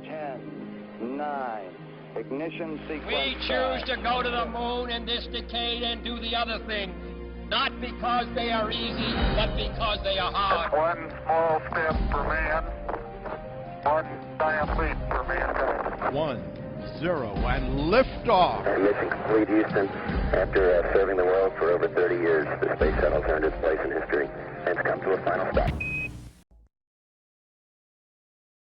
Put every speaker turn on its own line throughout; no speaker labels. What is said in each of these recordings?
10, 9, ignition sequence.
We choose to go to the moon in this decade and do the other things, not because they are easy, but because they are hard.
One small step for man, one giant leap for mankind.
1, 0, and liftoff.
Mission complete, Houston. After serving the world for over 30 years, the space shuttle earned its place in history and has come to a final stop.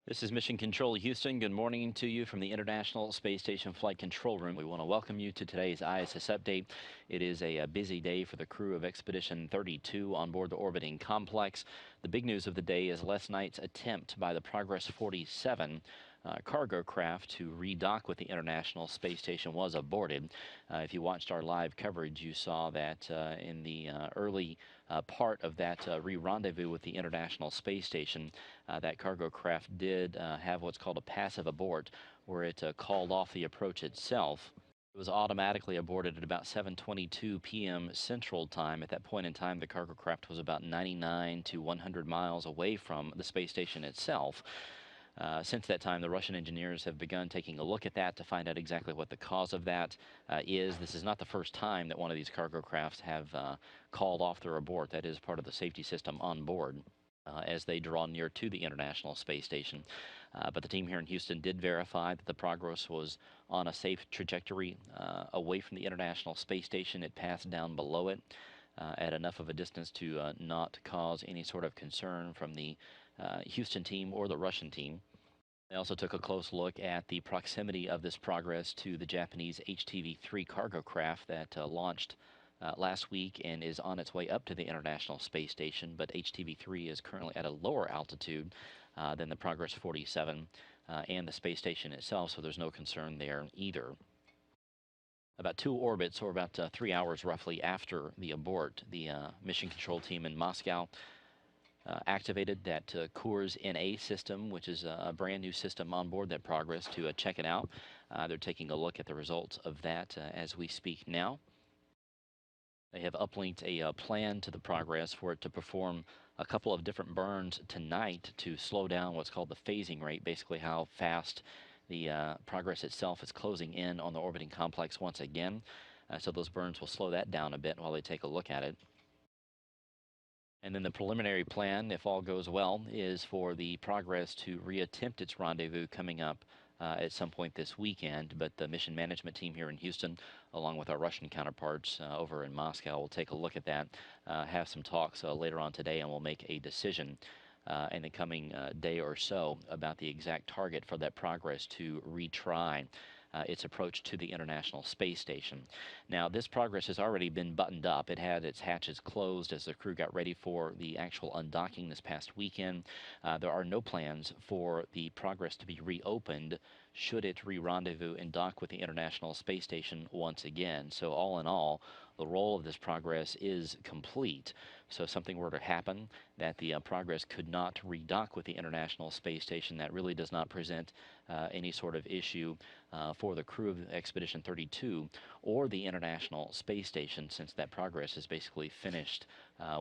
This is Mission Control Houston. Good morning to you from the International Space Station Flight Control Room. We want to welcome you to today's ISS update. It is a busy day for the crew of Expedition 32 on board the orbiting complex. The big news of the day is last night's attempt by the Progress 47 cargo craft to redock with the International Space Station was aborted. If you watched our live coverage, you saw that in the early part of that re-rendezvous with the International Space Station, that cargo craft did have what's called a passive abort, where it called off the approach itself. It was automatically aborted at about 7:22 p.m. Central Time. At that point in time, the cargo craft was about 99 to 100 miles away from the space station itself. Since that time, the Russian engineers have begun taking a look at that to find out exactly what the cause of that is. This is not the first time that one of these cargo crafts have called off their abort. That is part of the safety system on board as they draw near to the International Space Station. But the team here in Houston did verify that the Progress was on a safe trajectory away from the International Space Station. It passed down below it at enough of a distance to not cause any sort of concern from the Houston team or the Russian team. They also took a close look at the proximity of this Progress to the Japanese HTV-3 cargo craft that launched last week and is on its way up to the International Space Station, but HTV-3 is currently at a lower altitude than the Progress 47 and the space station itself, so there's no concern there either. About 2 orbits, or about 3 hours roughly after the abort, the mission control team in Moscow activated that Coors NA system, which is a brand new system on board that Progress, to check it out. They're taking a look at the results of that as we speak now. They have uplinked a plan to the Progress for it to perform a couple of different burns tonight to slow down what's called the phasing rate, basically how fast the Progress itself is closing in on the orbiting complex once again. So those burns will slow that down a bit while they take a look at it. And then the preliminary plan, if all goes well, is for the Progress to reattempt its rendezvous coming up at some point this weekend. But the mission management team here in Houston, along with our Russian counterparts over in Moscow, will take a look at that, have some talks later on today, and we'll make a decision in the coming day or so about the exact target for that Progress to retry its approach to the International Space Station. Now, this Progress has already been buttoned up. It had its hatches closed as the crew got ready for the actual undocking this past weekend. There are no plans for the Progress to be reopened should it re-rendezvous and dock with the International Space Station once again. So all in all, the role of this Progress is complete. So if something were to happen that the Progress could not redock with the International Space Station, that really does not present any sort of issue for the crew of Expedition 32 or the International Space Station, since that Progress is basically finished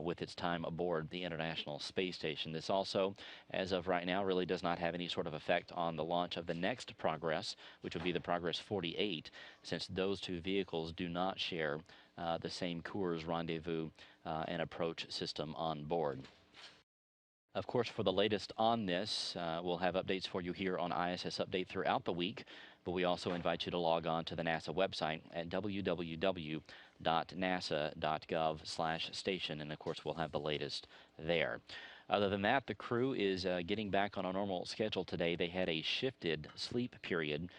with its time aboard the International Space Station. This also, as of right now, really does not have any sort of effect on the launch of the next Progress, which would be the Progress 48, since those two vehicles do not share the same Coors rendezvous and approach system on board. Of course, for the latest on this, we'll have updates for you here on ISS Update throughout the week, but we also invite you to log on to the NASA website at www.nasa.gov/station, and of course we'll have the latest there. Other than that, the crew is getting back on a normal schedule today. They had a shifted sleep period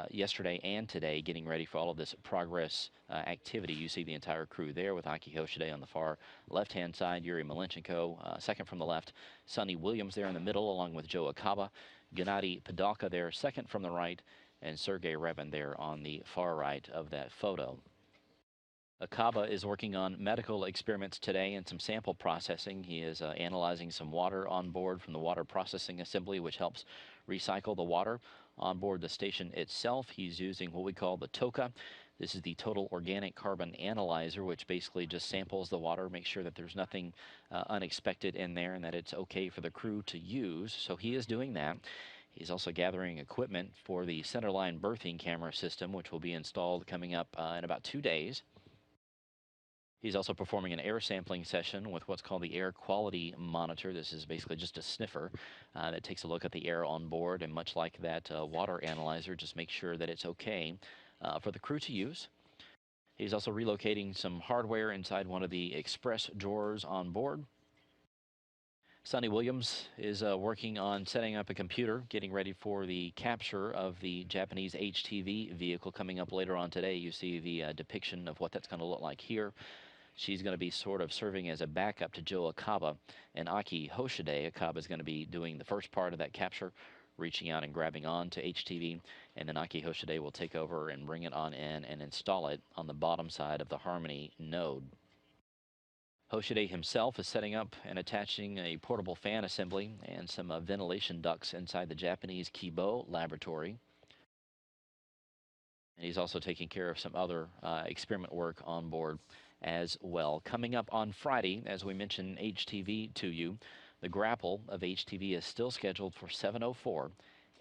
yesterday and today, getting ready for all of this Progress activity. You see the entire crew there with Aki Hoshide on the far left-hand side, Yuri Malenchenko second from the left, Sonny Williams there in the middle, along with Joe Akaba, Gennady Padalka there second from the right, and Sergei Revin there on the far right of that photo. Akaba is working on medical experiments today and some sample processing. He is analyzing some water on board from the water processing assembly, which helps recycle the water on board the station itself. He's using what we call the TOCA. This is the total organic carbon analyzer, which basically just samples the water, makes sure that there's nothing unexpected in there and that it's okay for the crew to use. So he is doing that. He's also gathering equipment for the centerline berthing camera system, which will be installed coming up in about 2 days. He's also performing an air sampling session with what's called the air quality monitor. This is basically just a sniffer that takes a look at the air on board, and much like that water analyzer, just make sure that it's okay for the crew to use. He's also relocating some hardware inside one of the express drawers on board. Sonny Williams is working on setting up a computer, getting ready for the capture of the Japanese HTV vehicle coming up later on today. You see the depiction of what that's going to look like here. She's going to be sort of serving as a backup to Joe Akaba, and Aki Hoshide. Akaba is going to be doing the first part of that capture, reaching out and grabbing on to HTV, and then Aki Hoshide will take over and bring it on in and install it on the bottom side of the Harmony node. Hoshide himself is setting up and attaching a portable fan assembly and some ventilation ducts inside the Japanese Kibo laboratory. And he's also taking care of some other experiment work on board as well. Coming up on Friday, as we mentioned HTV to you, the grapple of HTV is still scheduled for 7:04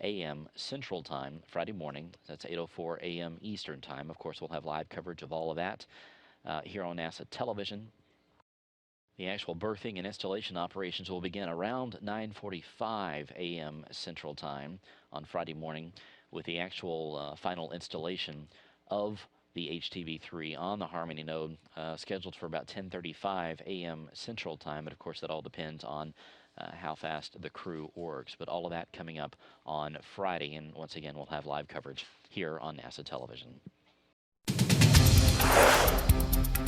a.m. Central Time Friday morning. That's 8:04 a.m. Eastern Time. Of course, we'll have live coverage of all of that here on NASA television. The actual berthing and installation operations will begin around 9:45 a.m. Central Time on Friday morning, with the actual final installation of the HTV-3 on the Harmony node scheduled for about 10:35 a.m. Central Time. But of course, that all depends on how fast the crew works. But all of that coming up on Friday. And once again, we'll have live coverage here on NASA television.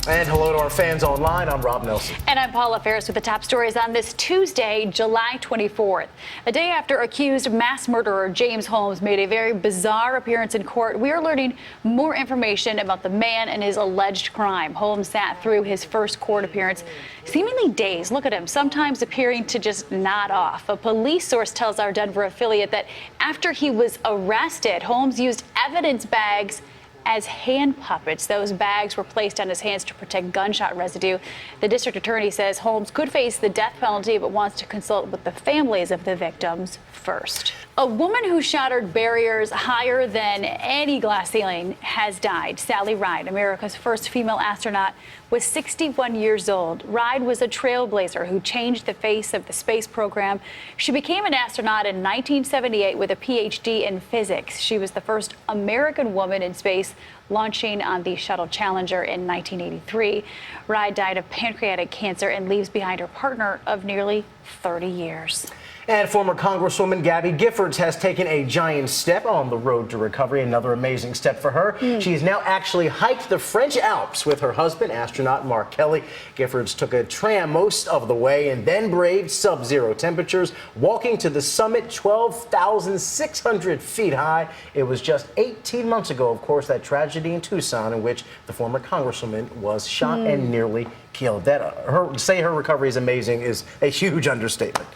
And hello to our fans online. I'm Rob Nelson.
And I'm Paula Ferris with the top stories on this Tuesday, July 24th. A day after accused mass murderer James Holmes made a very bizarre appearance in court, we are learning more information about the man and his alleged crime. Holmes sat through his first court appearance seemingly dazed. Look at him, sometimes appearing to just nod off. A police source tells our Denver affiliate that after he was arrested, Holmes used evidence bags as hand puppets. Those bags were placed on his hands to protect gunshot residue. The district attorney says Holmes could face the death penalty but wants to consult with the families of the victims first. A woman who shattered barriers higher than any glass ceiling has died. Sally Ride, America's first female astronaut, was 61 years old. Ride was a trailblazer who changed the face of the space program. She became an astronaut in 1978 with a PhD in physics. She was the first American woman in space, launching on the Shuttle Challenger in 1983. Ride died of pancreatic cancer and leaves behind her partner of nearly 30 years.
And former Congresswoman Gabby Giffords has taken a giant step on the road to recovery. Another amazing step for her. She has now actually hiked the French Alps with her husband, astronaut Mark Kelly. Giffords took a tram most of the way and then braved sub-zero temperatures, walking to the summit 12,600 feet high. It was just 18 months ago, of course, that tragedy in Tucson in which the former Congresswoman was shot and nearly killed. To say her recovery is amazing is a huge understatement.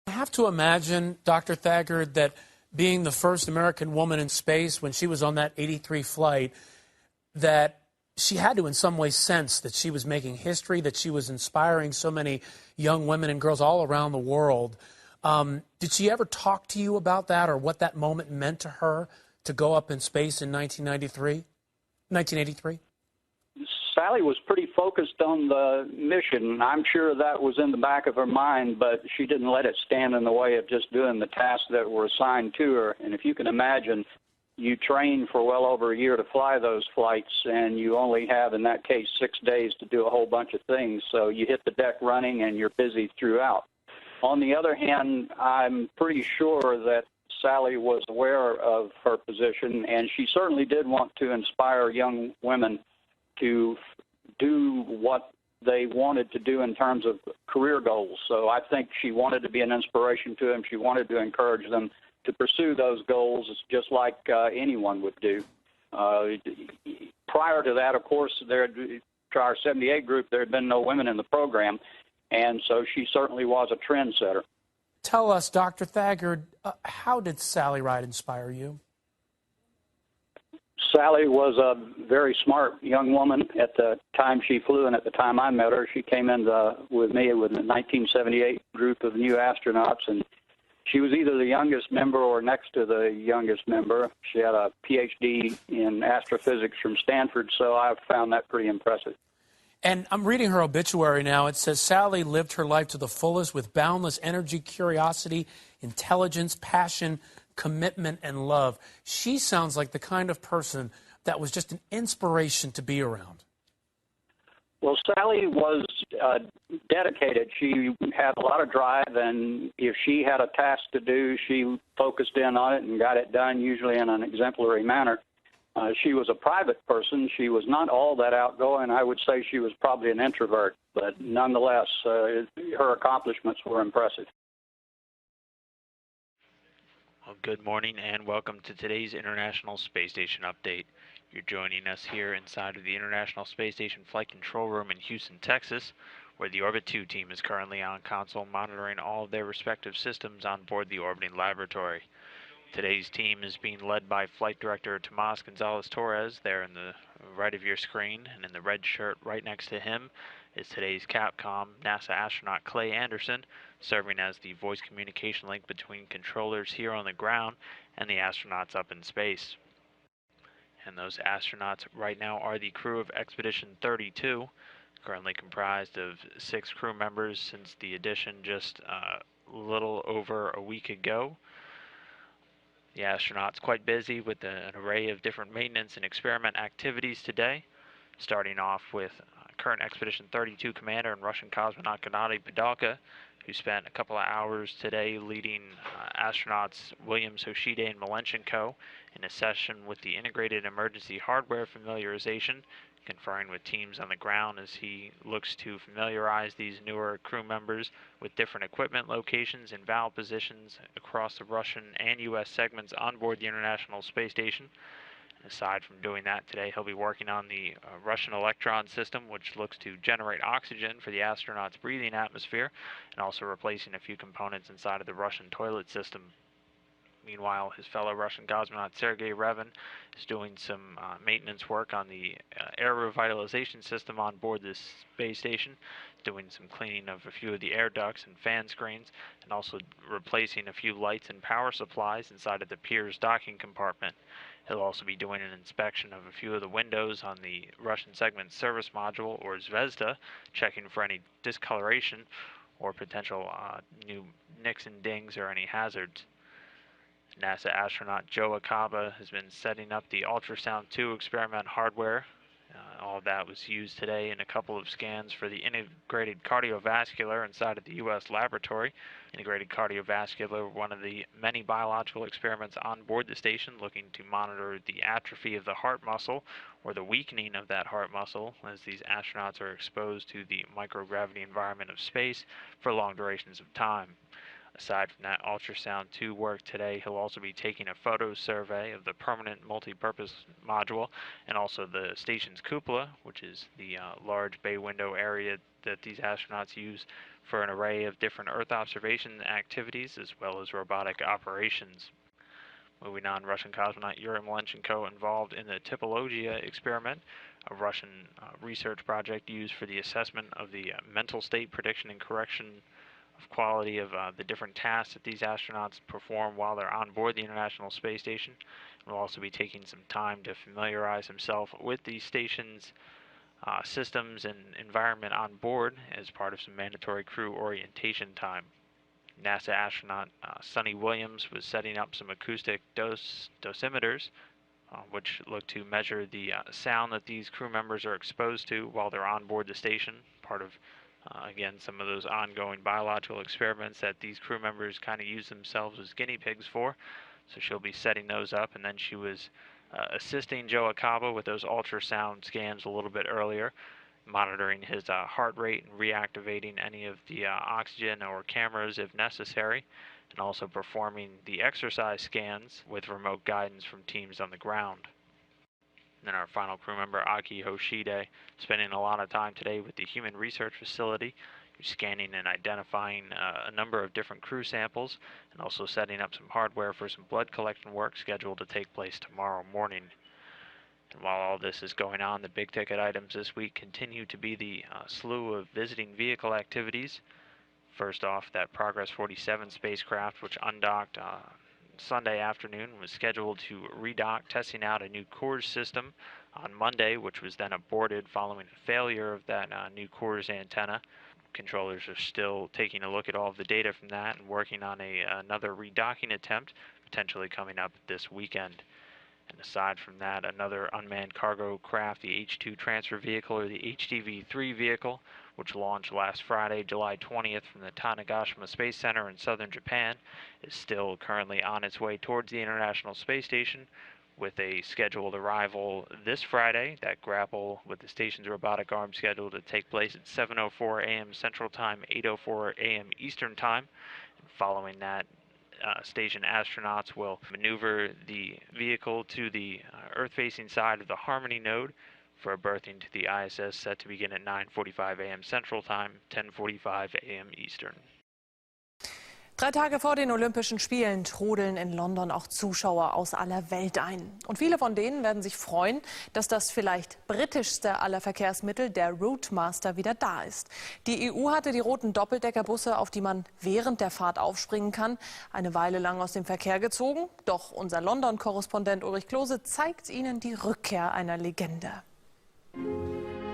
I have to imagine, Dr. Thagard, that being the first American woman in space when she was on that 83 flight, that she had to in some way sense that she was making history, that she was inspiring so many young women and girls all around the world. Did she ever talk to you about that or what that moment meant to her to go up in space in 1983?
Sally was pretty focused on the mission. I'm sure that was in the back of her mind, but she didn't let it stand in the way of just doing the tasks that were assigned to her. And if you can imagine, you train for well over a year to fly those flights, and you only have, in that case, 6 days to do a whole bunch of things. So you hit the deck running, and you're busy throughout. On the other hand, I'm pretty sure that Sally was aware of her position, and she certainly did want to inspire young women to do what they wanted to do in terms of career goals. So I think she wanted to be an inspiration to them. She wanted to encourage them to pursue those goals just like anyone would do. Prior to that, of course, to our 78 group, there had been no women in the program, and so she certainly was a trendsetter.
Tell us, Dr. Thagard, how did Sally Ride inspire you?
Sally was a very smart young woman at the time she flew, and at the time I met her, she came in with me with the 1978 group of new astronauts, and she was either the youngest member or next to the youngest member. She had a PhD in astrophysics from Stanford, so I found that pretty impressive.
And I'm reading her obituary now. It says Sally lived her life to the fullest with boundless energy, curiosity, intelligence, passion, commitment, and love. She sounds like the kind of person that was just an inspiration to be around.
Well, Sally was dedicated. She had a lot of drive, and if she had a task to do, she focused in on it and got it done, usually in an exemplary manner. She was a private person. She was not all that outgoing. I would say she was probably an introvert, but nonetheless, her accomplishments were impressive.
Well, good morning and welcome to today's International Space Station update. You're joining us here inside of the International Space Station Flight Control Room in Houston, Texas, where the Orbit 2 team is currently on console monitoring all of their respective systems on board the orbiting laboratory. Today's team is being led by Flight Director Tomas Gonzalez-Torres there in the right of your screen, and in the red shirt right next to him is today's Capcom NASA astronaut Clay Anderson, serving as the voice communication link between controllers here on the ground and the astronauts up in space. And those astronauts right now are the crew of Expedition 32, currently comprised of 6 crew members since the addition just a little over a week ago. The astronauts quite busy with an array of different maintenance and experiment activities today, starting off with current Expedition 32 commander and Russian cosmonaut Gennady Padalka, who spent a couple of hours today leading astronauts Williams, Hoshide, and Malenchenko in a session with the Integrated Emergency Hardware Familiarization, conferring with teams on the ground as he looks to familiarize these newer crew members with different equipment locations and valve positions across the Russian and U.S. segments on board the International Space Station. Aside from doing that today, he'll be working on the Russian Electron system, which looks to generate oxygen for the astronauts' breathing atmosphere, and also replacing a few components inside of the Russian toilet system. Meanwhile, his fellow Russian cosmonaut Sergei Revin is doing some maintenance work on the air revitalization system on board this space station, doing some cleaning of a few of the air ducts and fan screens, and also replacing a few lights and power supplies inside of the Pirs docking compartment. He'll also be doing an inspection of a few of the windows on the Russian segment service module, or Zvezda, checking for any discoloration or potential new nicks and dings or any hazards. NASA astronaut Joe Acaba has been setting up the Ultrasound 2 experiment hardware. All of that was used today in a couple of scans for the integrated cardiovascular inside of the U.S. laboratory. Integrated cardiovascular, one of the many biological experiments on board the station looking to monitor the atrophy of the heart muscle or the weakening of that heart muscle as these astronauts are exposed to the microgravity environment of space for long durations of time. Aside from that Ultrasound 2 work today, he'll also be taking a photo survey of the permanent multi-purpose module and also the station's cupola, which is the large bay window area that these astronauts use for an array of different Earth observation activities as well as robotic operations. Moving on, Russian cosmonaut Yuri Malenchenko involved in the Typologia experiment, a Russian research project used for the assessment of the mental state prediction and correction of quality of the different tasks that these astronauts perform while they're on board the International Space Station. We'll also be taking some time to familiarize himself with the station's systems and environment on board as part of some mandatory crew orientation time. NASA astronaut Sonny Williams was setting up some acoustic dosimeters, which look to measure the sound that these crew members are exposed to while they're on board the station, part of again, some of those ongoing biological experiments that these crew members kind of use themselves as guinea pigs for. So she'll be setting those up, and then she was assisting Joe Acaba with those ultrasound scans a little bit earlier, monitoring his heart rate and reactivating any of the oxygen or cameras if necessary, and also performing the exercise scans with remote guidance from teams on the ground. And then our final crew member, Aki Hoshide, spending a lot of time today with the Human Research Facility, scanning and identifying a number of different crew samples, and also setting up some hardware for some blood collection work scheduled to take place tomorrow morning. While all this is going on, the big ticket items this week continue to be the slew of visiting vehicle activities. First off, that Progress 47 spacecraft, which undocked Sunday afternoon, was scheduled to redock, testing out a new CORS system on Monday, which was then aborted following a failure of that new CORS antenna. Controllers are still taking a look at all of the data from that and working on another redocking attempt, potentially coming up this weekend. And aside from that, another unmanned cargo craft, the H-2 transfer vehicle, or the HTV-3 vehicle, which launched last Friday, July 20th from the Tanegashima Space Center in southern Japan, is still currently on its way towards the International Space Station, with a scheduled arrival this Friday. That grapple with the station's robotic arm scheduled to take place at 7:04 a.m. Central Time, 8:04 a.m. Eastern Time. And following that, station astronauts will maneuver the vehicle to the Earth-facing side of the Harmony node for a berthing to the ISS set to begin at 9:45 a.m. Central Time, 10:45 a.m. Eastern.
3 Tage vor den Olympischen Spielen trudeln in London auch Zuschauer aus aller Welt ein. Und viele von denen werden sich freuen, dass das vielleicht britischste aller Verkehrsmittel, der Routemaster, wieder da ist. Die EU hatte die roten Doppeldeckerbusse, auf die man während der Fahrt aufspringen kann, eine Weile lang aus dem Verkehr gezogen. Doch unser London-Korrespondent Ulrich Klose zeigt Ihnen die Rückkehr einer Legende.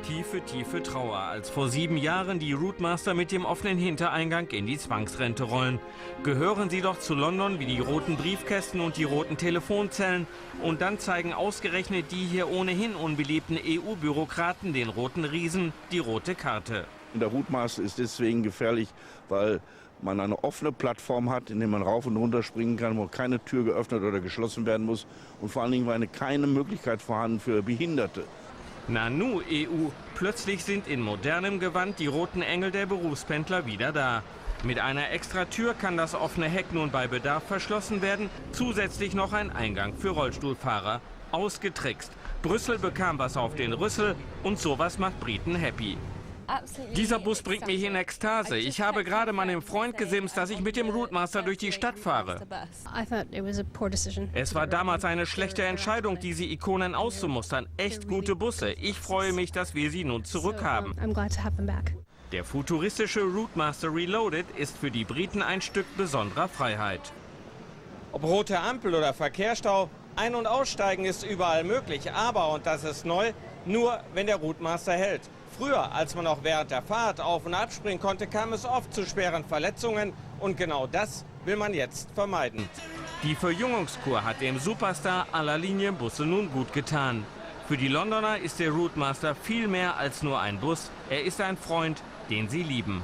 Tiefe, tiefe Trauer, als vor 7 Jahren die Routemaster mit dem offenen Hintereingang in die Zwangsrente rollen. Gehören sie doch zu London wie die roten Briefkästen und die roten Telefonzellen. Und dann zeigen ausgerechnet die hier ohnehin unbeliebten EU-Bürokraten den roten Riesen die rote Karte.
Der Routemaster ist deswegen gefährlich, weil man eine offene Plattform hat, in der man rauf und runter springen kann, wo keine Tür geöffnet oder geschlossen werden muss. Und vor allen Dingen war keine Möglichkeit vorhanden für Behinderte.
Nanu, EU. Plötzlich sind in modernem Gewand die roten Engel der Berufspendler wieder da. Mit einer extra Tür kann das offene Heck nun bei Bedarf verschlossen werden. Zusätzlich noch ein Eingang für Rollstuhlfahrer. Ausgetrickst. Brüssel bekam was auf den Rüssel und sowas macht Briten happy. Dieser Bus bringt mich in Ekstase. Ich habe gerade meinem Freund gesimst, dass ich mit dem Routemaster durch die Stadt fahre. Es war damals eine schlechte Entscheidung, diese Ikonen auszumustern. Echt gute Busse. Ich freue mich, dass wir sie nun zurückhaben. Der futuristische Routemaster Reloaded ist für die Briten ein Stück besonderer Freiheit.
Ob rote Ampel oder Verkehrsstau, Ein- und Aussteigen ist überall möglich. Aber, und das ist neu, nur wenn der Routemaster hält. Früher, als man auch während der Fahrt auf- und abspringen konnte, kam es oft zu schweren Verletzungen. Und genau das will man jetzt vermeiden.
Die Verjüngungskur hat dem Superstar aller Linienbusse nun gut getan. Für die Londoner ist der Routemaster viel mehr als nur ein Bus. Er ist ein Freund, den sie lieben.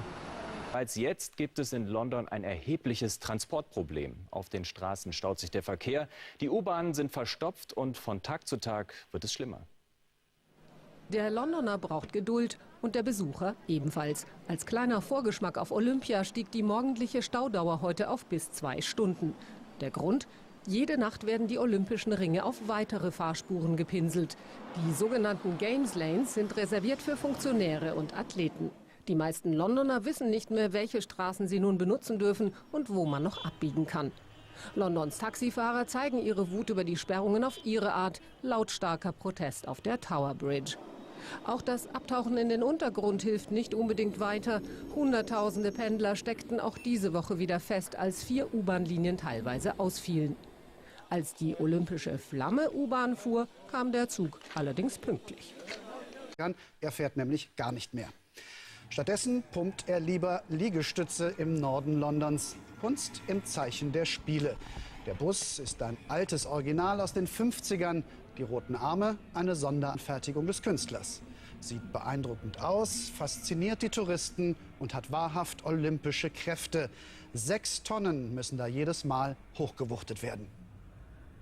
Bereits jetzt gibt es in London ein erhebliches Transportproblem. Auf den Straßen staut sich der Verkehr, die U-Bahnen sind verstopft und von Tag zu Tag wird es schlimmer.
Der Londoner braucht Geduld und der Besucher ebenfalls. Als kleiner Vorgeschmack auf Olympia stieg die morgendliche Staudauer heute auf bis 2 Stunden. Der Grund? Jede Nacht werden die olympischen Ringe auf weitere Fahrspuren gepinselt. Die sogenannten Games Lanes sind reserviert für Funktionäre und Athleten. Die meisten Londoner wissen nicht mehr, welche Straßen sie nun benutzen dürfen und wo man noch abbiegen kann. Londons Taxifahrer zeigen ihre Wut über die Sperrungen auf ihre Art. Lautstarker Protest auf der Tower Bridge. Auch das Abtauchen in den Untergrund hilft nicht unbedingt weiter. Hunderttausende Pendler steckten auch diese Woche wieder fest, als 4 U-Bahn-Linien teilweise ausfielen. Als die olympische Flamme U-Bahn fuhr, kam der Zug allerdings pünktlich.
Er fährt nämlich gar nicht mehr. Stattdessen pumpt er lieber Liegestütze im Norden Londons. Kunst im Zeichen der Spiele. Der Bus ist ein altes Original aus den 50ern. Die roten Arme, eine Sonderanfertigung des Künstlers. Sieht beeindruckend aus, fasziniert die Touristen und hat wahrhaft olympische Kräfte. 6 Tonnen müssen da jedes Mal hochgewuchtet werden.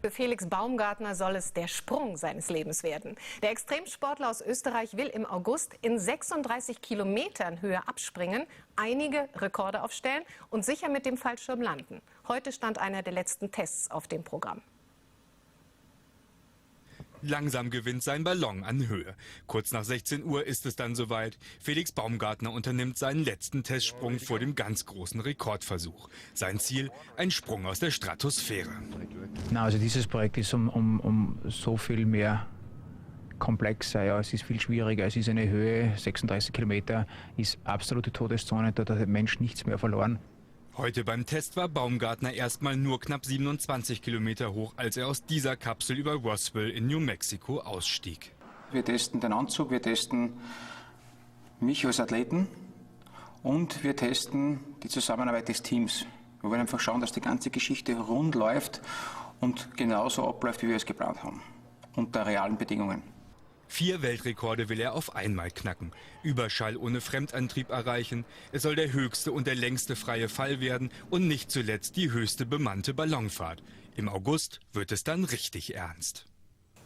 Für Felix Baumgartner soll es der Sprung seines Lebens werden. Der Extremsportler aus Österreich will im August in 36 Kilometern Höhe abspringen, einige Rekorde aufstellen und sicher mit dem Fallschirm landen. Heute stand einer der letzten Tests auf dem Programm.
Langsam gewinnt sein Ballon an Höhe. Kurz nach 16 Uhr ist es dann soweit. Felix Baumgartner unternimmt seinen letzten Testsprung vor dem ganz großen Rekordversuch. Sein Ziel, ein Sprung aus der Stratosphäre.
Also dieses Projekt ist um so viel mehr komplexer, ja, es ist viel schwieriger, es ist eine Höhe, 36 Kilometer, ist absolute Todeszone, da hat der Mensch nichts mehr verloren.
Heute beim Test war Baumgartner erstmal nur knapp 27 Kilometer hoch, als er aus dieser Kapsel über Roswell in New Mexico ausstieg.
Wir testen den Anzug, wir testen mich als Athleten und wir testen die Zusammenarbeit des Teams. Wir wollen einfach schauen, dass die ganze Geschichte rund läuft und genauso abläuft, wie wir es geplant haben, unter realen Bedingungen.
4 Weltrekorde will er auf einmal knacken. Überschall ohne Fremdantrieb erreichen. Es soll der höchste und der längste freie Fall werden und nicht zuletzt die höchste bemannte Ballonfahrt. Im August wird es dann richtig ernst.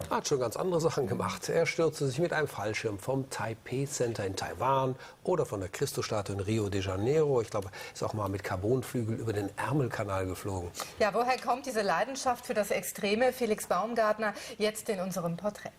Er hat schon ganz andere Sachen gemacht. Er stürzte sich mit einem Fallschirm vom Taipei Center in Taiwan oder von der Christusstatue in Rio de Janeiro. Ich glaube, er ist auch mal mit Carbonflügel über den Ärmelkanal geflogen.
Ja, woher kommt diese Leidenschaft für das Extreme? Felix Baumgartner jetzt in unserem Porträt.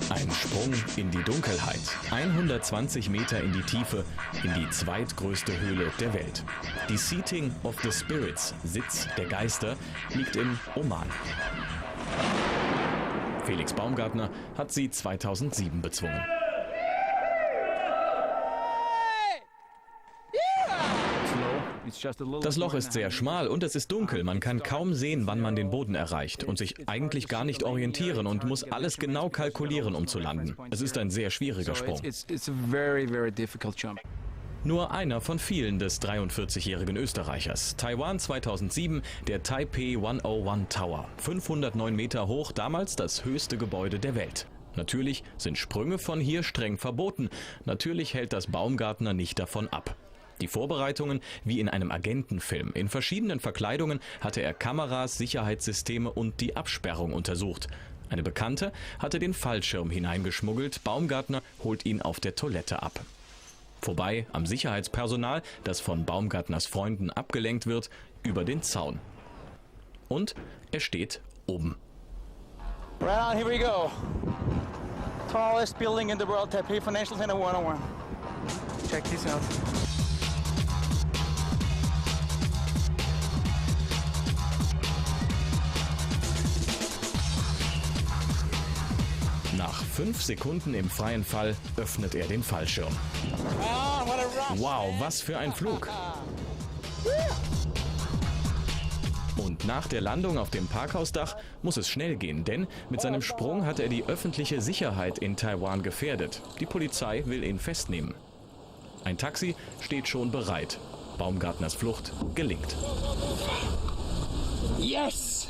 Ein Sprung in die Dunkelheit. 120 Meter in die Tiefe, in die zweitgrößte Höhle der Welt. Die Seating of the Spirits, Sitz der Geister, liegt im Oman. Felix Baumgartner hat sie 2007 bezwungen. Das Loch ist sehr schmal und es ist dunkel. Man kann kaum sehen, wann man den Boden erreicht und sich eigentlich gar nicht orientieren und muss alles genau kalkulieren, um zu landen. Es ist ein sehr schwieriger Sprung. Nur einer von vielen des 43-jährigen Österreichers. Taiwan 2007, der Taipei 101 Tower. 509 Meter hoch, damals das höchste Gebäude der Welt. Natürlich sind Sprünge von hier streng verboten. Natürlich hält das Baumgartner nicht davon ab. Die Vorbereitungen wie in einem Agentenfilm. In verschiedenen Verkleidungen hatte er Kameras, Sicherheitssysteme und die Absperrung untersucht. Eine Bekannte hatte den Fallschirm hineingeschmuggelt. Baumgartner holt ihn auf der Toilette ab. Vorbei am Sicherheitspersonal, das von Baumgartners Freunden abgelenkt wird, über den Zaun. Und er steht oben.
Right on, here we go. Tallest building in the world, Taipei Financial Center 101. Check this out.
Nach 5 Sekunden im freien Fall öffnet er den Fallschirm. Wow, was für ein Flug! Und nach der Landung auf dem Parkhausdach muss es schnell gehen, denn mit seinem Sprung hat er die öffentliche Sicherheit in Taiwan gefährdet. Die Polizei will ihn festnehmen. Ein Taxi steht schon bereit. Baumgartners Flucht gelingt.
Yes!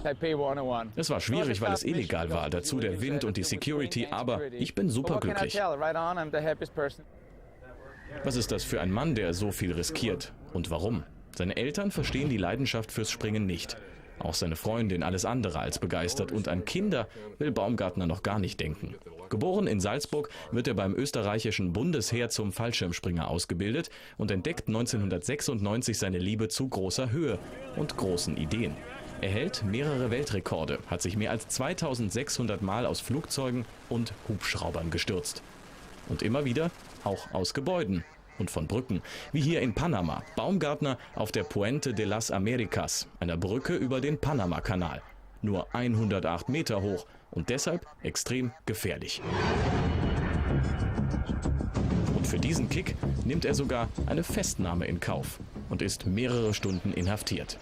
Taipei 101.
Es war schwierig, weil es illegal war, dazu der Wind und die Security, aber ich bin superglücklich. Was ist das für ein Mann, der so viel riskiert? Und warum? Seine Eltern verstehen die Leidenschaft fürs Springen nicht. Auch seine Freundin alles andere als begeistert und an Kinder will Baumgartner noch gar nicht denken. Geboren in Salzburg wird er beim österreichischen Bundesheer zum Fallschirmspringer ausgebildet und entdeckt 1996 seine Liebe zu großer Höhe und großen Ideen. Er hält mehrere Weltrekorde, hat sich mehr als 2600 Mal aus Flugzeugen und Hubschraubern gestürzt. Und immer wieder auch aus Gebäuden und von Brücken, wie hier in Panama. Baumgartner auf der Puente de las Americas, einer Brücke über den Panama-Kanal. Nur 108 Meter hoch und deshalb extrem gefährlich. Und für diesen Kick nimmt er sogar eine Festnahme in Kauf und ist mehrere Stunden inhaftiert.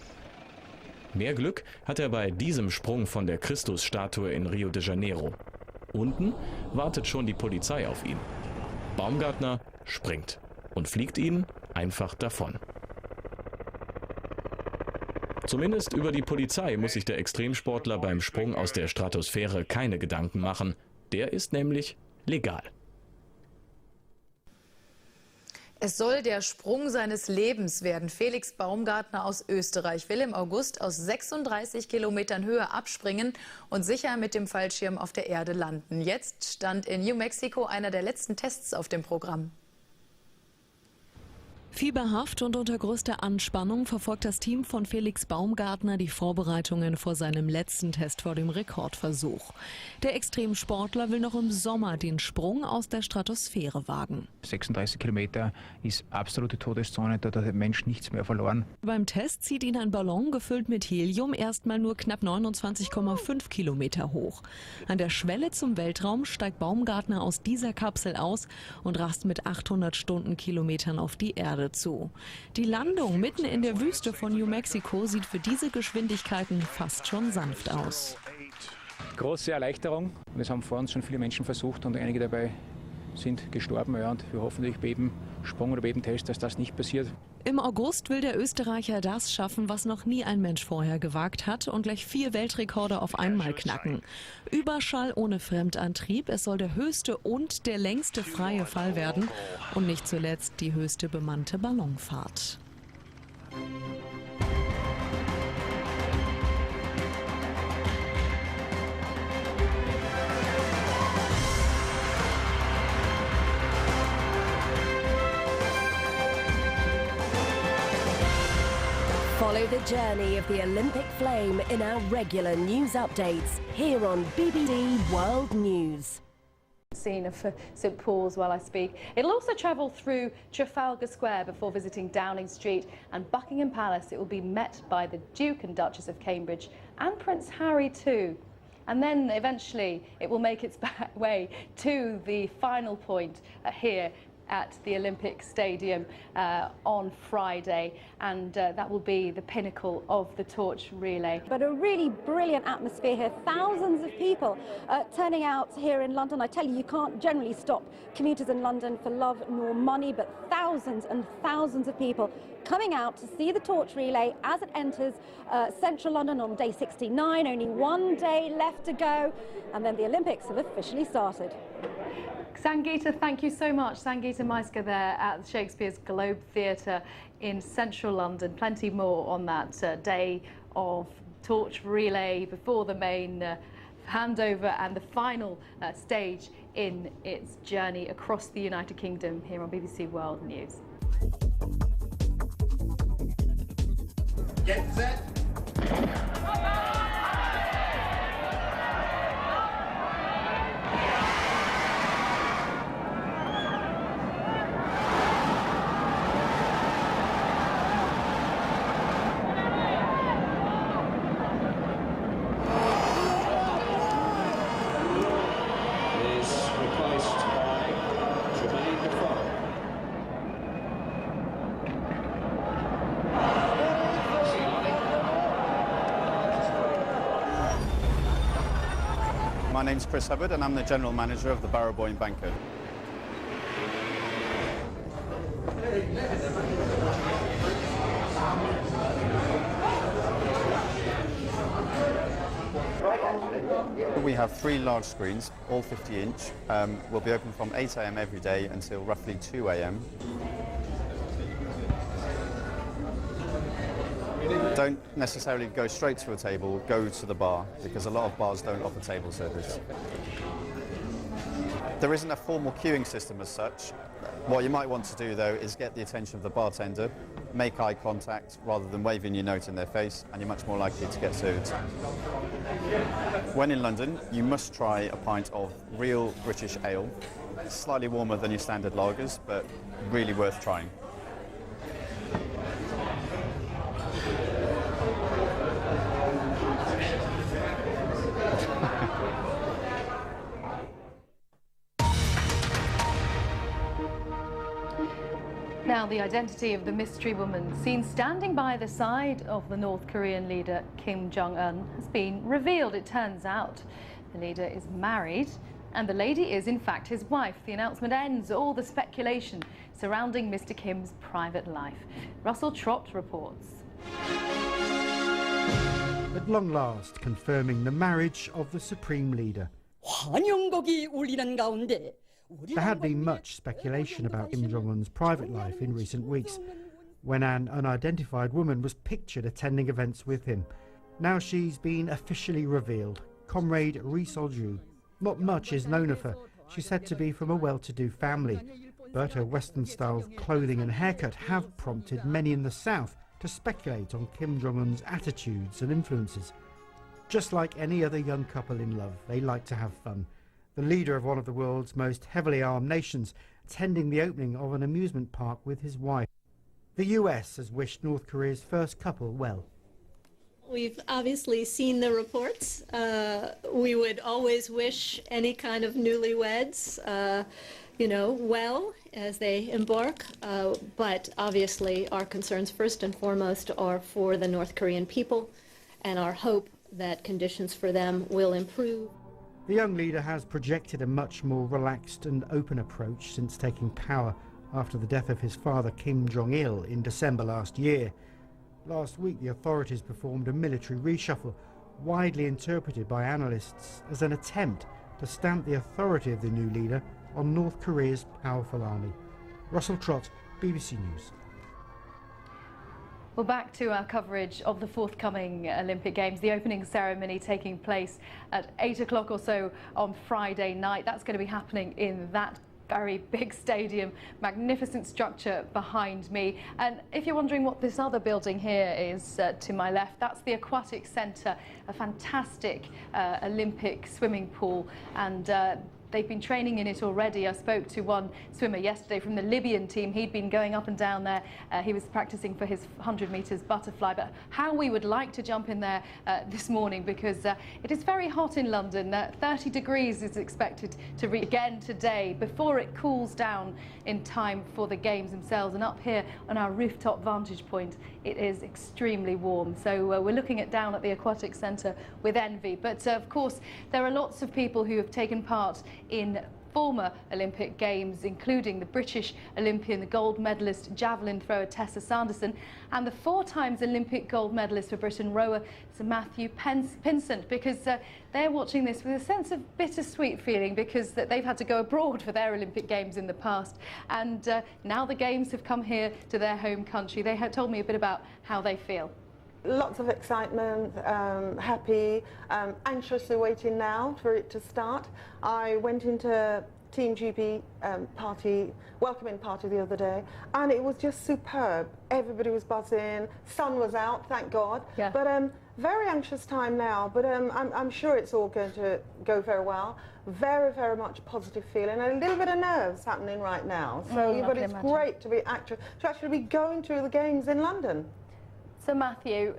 Mehr Glück hat er bei diesem Sprung von der Christusstatue in Rio de Janeiro. Unten wartet schon die Polizei auf ihn. Baumgartner springt und fliegt ihnen einfach davon. Zumindest über die Polizei muss sich der Extremsportler beim Sprung aus der Stratosphäre keine Gedanken machen. Der ist nämlich legal.
Es soll der Sprung seines Lebens werden. Felix Baumgartner aus Österreich will im August aus 36 Kilometern Höhe abspringen und sicher mit dem Fallschirm auf der Erde landen. Jetzt stand in New Mexico einer der letzten Tests auf dem Programm.
Fieberhaft und unter größter Anspannung verfolgt das Team von Felix Baumgartner die Vorbereitungen vor seinem letzten Test vor dem Rekordversuch. Der Extremsportler will noch im Sommer den Sprung aus der Stratosphäre wagen.
36 Kilometer ist absolute Todeszone, da hat der Mensch nichts mehr verloren.
Beim Test zieht ihn ein Ballon gefüllt mit Helium erstmal nur knapp 29,5 Kilometer hoch. An der Schwelle zum Weltraum steigt Baumgartner aus dieser Kapsel aus und rast mit 800 Stundenkilometern auf die Erde zu. Die Landung mitten in der Wüste von New Mexico sieht für diese Geschwindigkeiten fast schon sanft aus.
Große Erleichterung. Das haben vor uns schon viele Menschen versucht und einige dabei sind gestorben. Ja, und wir hoffen natürlich bei jedem Sprung oder bei jedem Test, dass das nicht passiert.
Im August will der Österreicher das schaffen, was noch nie ein Mensch vorher gewagt hat und gleich 4 Weltrekorde auf einmal knacken. Überschall ohne Fremdantrieb, es soll der höchste und der längste freie Fall werden und nicht zuletzt die höchste bemannte Ballonfahrt.
Follow the journey of the Olympic flame in our regular news updates here on BBC World News.
Scene of St Paul's while I speak. It'll also travel through Trafalgar Square before visiting Downing Street and Buckingham Palace. It will be met by the Duke and Duchess of Cambridge and Prince Harry too. And then eventually it will make its way to the final point here at the Olympic Stadium on Friday, and that will be the pinnacle of the torch relay.
But a really brilliant atmosphere here, thousands of people turning out here in London. I tell you, you can't generally stop commuters in London for love nor money, but thousands and thousands of people coming out to see the torch relay as it enters central London on day 69. Only one day left to go, and then the Olympics have officially started.
Sangeeta, thank you so much. Sangeeta Maiska there at Shakespeare's Globe Theatre in central London. Plenty more on that day of torch relay before the main handover and the final stage in its journey across the United Kingdom here on BBC World News.
Get set.
My name's Chris Hubbard and I'm the General Manager of the Barrow-Boyne Banker. We have 3 large screens, all 50-inch. We'll be open from 8 AM every day until roughly 2 AM. Don't necessarily go straight to a table, go to the bar, because a lot of bars don't offer table service. There isn't a formal queuing system as such. What you might want to do, though, is get the attention of the bartender, make eye contact rather than waving your note in their face, and you're much more likely to get served. When in London, you must try a pint of real British ale. It's slightly warmer than your standard lagers, but really worth trying.
Now, the identity of the mystery woman seen standing by the side of the North Korean leader Kim Jong-un has been revealed. It turns out the leader is married and the lady is in fact his wife. The announcement ends all the speculation surrounding Mr. Kim's private life. Russell Trott reports.
At long last, confirming the marriage of the Supreme Leader. There had been much speculation about Kim Jong-un's private life in recent weeks, when an unidentified woman was pictured attending events with him. Now she's been officially revealed. Comrade Ri Sol-ju. Not much is known of her. She's said to be from a well-to-do family. But her Western-style clothing and haircut have prompted many in the South to speculate on Kim Jong-un's attitudes and influences. Just like any other young couple in love, they like to have fun. The leader of one of the world's most heavily armed nations attending the opening of an amusement park with his wife. The US has wished North Korea's first couple well.
We've obviously seen the reports. We would always wish any kind of newlyweds, well as they embark. But obviously our concerns first and foremost are for the North Korean people and our hope that conditions for them will improve.
The young leader has projected a much more relaxed and open approach since taking power after the death of his father Kim Jong-il in December last year. Last week the authorities performed a military reshuffle, widely interpreted by analysts as an attempt to stamp the authority of the new leader on North Korea's powerful army. Russell Trott, BBC News.
Well, back to our coverage of the forthcoming Olympic Games. The opening ceremony taking place at 8 o'clock or so on Friday night. That's going to be happening in that very big stadium, magnificent structure behind me. And if you're wondering what this other building here is to my left, that's the Aquatic Centre, a fantastic Olympic swimming pool, and they've been training in it already. I spoke to one swimmer yesterday from the Libyan team. He'd been going up and down there. He was practicing for his 100 metres butterfly. But how we would like to jump in there this morning, because it is very hot in London. 30 degrees is expected to reach again today before it cools down in time for the games themselves. And up here on our rooftop vantage point, it is extremely warm. So we're looking down at the Aquatic Centre with envy. But of course, there are lots of people who have taken part in former Olympic Games, including the British Olympian, the gold medalist javelin thrower Tessa Sanderson, and the 4 times Olympic gold medalist for Britain rower Sir Matthew Pinsent, because they're watching this with a sense of bittersweet feeling, because they've had to go abroad for their Olympic Games in the past, and now the Games have come here to their home country. They have told me a bit about how they feel.
Lots of excitement, happy, anxiously waiting now for it to start. I went into Team GB welcoming party the other day, and it was just superb. Everybody was buzzing, sun was out, thank God. Yeah. But very anxious time now, but I'm sure it's all going to go very well. Very, very much positive feeling, and a little bit of nerves happening right now. So, but it's great to actually be going through the Games in London.
So Matthew,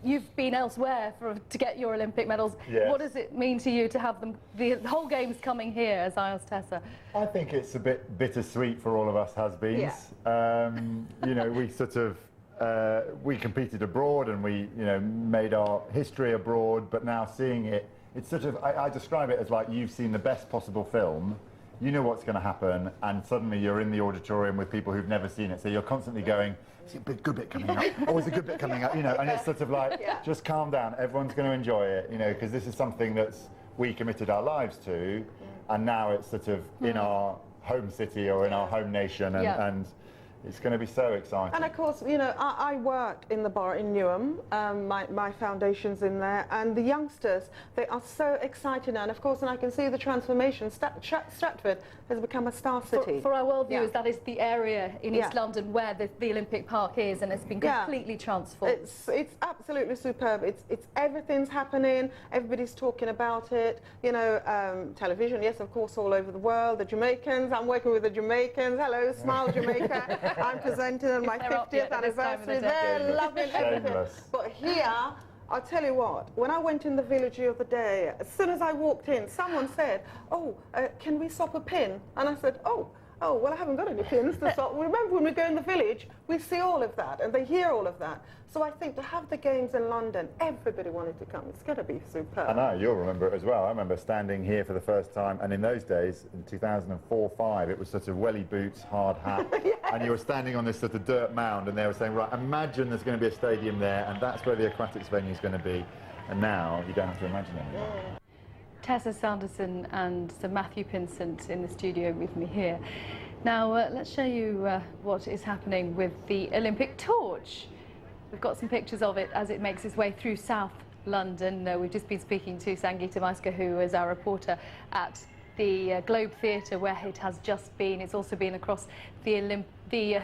you've been elsewhere to get your Olympic medals. Yes. What does it mean to you to have the whole Games coming here, as I asked Tessa?
I think it's a bit bittersweet for all of us has-beens. Yeah. We sort of we competed abroad and we made our history abroad, but now seeing it, it's sort of I describe it as like you've seen the best possible film. You know what's going to happen, and suddenly you're in the auditorium with people who've never seen it, so you're constantly going, is it a good bit coming up? Oh, is a good bit coming up? And it's sort of like, just calm down, everyone's going to enjoy it, because this is something that's we committed our lives to, and now it's sort of in our home city or in our home nation, and it's going to be so exciting.
And of course, I work in the bar in Newham. My foundation's in there, and the youngsters, they are so excited now. And of course, and I can see the transformation. Stratford has become a star city.
For our world viewers, that is the area in East London where the Olympic Park is, and it's been completely transformed.
It's absolutely superb. It's everything's happening. Everybody's talking about it. Television, yes, of course, all over the world. The Jamaicans. I'm working with the Jamaicans. Hello, smile, Jamaica. I'm presenting on my 50th anniversary. They're loving everything. But here, I'll tell you what, when I went in the village the other day, as soon as I walked in, someone said, can we swap a pin? And I said, oh, well, I haven't got any pins to swap. Remember, when we go in the village, we see all of that, and they hear all of that. So I think to have the Games in London, everybody wanted to come. It's going to be superb.
I know, you'll remember it as well. I remember standing here for the first time, and in those days, in 2004-05, it was sort of welly boots, hard hat, and you were standing on this sort of dirt mound, and they were saying, right, imagine there's going to be a stadium there, and that's where the aquatics venue is going to be. And now, you don't have to imagine anymore.
Tessa Sanderson and Sir Matthew Pinsent in the studio with me here. Now, let's show you what is happening with the Olympic torch. We've got some pictures of it as it makes its way through South London. We've just been speaking to Sangeeta Maiska, who is our reporter at the Globe Theatre where it has just been. It's also been across the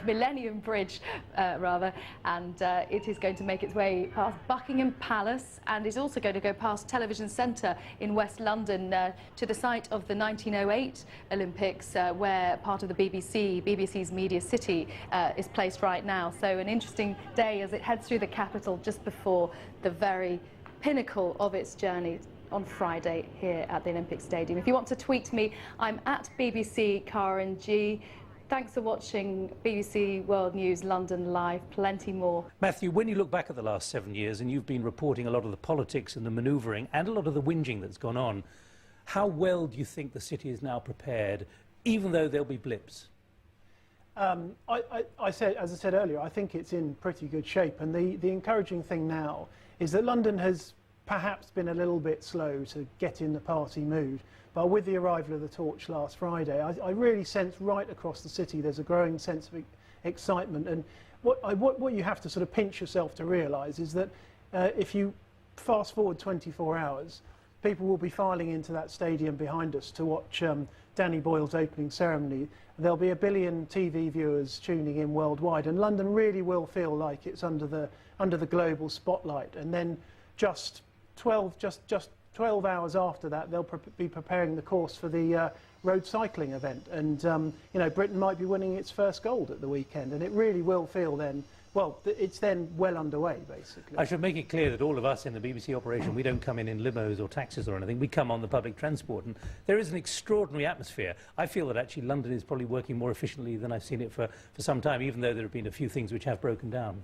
Millennium Bridge, and it is going to make its way past Buckingham Palace, and is also going to go past Television Centre in West London to the site of the 1908 Olympics, where part of the BBC's Media City is placed right now. So an interesting day as it heads through the capital just before the very pinnacle of its journey on Friday here at the Olympic Stadium. If you want to tweet me, I'm at BBC Karen G. Thanks for watching BBC World News London Live. Plenty more.
Matthew, when you look back at the last 7 years, and you've been reporting a lot of the politics and the manoeuvring and a lot of the whinging that's gone on, how well do you think the city is now prepared, even though there'll be blips?
As I said earlier, I think it's in pretty good shape, and the encouraging thing now is that London has perhaps been a little bit slow to get in the party mood, but with the arrival of the torch last Friday, I really sense right across the city there's a growing sense of excitement. And what you have to sort of pinch yourself to realise is that if you fast forward 24 hours, people will be filing into that stadium behind us to watch Danny Boyle's opening ceremony. There'll be 1 billion TV viewers tuning in worldwide, and London really will feel like it's under the global spotlight. And then just 12 hours after that, they'll be preparing the course for the road cycling event. And, you know, Britain might be winning its first gold at the weekend, and it really will feel then, well, it's then well underway, basically.
I should make it clear that all of us in the BBC operation, we don't come in limos or taxis or anything. We come on the public transport, and there is an extraordinary atmosphere. I feel that actually London is probably working more efficiently than I've seen it for some time, even though there have been a few things which have broken down.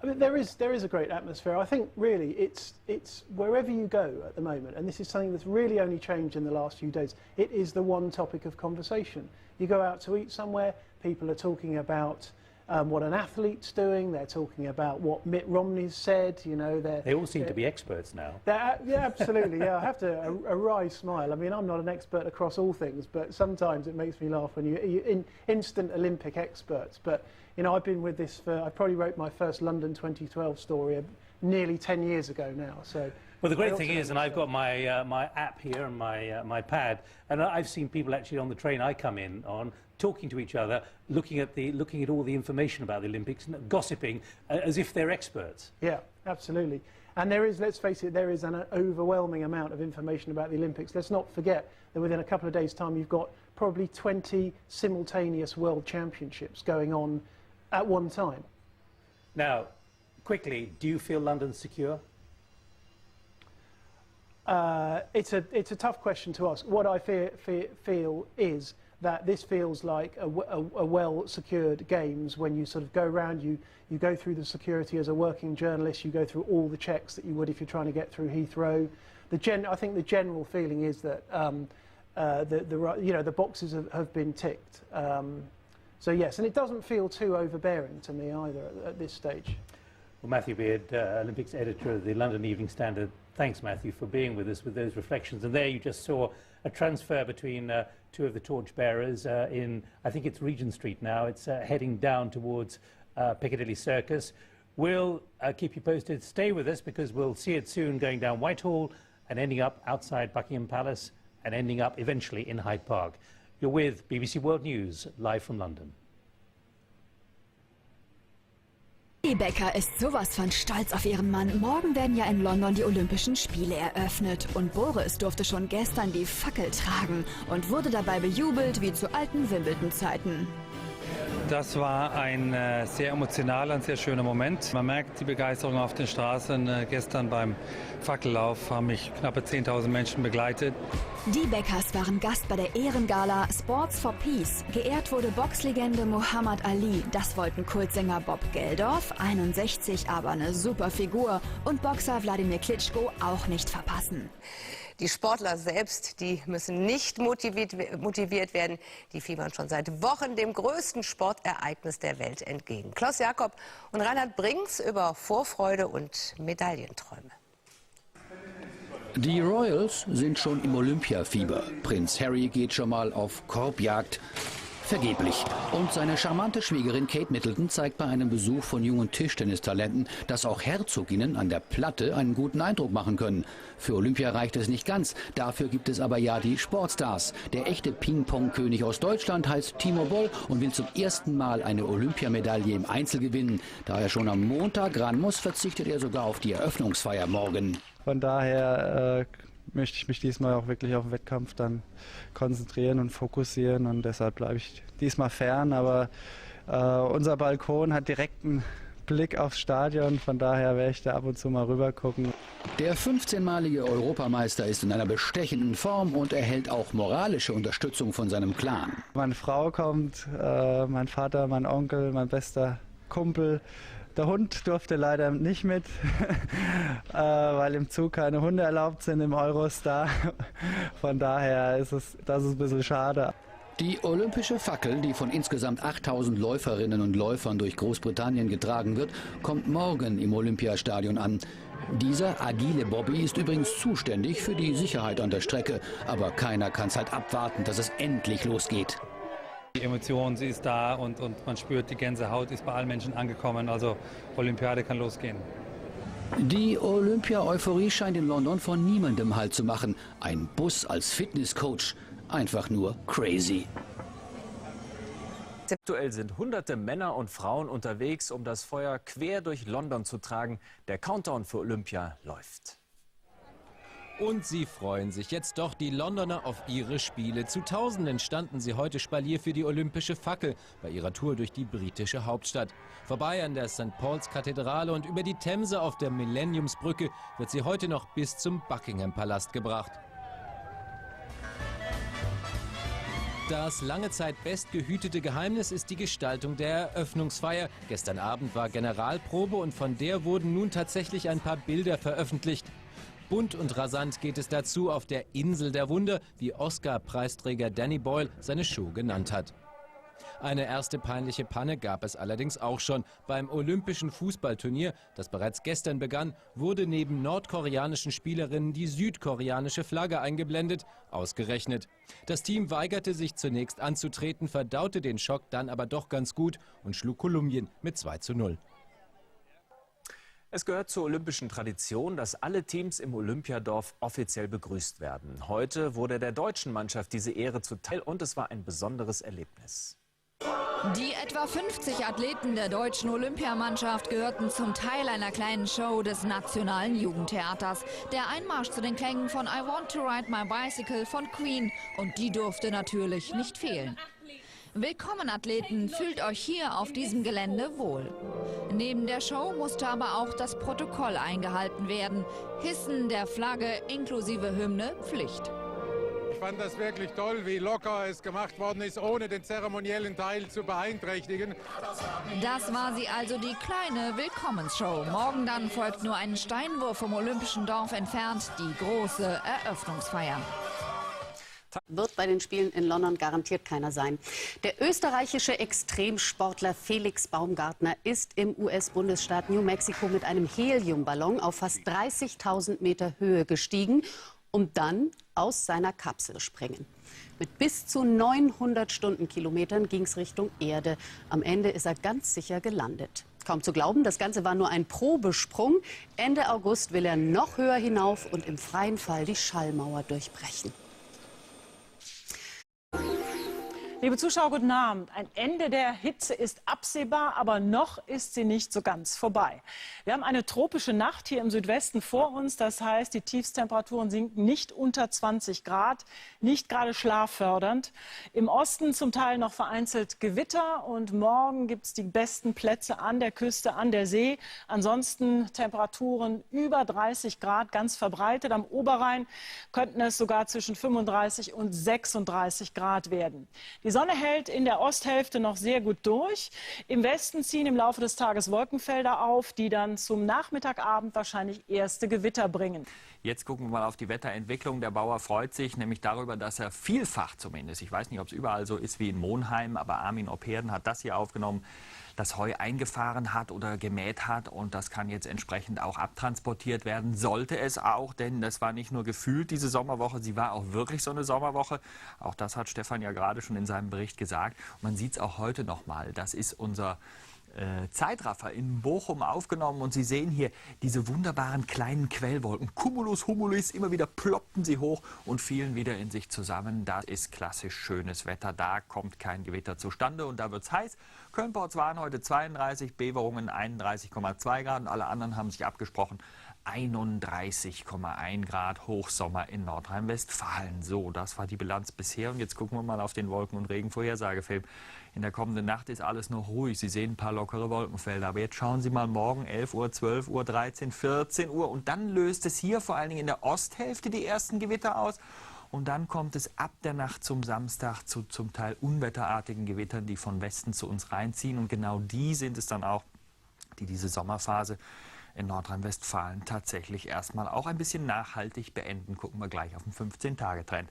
I mean, there is a great atmosphere. I think really it's wherever you go at the moment, and this is something that's really only changed in the last few days, it is the one topic of conversation. You go out to eat somewhere, people are talking about what an athlete's doing, they're talking about what Mitt Romney's said, you know.
They all seem to be experts now.
Yeah, absolutely, yeah. I have to, a wry smile. I mean, I'm not an expert across all things, but sometimes it makes me laugh when you're instant Olympic experts. But, you know, I've been with this I probably wrote my first London 2012 story nearly 10 years ago now, so...
Well, the great thing is, and I've got my my app here and my pad, and I've seen people actually on the train I come in on talking to each other, looking at all the information about the Olympics, gossiping as if they're experts.
Yeah, absolutely. And there is, let's face it, there is an overwhelming amount of information about the Olympics. Let's not forget that within a couple of days' time, you've got probably 20 simultaneous World Championships going on at one time.
Now, quickly, do you feel London's secure?
It's a tough question to ask. What I feel is that this feels like a well-secured games when you sort of go around, you go through the security as a working journalist, you go through all the checks that you would if you're trying to get through Heathrow. I think the general feeling is that the boxes have been ticked. So yes, and it doesn't feel too overbearing to me either at this stage.
Well, Matthew Beard, Olympics editor of the London Evening Standard. Thanks, Matthew, for being with us with those reflections. And there you just saw a transfer between two of the torchbearers in, I think it's Regent Street now. It's heading down towards Piccadilly Circus. We'll keep you posted. Stay with us because we'll see it soon going down Whitehall and ending up outside Buckingham Palace and ending up eventually in Hyde Park. You're with BBC World News, live from London.
Die Becker ist sowas von stolz auf ihren Mann. Morgen werden ja in London die Olympischen Spiele eröffnet. Und Boris durfte schon gestern die Fackel tragen und wurde dabei bejubelt wie zu alten Wimbledon-Zeiten.
Das war ein sehr emotionaler und sehr schöner Moment. Man merkt die Begeisterung auf den Straßen. Gestern beim Fackellauf haben mich knappe 10.000 Menschen begleitet.
Die Beckers waren Gast bei der Ehrengala Sports for Peace. Geehrt wurde Boxlegende Muhammad Ali. Das wollten Kultsänger Bob Geldof, 61, aber eine super Figur. Und Boxer Wladimir Klitschko auch nicht verpassen.
Die Sportler selbst, die müssen nicht motiviert werden. Die fiebern schon seit Wochen dem größten Sportereignis der Welt entgegen. Klaus Jakob und Reinhard Brinks über Vorfreude und Medaillenträume.
Die Royals sind schon im Olympiafieber. Prinz Harry geht schon mal auf Korbjagd.
Vergeblich. Und seine charmante Schwiegerin Kate Middleton zeigt bei einem Besuch von jungen Tischtennistalenten, dass auch Herzoginnen an der Platte einen guten Eindruck machen können. Für Olympia reicht es nicht ganz. Dafür gibt es aber ja die Sportstars. Der echte Ping-Pong-König aus Deutschland heißt Timo Boll und will zum ersten Mal eine Olympiamedaille im Einzel gewinnen. Da er schon am Montag ran muss, verzichtet er sogar auf die Eröffnungsfeier morgen.
Von daher möchte ich mich diesmal auch wirklich auf den Wettkampf dann konzentrieren und fokussieren und deshalb bleibe ich diesmal fern, aber unser Balkon hat direkten Blick aufs Stadion, von daher werde ich da ab und zu mal rüber gucken.
Der 15-malige Europameister ist in einer bestechenden Form und erhält auch moralische Unterstützung von seinem Clan.
Meine Frau kommt, mein Vater, mein Onkel, mein bester Kumpel. Der Hund durfte leider nicht mit, weil im Zug keine Hunde erlaubt sind im Eurostar. Von daher ist das ein bisschen schade.
Die olympische Fackel, die von insgesamt 8000 Läuferinnen und Läufern durch Großbritannien getragen wird, kommt morgen im Olympiastadion an. Dieser agile Bobby ist übrigens zuständig für die Sicherheit an der Strecke. Aber keiner kann es halt abwarten, dass es endlich losgeht.
Die Emotion, sie ist da und man spürt, die Gänsehaut ist bei allen Menschen angekommen. Also Olympiade kann losgehen.
Die Olympia-Euphorie scheint in London von niemandem Halt zu machen. Ein Bus als Fitnesscoach. Einfach nur crazy.
Aktuell sind hunderte Männer und Frauen unterwegs, um das Feuer quer durch London zu tragen. Der Countdown für Olympia läuft.
Und sie freuen sich jetzt doch, die Londoner, auf ihre Spiele. Zu Tausenden standen sie heute Spalier für die olympische Fackel bei ihrer Tour durch die britische Hauptstadt. Vorbei an der St. Paul's Kathedrale und über die Themse auf der Millenniumsbrücke wird sie heute noch bis zum Buckingham Palast gebracht. Das lange Zeit bestgehütete Geheimnis ist die Gestaltung der Eröffnungsfeier. Gestern Abend war Generalprobe und von der wurden nun tatsächlich ein paar Bilder veröffentlicht. Bunt und rasant geht es dazu auf der Insel der Wunder, wie Oscar-Preisträger Danny Boyle seine Show genannt hat. Eine erste peinliche Panne gab es allerdings auch schon. Beim olympischen Fußballturnier, das bereits gestern begann, wurde neben nordkoreanischen Spielerinnen die südkoreanische Flagge eingeblendet, ausgerechnet. Das Team weigerte sich zunächst anzutreten, verdaute den Schock dann aber doch ganz gut und schlug Kolumbien mit 2:0.
Es gehört zur olympischen Tradition, dass alle Teams im Olympiadorf offiziell begrüßt werden. Heute wurde der deutschen Mannschaft diese Ehre zuteil und es war ein besonderes Erlebnis.
Die etwa 50 Athleten der deutschen Olympiamannschaft gehörten zum Teil einer kleinen Show des Nationalen Jugendtheaters. Der Einmarsch zu den Klängen von I Want to Ride My Bicycle von Queen, und die durfte natürlich nicht fehlen. Willkommen Athleten, fühlt euch hier auf diesem Gelände wohl. Neben der Show musste aber auch das Protokoll eingehalten werden. Hissen der Flagge inklusive Hymne Pflicht.
Ich fand das wirklich toll, wie locker es gemacht worden ist, ohne den zeremoniellen Teil zu beeinträchtigen.
Das war sie also, die kleine Willkommensshow. Morgen dann folgt nur einen Steinwurf vom Olympischen Dorf entfernt die große Eröffnungsfeier.
Wird bei den Spielen in London garantiert keiner sein. Der österreichische Extremsportler Felix Baumgartner ist im US-Bundesstaat New Mexico mit einem Heliumballon auf fast 30.000 Meter Höhe gestiegen, um dann aus seiner Kapsel springen. Mit bis zu 900 Stundenkilometern ging es Richtung Erde. Am Ende ist er ganz sicher gelandet. Kaum zu glauben, das Ganze war nur ein Probesprung. Ende August will er noch höher hinauf und im freien Fall die Schallmauer durchbrechen.
Liebe Zuschauer, guten Abend. Ein Ende der Hitze ist absehbar, aber noch ist sie nicht so ganz vorbei. Wir haben eine tropische Nacht hier im Südwesten vor uns. Das heißt, die Tiefstemperaturen sinken nicht unter 20 Grad, nicht gerade schlaffördernd. Im Osten zum Teil noch vereinzelt Gewitter und morgen gibt es die besten Plätze an der Küste, an der See. Ansonsten Temperaturen über 30 Grad, ganz verbreitet. Am Oberrhein könnten es sogar zwischen 35 und 36 Grad werden. Die Sonne hält in der Osthälfte noch sehr gut durch. Im Westen ziehen im Laufe des Tages Wolkenfelder auf, die dann zum Nachmittagabend wahrscheinlich erste Gewitter bringen.
Jetzt gucken wir mal auf die Wetterentwicklung. Der Bauer freut sich nämlich darüber, dass er vielfach zumindest, ich weiß nicht, ob es überall so ist wie in Monheim, aber Armin Operden hat das hier aufgenommen, das Heu eingefahren hat oder gemäht hat. Und das kann jetzt entsprechend auch abtransportiert werden. Sollte es auch, denn das war nicht nur gefühlt diese Sommerwoche, sie war auch wirklich so eine Sommerwoche. Auch das hat Stefan ja gerade schon in seinem Bericht gesagt. Und man sieht es auch heute nochmal. Das ist unser Zeitraffer in Bochum aufgenommen und Sie sehen hier diese wunderbaren kleinen Quellwolken. Cumulus, Humulus, immer wieder ploppten sie hoch und fielen wieder in sich zusammen. Das ist klassisch schönes Wetter, da kommt kein Gewitter zustande und da wird es heiß. Köln-Ports waren heute 32, Beverungen 31,2 Grad und alle anderen haben sich abgesprochen. 31,1 Grad Hochsommer in Nordrhein-Westfalen. So, das war die Bilanz bisher und jetzt gucken wir mal auf den Wolken- und Regenvorhersagefilm. In der kommenden Nacht ist alles noch ruhig. Sie sehen ein paar lockere Wolkenfelder. Aber jetzt schauen Sie mal morgen 11 Uhr, 12 Uhr, 13, 14 Uhr. Und dann löst es hier vor allen Dingen in der Osthälfte die ersten Gewitter aus. Und dann kommt es ab der Nacht zum Samstag zu zum Teil unwetterartigen Gewittern, die von Westen zu uns reinziehen. Und genau die sind es dann auch, die diese Sommerphase in Nordrhein-Westfalen tatsächlich erstmal auch ein bisschen nachhaltig beenden. Gucken wir gleich auf den 15-Tage-Trend.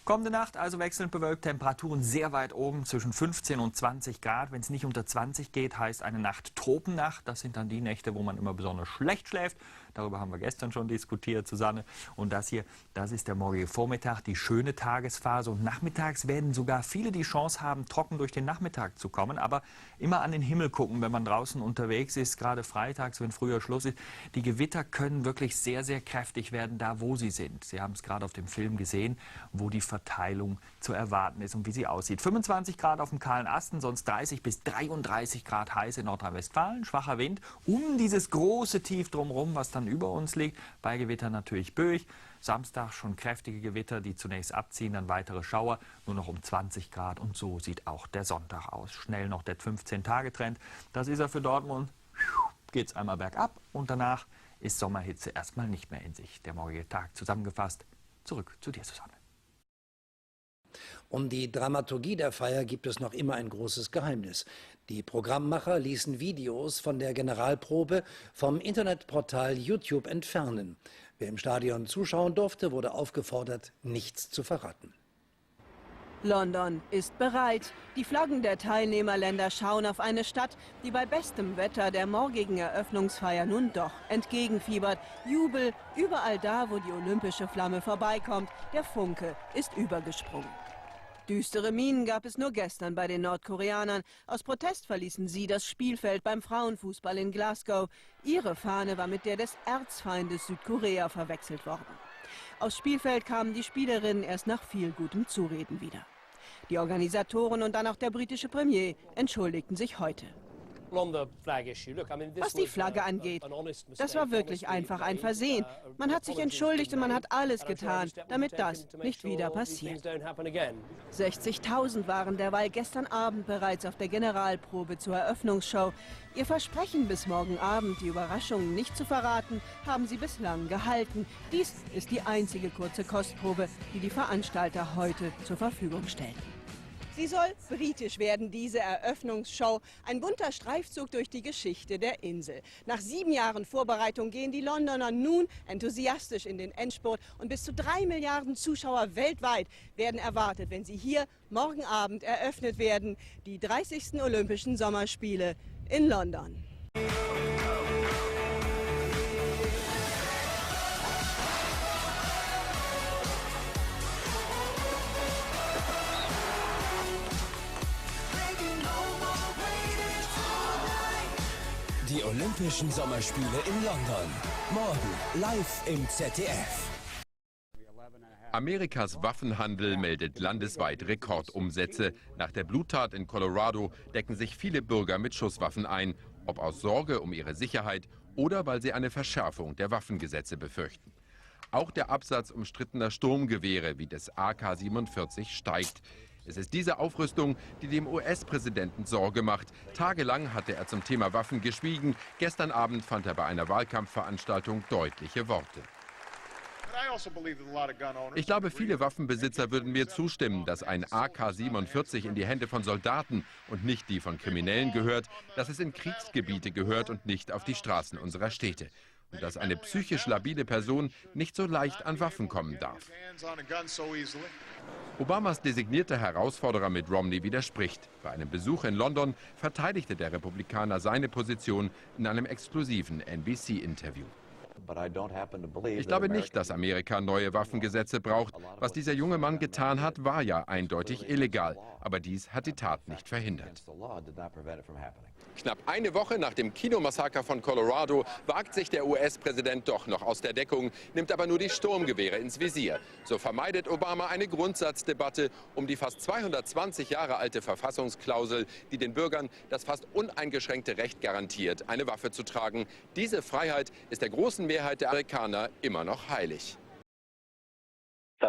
Kommende Nacht also wechselnd bewölkt, Temperaturen sehr weit oben, zwischen 15 und 20 Grad. Wenn es nicht unter 20 geht, heißt eine Nacht Tropennacht. Das sind dann die Nächte, wo man immer besonders schlecht schläft. Darüber haben wir gestern schon diskutiert, Susanne. Und das hier, das ist der morgige Vormittag, die schöne Tagesphase. Und nachmittags werden sogar viele die Chance haben, trocken durch den Nachmittag zu kommen. Aber immer an den Himmel gucken, wenn man draußen unterwegs ist, gerade freitags, wenn früher Schluss ist. Die Gewitter können wirklich sehr, sehr kräftig werden, da wo sie sind. Sie haben es gerade auf dem Film gesehen, wo die Verteilung zu erwarten ist und wie sie aussieht. 25 Grad auf dem kahlen Asten, sonst 30 bis 33 Grad heiß in Nordrhein-Westfalen. Schwacher Wind um dieses große Tief drumherum, was dann über uns liegt. Bei Gewittern natürlich böig. Samstag schon kräftige Gewitter, die zunächst abziehen, dann weitere Schauer, nur noch um 20 Grad. Und so sieht auch der Sonntag aus. Schnell noch der 15-Tage-Trend. Das ist er für Dortmund. Geht es einmal bergab und danach ist Sommerhitze erstmal nicht mehr in sich. Der morgige Tag zusammengefasst. Zurück zu dir, Susanne.
Um die Dramaturgie der Feier gibt es noch immer ein großes Geheimnis. Die Programmmacher ließen Videos von der Generalprobe vom Internetportal YouTube entfernen. Wer im Stadion zuschauen durfte, wurde aufgefordert, nichts zu verraten.
London ist bereit. Die Flaggen der Teilnehmerländer schauen auf eine Stadt, die bei bestem Wetter der morgigen Eröffnungsfeier nun doch entgegenfiebert. Jubel überall da, wo die olympische Flamme vorbeikommt. Der Funke ist übergesprungen. Düstere Mienen gab es nur gestern bei den Nordkoreanern. Aus Protest verließen sie das Spielfeld beim Frauenfußball in Glasgow. Ihre Fahne war mit der des Erzfeindes Südkorea verwechselt worden. Aufs Spielfeld kamen die Spielerinnen erst nach viel gutem Zureden wieder. Die Organisatoren und dann auch der britische Premier entschuldigten sich heute. Was die Flagge angeht, das war wirklich einfach ein Versehen. Man hat sich entschuldigt und man hat alles getan, damit das nicht wieder passiert. 60.000 waren derweil gestern Abend bereits auf der Generalprobe zur Eröffnungsshow. Ihr Versprechen, bis morgen Abend die Überraschungen nicht zu verraten, haben sie bislang gehalten. Dies ist die einzige kurze Kostprobe, die die Veranstalter heute zur Verfügung stellen. Sie soll britisch werden, diese Eröffnungsshow. Ein bunter Streifzug durch die Geschichte der Insel. Nach 7 Jahren Vorbereitung gehen die Londoner nun enthusiastisch in den Endspurt. Und bis zu 3 Milliarden Zuschauer weltweit werden erwartet, wenn sie hier morgen Abend eröffnet werden. Die 30. Olympischen Sommerspiele in London.
Die Olympischen Sommerspiele in London. Morgen live im ZDF.
Amerikas Waffenhandel meldet landesweit Rekordumsätze. Nach der Bluttat in Colorado decken sich viele Bürger mit Schusswaffen ein, ob aus Sorge um ihre Sicherheit oder weil sie eine Verschärfung der Waffengesetze befürchten. Auch der Absatz umstrittener Sturmgewehre wie des AK-47 steigt. Es ist diese Aufrüstung, die dem US-Präsidenten Sorge macht. Tagelang hatte er zum Thema Waffen geschwiegen. Gestern Abend fand er bei einer Wahlkampfveranstaltung deutliche Worte. Ich glaube, viele Waffenbesitzer würden mir zustimmen, dass ein AK-47 in die Hände von Soldaten und nicht die von Kriminellen gehört, dass es in Kriegsgebiete gehört und nicht auf die Straßen unserer Städte. und dass eine psychisch labile Person nicht so leicht an Waffen kommen darf. Obamas designierter Herausforderer Mitt Romney widerspricht. Bei einem Besuch in London verteidigte der Republikaner seine Position in einem exklusiven NBC-Interview. Ich glaube nicht, dass Amerika neue Waffengesetze braucht. Was dieser junge Mann getan hat, war ja eindeutig illegal. Aber dies hat die Tat nicht verhindert. Knapp eine Woche nach dem Kinomassaker von Colorado wagt sich der US-Präsident doch noch aus der Deckung, nimmt aber nur die Sturmgewehre ins Visier. So vermeidet Obama eine Grundsatzdebatte um die fast 220 Jahre alte Verfassungsklausel, die den Bürgern das fast uneingeschränkte Recht garantiert, eine Waffe zu tragen. Diese Freiheit ist der großen Mehrheit der Amerikaner immer noch heilig.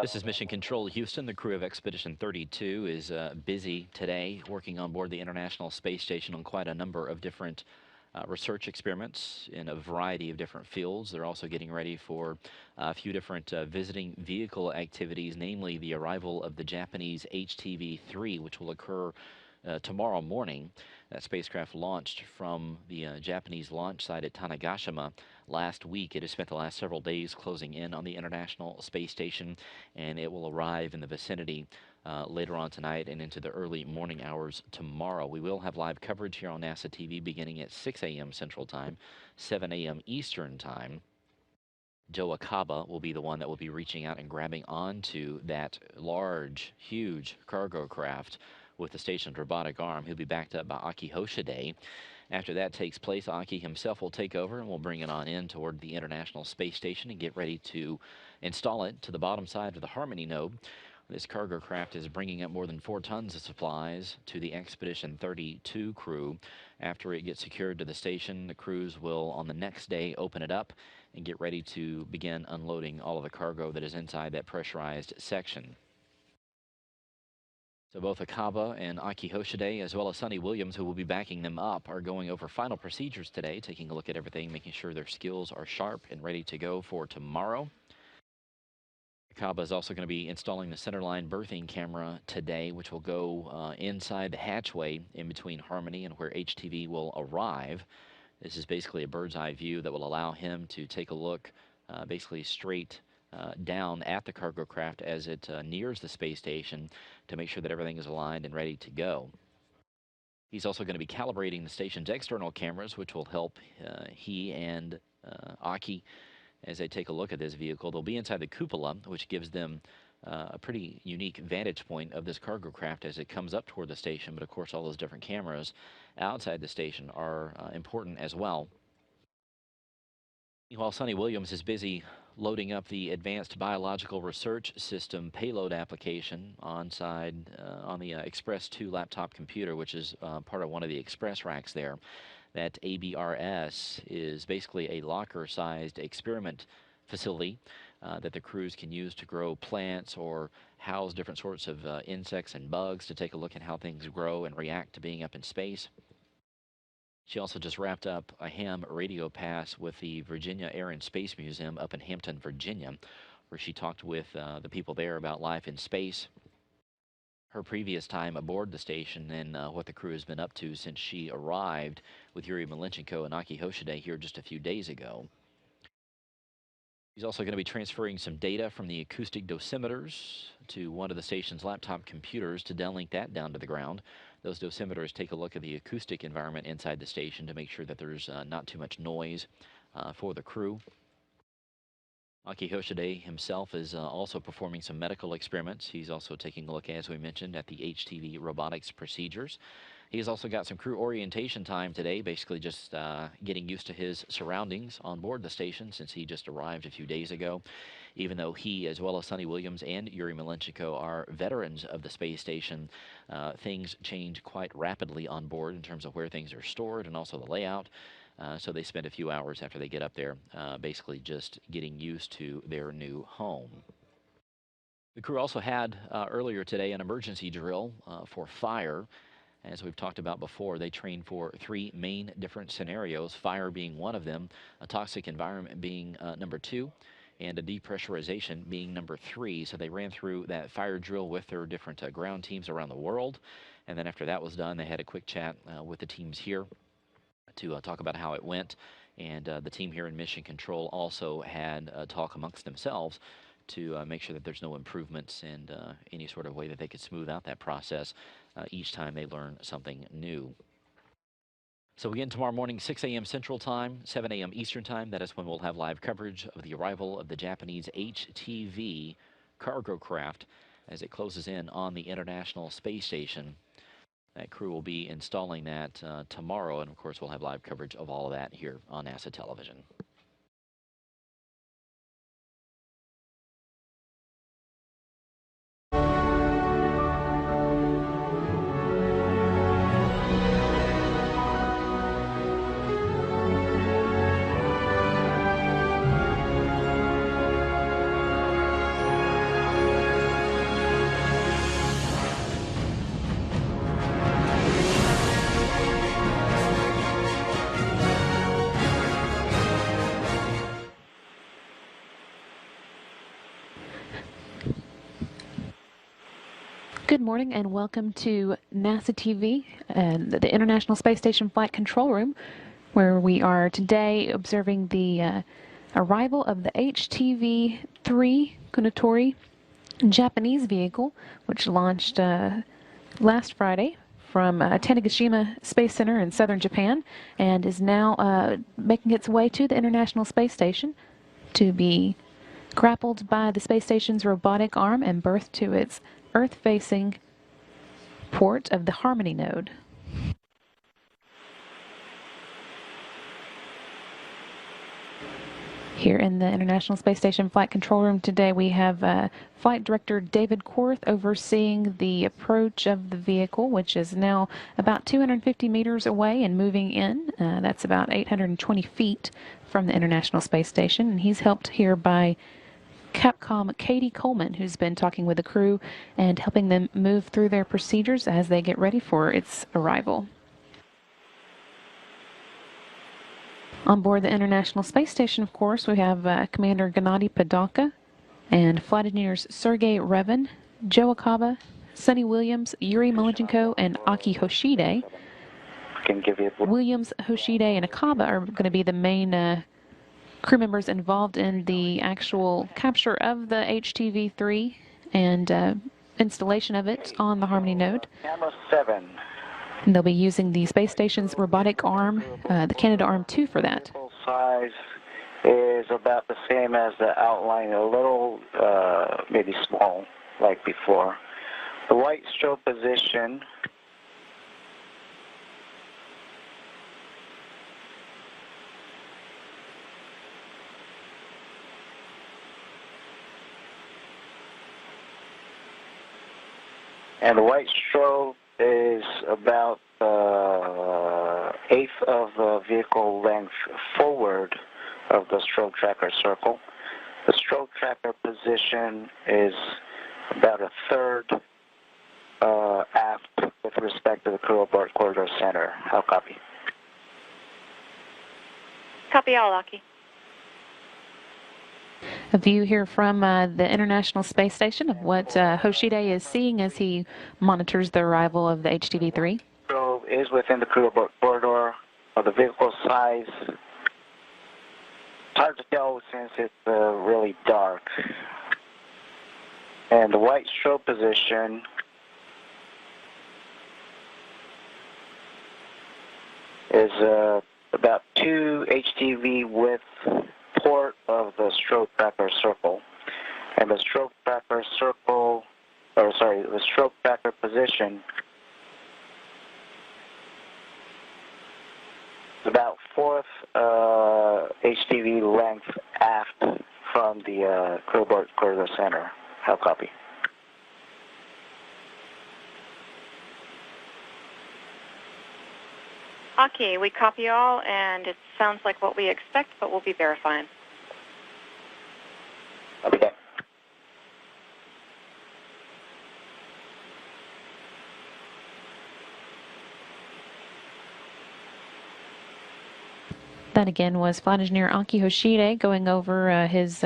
This is Mission Control Houston. The crew of Expedition 32 is busy today working on board the International Space Station on quite a number of different research experiments in a variety of different fields. They're also getting ready for a few different visiting vehicle activities, namely the arrival of the Japanese HTV-3, which will occur tomorrow morning. That spacecraft launched from the Japanese launch site at Tanegashima last week. It has spent the last several days closing in on the International Space Station, and it will arrive in the vicinity later on tonight and into the early morning hours tomorrow. We will have live coverage here on NASA TV beginning at 6 a.m. Central Time, 7 a.m. Eastern Time. Joe Akaba will be the one that will be reaching out and grabbing onto that large, huge cargo craft with the station's robotic arm. He'll be backed up by Aki Hoshide. After that takes place, Aki himself will take over and we'll bring it on in toward the International Space Station and get ready to install it to the bottom side of the Harmony node. This cargo craft is bringing up more than 4 tons of supplies to the Expedition 32 crew. After it gets secured to the station, the crews will, on the next day, open it up and get ready to begin unloading all of the cargo that is inside that pressurized section. So both Akaba and Aki Hoshide, as well as Sonny Williams, who will be backing them up, are going over final procedures today, taking a look at everything, making sure their skills are sharp and ready to go for tomorrow. Akaba is also going to be installing the centerline berthing camera today, which will go inside the hatchway in between Harmony and where HTV will arrive. This is basically a bird's eye view that will allow him to take a look basically straight down at the cargo craft as it nears the space station to make sure that everything is aligned and ready to go. He's also going to be calibrating the station's external cameras, which will help he and Aki as they take a look at this vehicle. They'll be inside the cupola, which gives them a pretty unique vantage point of this cargo craft as it comes up toward the station. But of course, all those different cameras outside the station are important as well. Meanwhile, Sonny Williams is busy loading up the Advanced Biological Research System payload application on the Express 2 laptop computer, which is part of one of the Express racks there. That ABRS is basically a locker-sized experiment facility that the crews can use to grow plants or house different sorts of insects and bugs to take a look at how things grow and react to being up in space. She also just wrapped up a ham radio pass with the Virginia Air and Space Museum up in Hampton, Virginia, where she talked with the people there about life in space, her previous time aboard the station, and what the crew has been up to since she arrived with Yuri Malenchenko and Aki Hoshide here just a few days ago. He's also going to be transferring some data from the acoustic dosimeters to one of the station's laptop computers to downlink that down to the ground. Those dosimeters take a look at the acoustic environment inside the station to make sure that there's not too much noise for the crew. Aki Hoshide himself is also performing some medical experiments. He's also taking a look, as we mentioned, at the HTV robotics procedures. He's also got some crew orientation time today, basically just getting used to his surroundings on board the station since he just arrived a few days ago. Even though he, as well as Sonny Williams and Yuri Malenchenko, are veterans of the space station, things change quite rapidly on board in terms of where things are stored and also the layout. So they spend a few hours after they get up there basically just getting used to their new home. The crew also had earlier today an emergency drill for fire. As we've talked about before, they trained for 3 main different scenarios, fire being one of them, a toxic environment being number 2, and a depressurization being number 3. So they ran through that fire drill with their different ground teams around the world. And then after that was done, they had a quick chat with the teams here to talk about how it went And the team here in Mission Control also had a talk amongst themselves to make sure that there's no improvements and any sort of way that they could smooth out that process each time they learn something new. So again, tomorrow morning, 6 a.m. Central Time, 7 a.m. Eastern Time, that is when we'll have live coverage of the arrival of the Japanese HTV cargo craft as it closes in on the International Space Station. That crew will be installing that tomorrow, and of course we'll have live coverage of all of that here on NASA television.
Good morning and welcome to NASA TV and the International Space Station Flight Control Room, where we are today observing the arrival of the HTV-3 Kunitori Japanese vehicle, which launched last Friday from Tanegashima Space Center in southern Japan and is now making its way to the International Space Station to be grappled by the space station's robotic arm and berthed to its Earth-facing port of the Harmony node. Here in the International Space Station Flight Control Room today, we have Flight Director David Korth overseeing the approach of the vehicle, which is now about 250 meters away and moving in. That's about 820 feet from the International Space Station, and he's helped here by Capcom Katie Coleman, who's been talking with the crew and helping them move through their procedures as they get ready for its arrival. On board the International Space Station, of course, we have Commander Gennady Padalka and flight engineers Sergei Revin, Joe Akaba, Sonny Williams, Yuri Malenchenko, and Aki Hoshide. Williams, Hoshide, and Akaba are going to be the main crew members involved in the actual capture of the HTV-3 and installation of it on the Harmony node.
Camera 7.
And they'll be using the space station's robotic arm, the Canadarm2, for that.
Size is about the same as the outline, a little maybe small, like before. The white strobe position and the white strobe is about eighth of the vehicle length forward of the strobe tracker circle. The strobe tracker position is about a third aft with respect to the crew abort corridor center. How copy?
Copy all, Aki.
A view here from the International Space Station of what Hoshide is seeing as he monitors the arrival of the HTV-3.
So is within the crew abort corridor. The vehicle size, it's hard to tell since it's really dark. And the white strobe position is about 2 HTV width port of the strobe tracker circle, and the strobe tracker circle, or sorry, the strobe tracker position is about 4th HTV length aft from the crew abort corridor center. How copy?
Aki, we copy all, and it sounds like what we expect, but we'll be verifying.
Okay.
That again was Flight Engineer Aki Hoshide going over his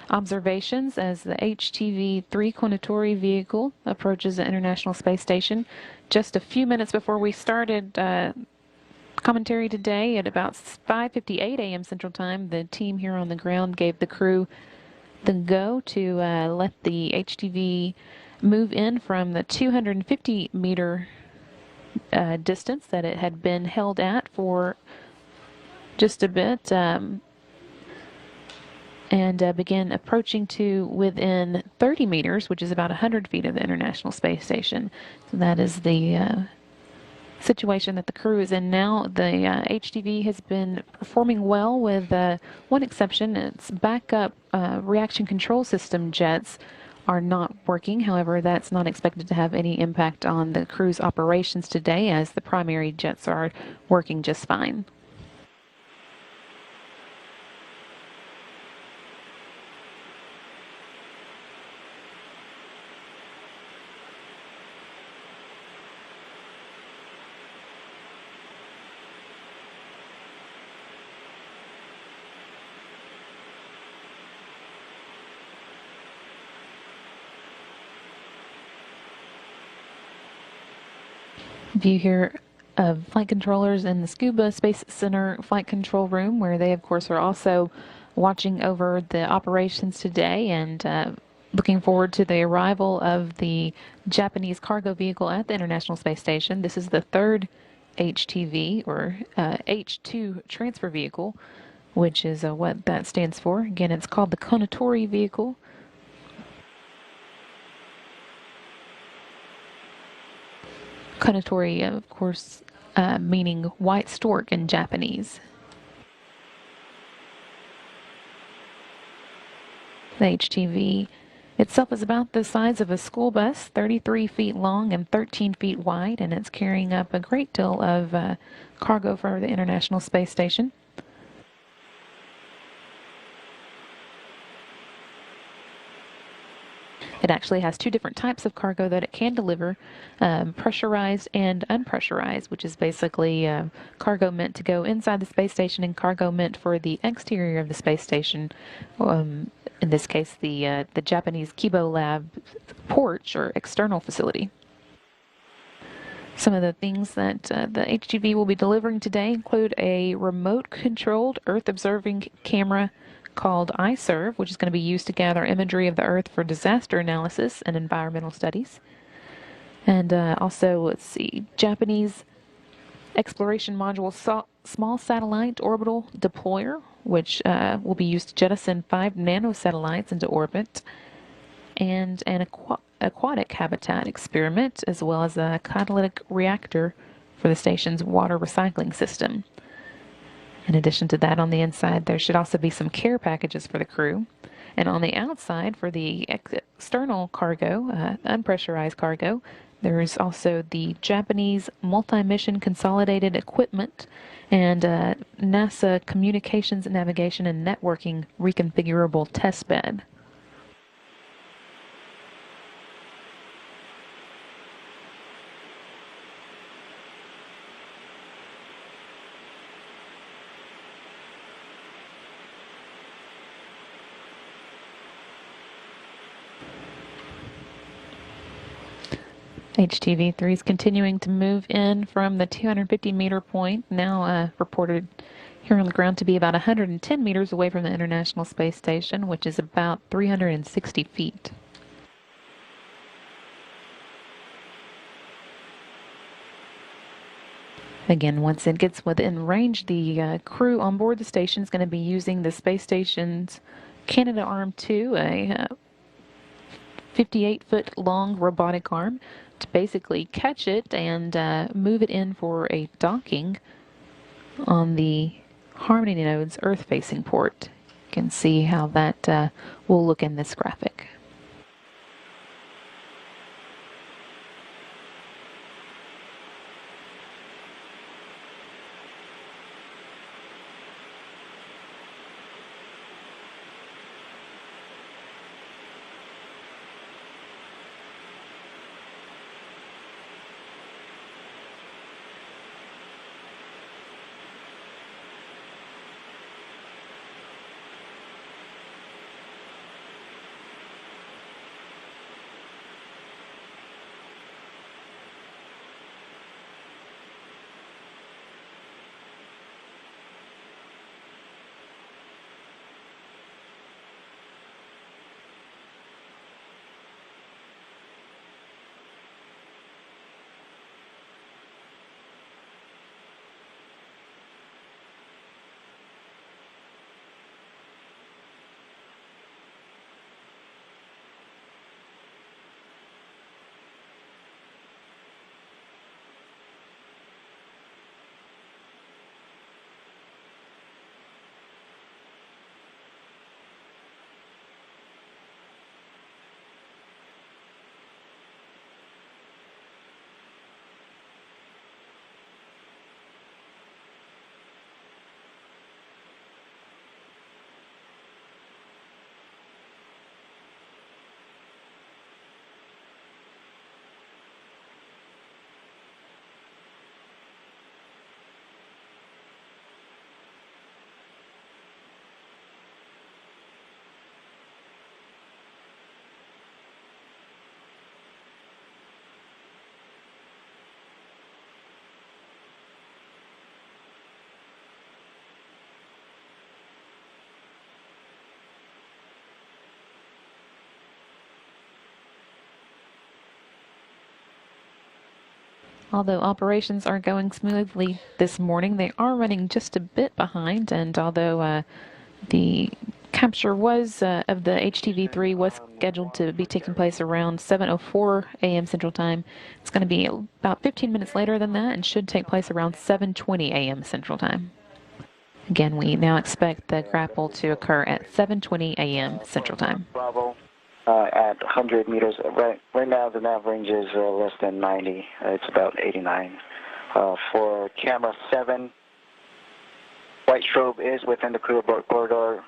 observations as the HTV-3 Kunitori vehicle approaches the International Space Station. Just a few minutes before we started commentary today at about 5:58 a.m. Central Time. The team here on the ground gave the crew the go to let the HTV move in from the 250-meter distance that it had been held at for just a bit, and begin approaching to within 30 meters, which is about 100 feet of the International Space Station. So that is the situation that the crew is in now. The HTV has been performing well with one exception. Its backup reaction control system jets are not working. However, that's not expected to have any impact on the crew's operations today, as the primary jets are working just fine. View here of flight controllers in the Scuba Space Center flight control room, where they, of course, are also watching over the operations today and looking forward to the arrival of the Japanese cargo vehicle at the International Space Station. This is the third HTV, or H2 transfer vehicle, which is what that stands for. Again, it's called the Konatori vehicle. Konatori, of course, meaning white stork in Japanese. The HTV itself is about the size of a school bus, 33 feet long and 13 feet wide, and it's carrying up a great deal of cargo for the International Space Station. It actually has two different types of cargo that it can deliver, pressurized and unpressurized, which is basically cargo meant to go inside the space station and cargo meant for the exterior of the space station. In this case, the Japanese Kibo Lab porch or external facility. Some of the things that the HTV will be delivering today include a remote-controlled Earth-observing camera called iServe, which is going to be used to gather imagery of the Earth for disaster analysis and environmental studies. And also, let's see, Japanese exploration module small satellite orbital deployer, which will be used to jettison 5 nanosatellites into orbit, and an aquatic habitat experiment, as well as a catalytic reactor for the station's water recycling system. In addition to that, on the inside, there should also be some care packages for the crew. And on the outside, for the external cargo, unpressurized cargo, there is also the Japanese multi-mission consolidated equipment and NASA communications, navigation, and networking reconfigurable test bed. HTV-3 is continuing to move in from the 250-meter point, now reported here on the ground to be about 110 meters away from the International Space Station, which is about 360 feet. Again, once it gets within range, the crew on board the station is going to be using the space station's Canadarm2, a 58-foot long robotic arm, to basically catch it and move it in for a docking on the Harmony node's Earth-facing port. You can see how that will look in this graphic. Although operations are going smoothly this morning, they are running just a bit behind, and although the capture was of the HTV-3 was scheduled to be taking place around 7:04 a.m. Central Time, it's going to be about 15 minutes later than that and should take place around 7:20 a.m. Central Time. Again, we now expect the grapple to occur at 7:20 a.m. Central Time.
Bravo. At 100 meters. Right now the nav range is less than 90. It's about 89. For camera 7, white strobe is within the crew abort corridor.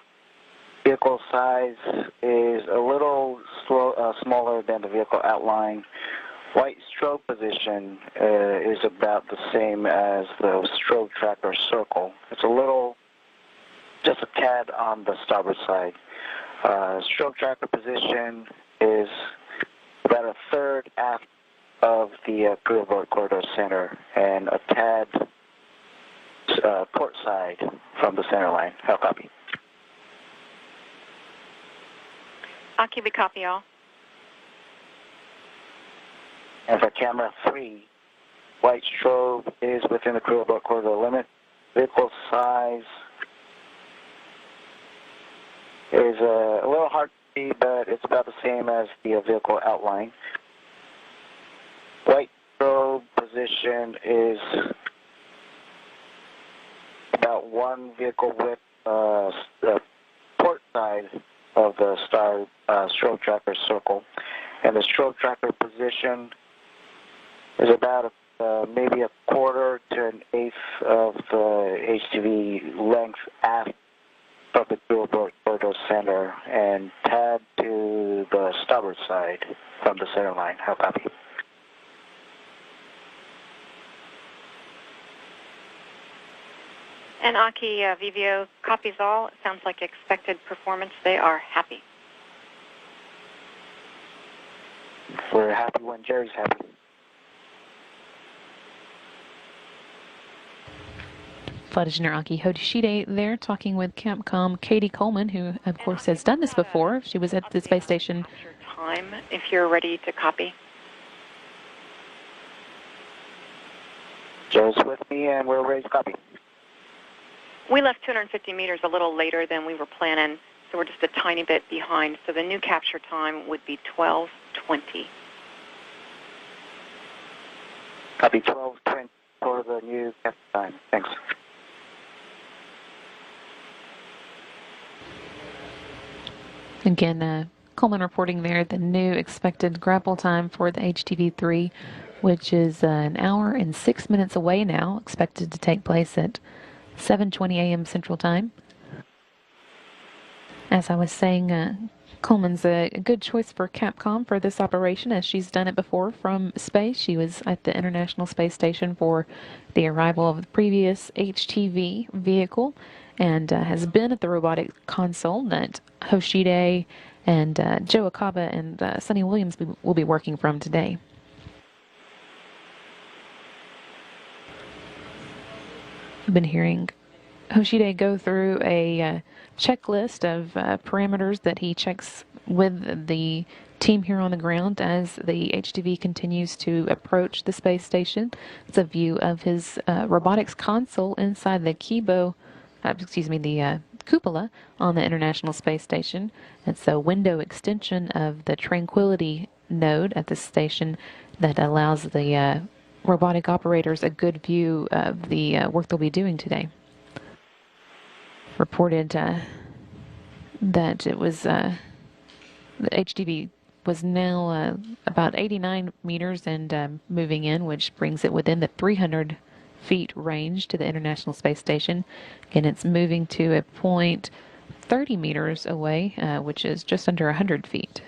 Vehicle size is a little smaller than the vehicle outline. White strobe position is about the same as the strobe tracker circle. It's a little, just a tad on the starboard side. Strobe tracker position is about a third aft of the crew abort corridor center and a tad port side from the center line. How copy?
Aki, we copy all.
And for camera 3, white strobe is within the crew abort corridor limit. Vehicle size is a little hard to see, but it's about the same as the vehicle outline. White strobe position is about one vehicle width, the port side of the strobe tracker circle. And the strobe tracker position is about maybe a quarter to an eighth of the HTV length aft of the crew abort corridor center and tad to the starboard side from the center line. How copy?
And Aki, VVO copies all. It sounds like expected performance. They are happy.
We're happy when Jerry's happy.
Flight Engineer Aki Hoshide there talking with Capcom Katie Coleman, who of course has done this before. She was at the space station.
Time, if you're ready to copy.
Joe's with me, and we're ready to copy.
We left 250 meters a little later than we were planning, so we're just a tiny bit behind. So the new capture time would be 12:20.
Copy 12:20 for the new capture time. Thanks.
Again, Coleman reporting there the new expected grapple time for the HTV-3, which is an hour and 6 minutes away now, expected to take place at 7:20 a.m. Central Time. As I was saying, Coleman's a good choice for Capcom for this operation, as she's done it before from space. She was at the International Space Station for the arrival of the previous HTV vehicle and has been at the robotic console that Hoshide and Joe Akaba and Sonny Williams will be working from today. I've been hearing Hoshide go through a checklist of parameters that he checks with the team here on the ground as the HTV continues to approach the space station. It's a view of his robotics console inside the the cupola on the International Space Station. It's a window extension of the Tranquility node at the station that allows the robotic operators a good view of the work they'll be doing today. Reported that it was the HTV was now about 89 meters and moving in, which brings it within the 300 feet range to the International Space Station. And it's moving to a point 30 meters away, which is just under 100 feet.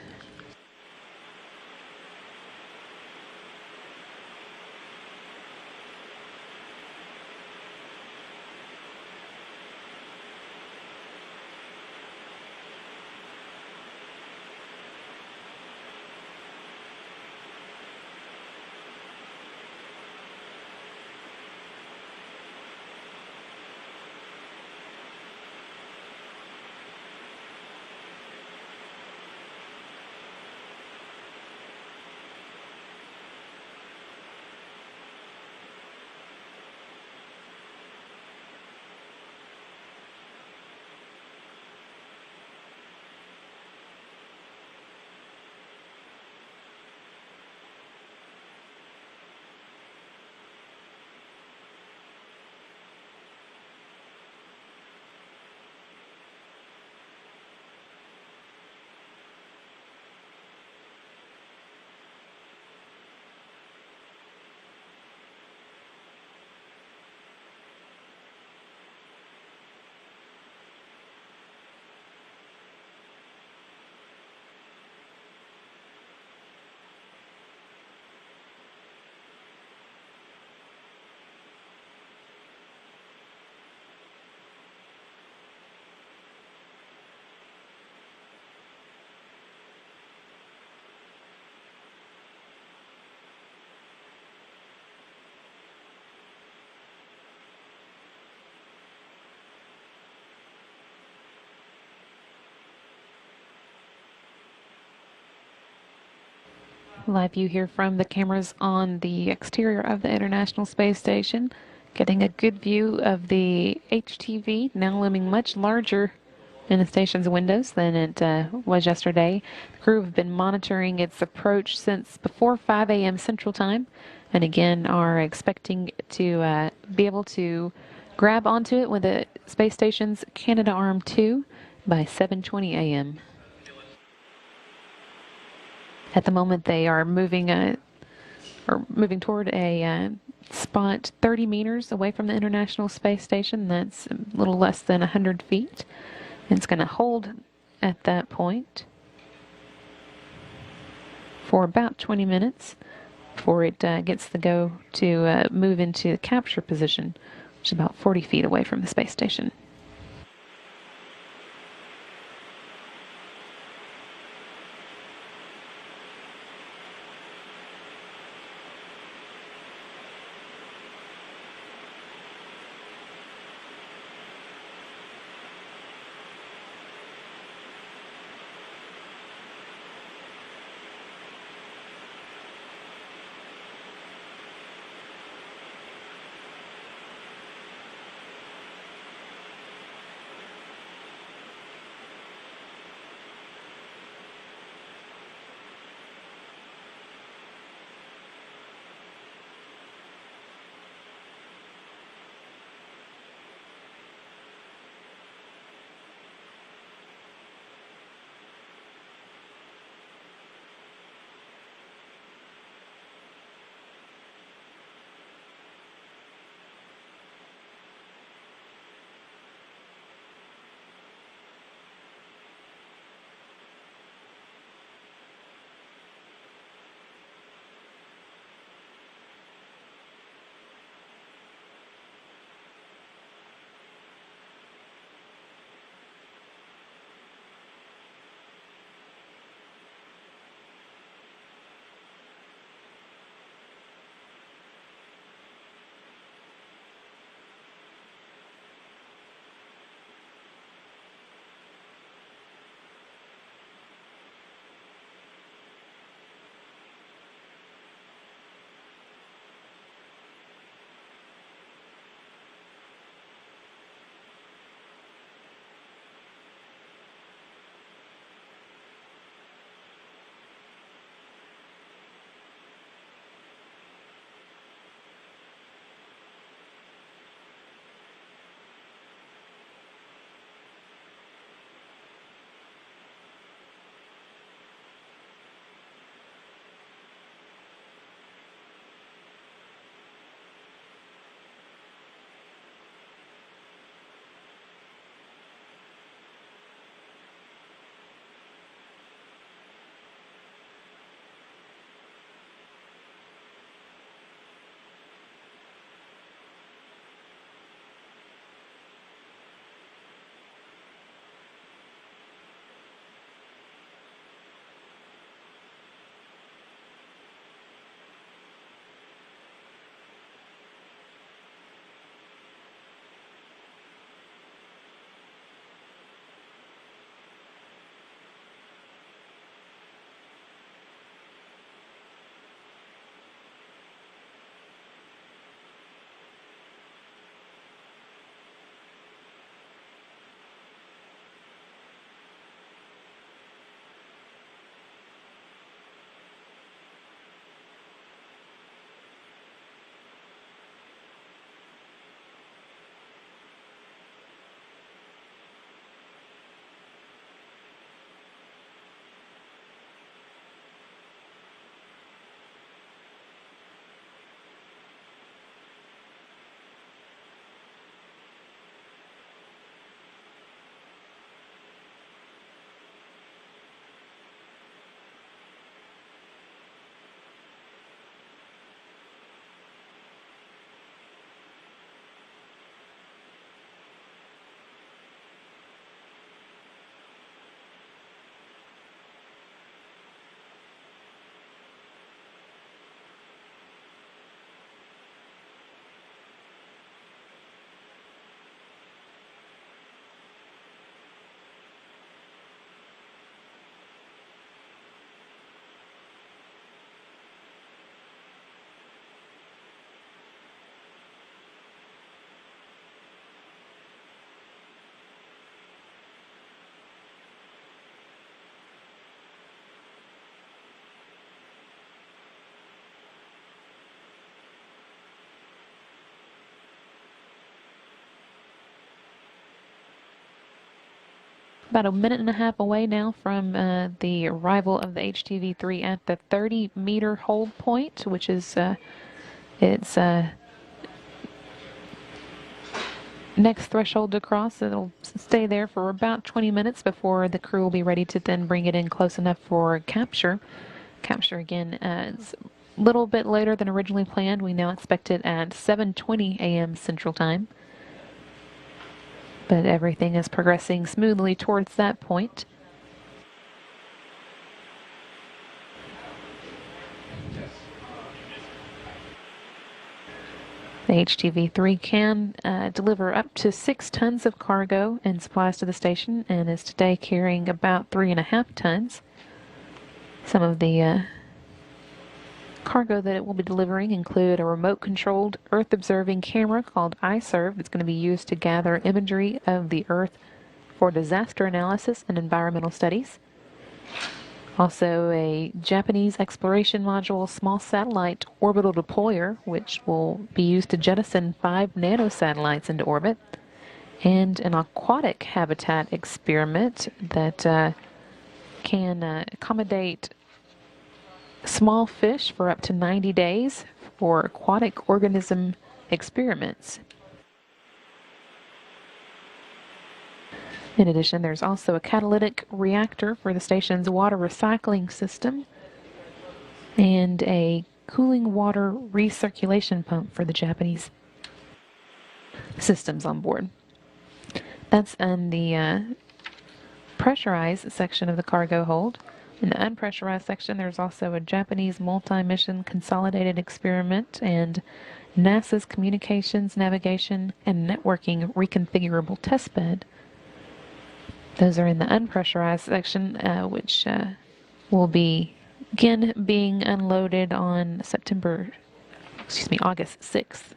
live view here from the cameras on the exterior of the International Space Station. Getting a good view of the HTV, now looming much larger in the station's windows than it was yesterday. The crew have been monitoring its approach since before 5 a.m. Central Time, and again are expecting to be able to grab onto it with the space station's Canadarm2 by 7:20 a.m. At the moment, they are moving toward a spot 30 meters away from the International Space Station. That's a little less than 100 feet. It's going to hold at that point for about 20 minutes before it gets the go to move into capture position, which is about 40 feet away from the space station. about a minute and a half away now from the arrival of the HTV-3 at the 30-meter hold point, which is its next threshold to cross. It'll stay there for about 20 minutes before the crew will be ready to then bring it in close enough for capture. Capture again is a little bit later than originally planned. We now expect it at 7:20 a.m. Central Time. But everything is progressing smoothly towards that point. The HTV-3 can deliver up to 6 tons of cargo and supplies to the station, and is today carrying about 3.5 tons. Some of the cargo that it will be delivering include a remote-controlled Earth-observing camera called iServe that's going to be used to gather imagery of the Earth for disaster analysis and environmental studies. Also a Japanese exploration module, small satellite orbital deployer, which will be used to jettison 5 nanosatellites into orbit, and an aquatic habitat experiment that can accommodate small fish for up to 90 days for aquatic organism experiments. In addition, there's also a catalytic reactor for the station's water recycling system and a cooling water recirculation pump for the Japanese systems on board. That's in the pressurized section of the cargo hold. In the unpressurized section, there's also a Japanese multi-mission consolidated experiment and NASA's communications, navigation, and networking reconfigurable testbed. Those are in the unpressurized section, which will be again being unloaded on August 6th.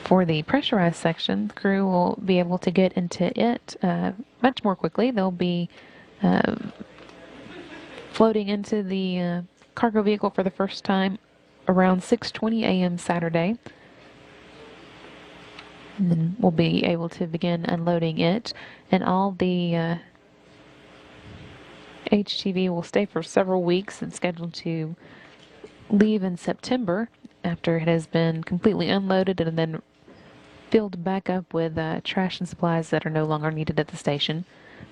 For the pressurized section, the crew will be able to get into it much more quickly. They'll be floating into the cargo vehicle for the first time around 6:20 a.m. Saturday. And then we'll be able to begin unloading it. And all the HTV will stay for several weeks and scheduled to leave in September after it has been completely unloaded and then filled back up with trash and supplies that are no longer needed at the station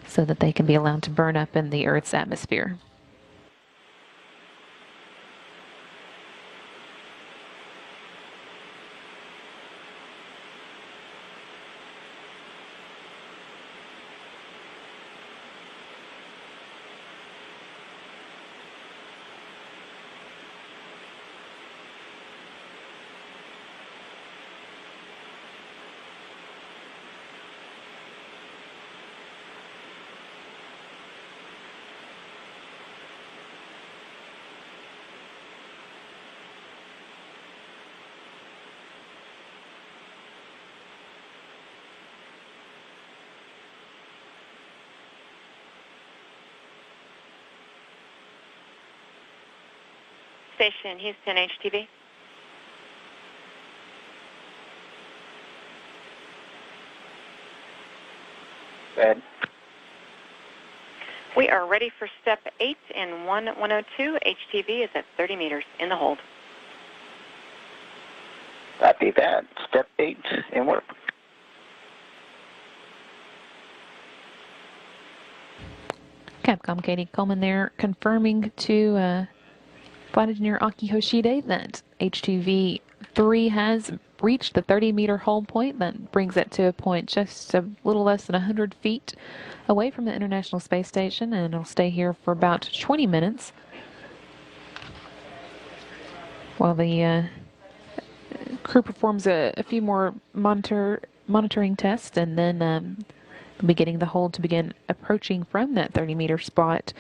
so that they can be allowed to burn up in the Earth's atmosphere.
Station Houston HTV.
Ed.
We are ready for step 8 and 102. HTV is at 30 meters in the hold.
Copy that. Step 8 in work.
Capcom Katie Coleman there confirming to Flight Engineer Aki Hoshide that HTV-3 has reached the 30-meter hold point. That brings it to a point just a little less than 100 feet away from the International Space Station, and it'll stay here for about 20 minutes while the crew performs a few more monitoring tests, and then we'll be getting the hold to begin approaching from that 30-meter spot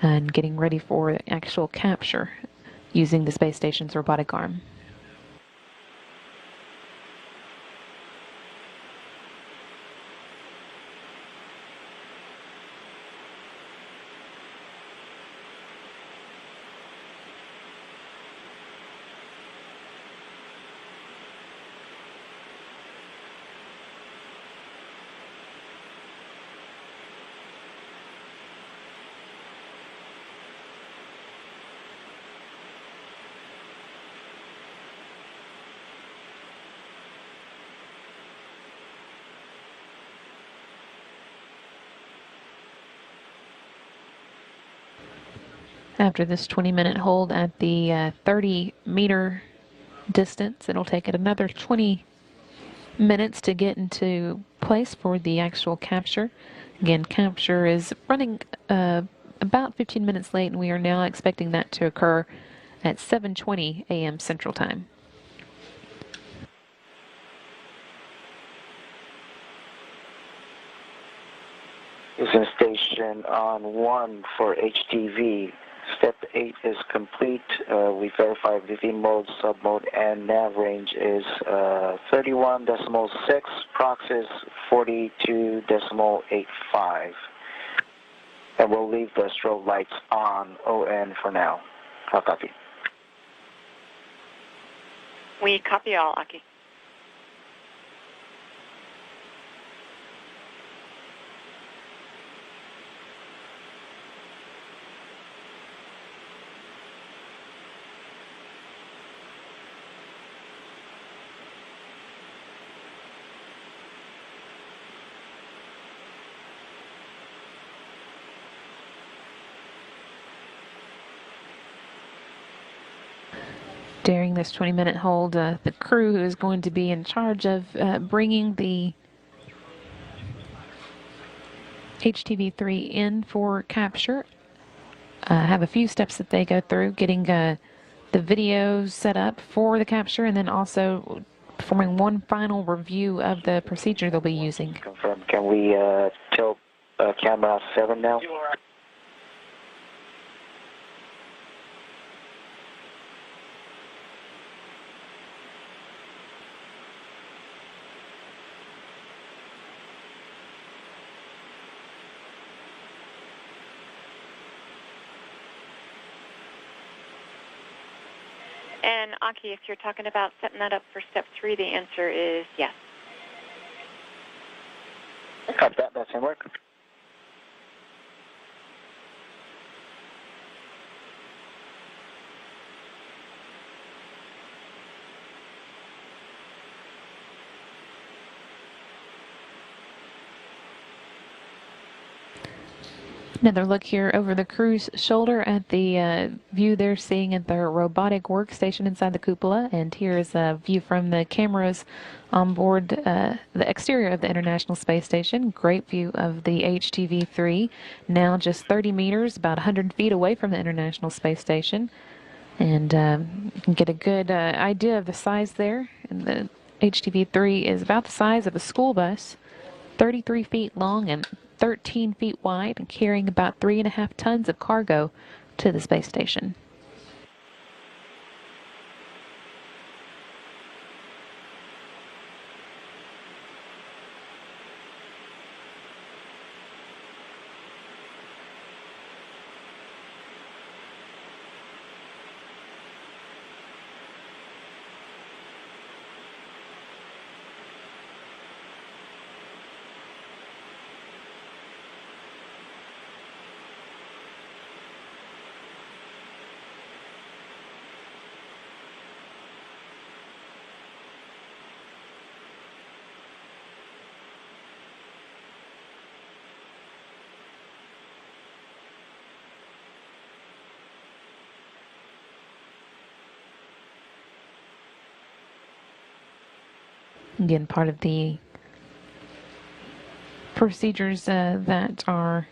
and getting ready for actual capture using the space station's robotic arm. after this 20-minute hold at the 30-meter distance. It'll take it another 20 minutes to get into place for the actual capture. Again, capture is running about 15 minutes late, and we are now expecting that to occur at 7:20 a.m. Central Time.
Houston Station on 1 for HTV. Step 8 is complete. We verified VV mode, sub mode, and nav range is 31.6. Prox is 42.85. And we'll leave the strobe lights on ON for now. I'll copy.
We copy all, Aki.
During this 20-minute hold, the crew who is going to be in charge of bringing the HTV-3 in for capture have a few steps that they go through, getting the video set up for the capture, and then also performing one final review of the procedure they'll be using.
Confirm. Can we tilt camera 7 now?
And Aki, if you're talking about setting that up for step 3, the answer is yes.
Copy that. That's in work.
Another look here over the crew's shoulder at the view they're seeing at their robotic workstation inside the cupola. And here is a view from the cameras on board the exterior of the International Space Station. Great view of the HTV-3, now just 30 meters, about 100 feet away from the International Space Station. And you can get a good idea of the size there. And the HTV-3 is about the size of a school bus, 33 feet long and 13 feet wide, and carrying about 3.5 tons of cargo to the space station. Again, part of the procedures that are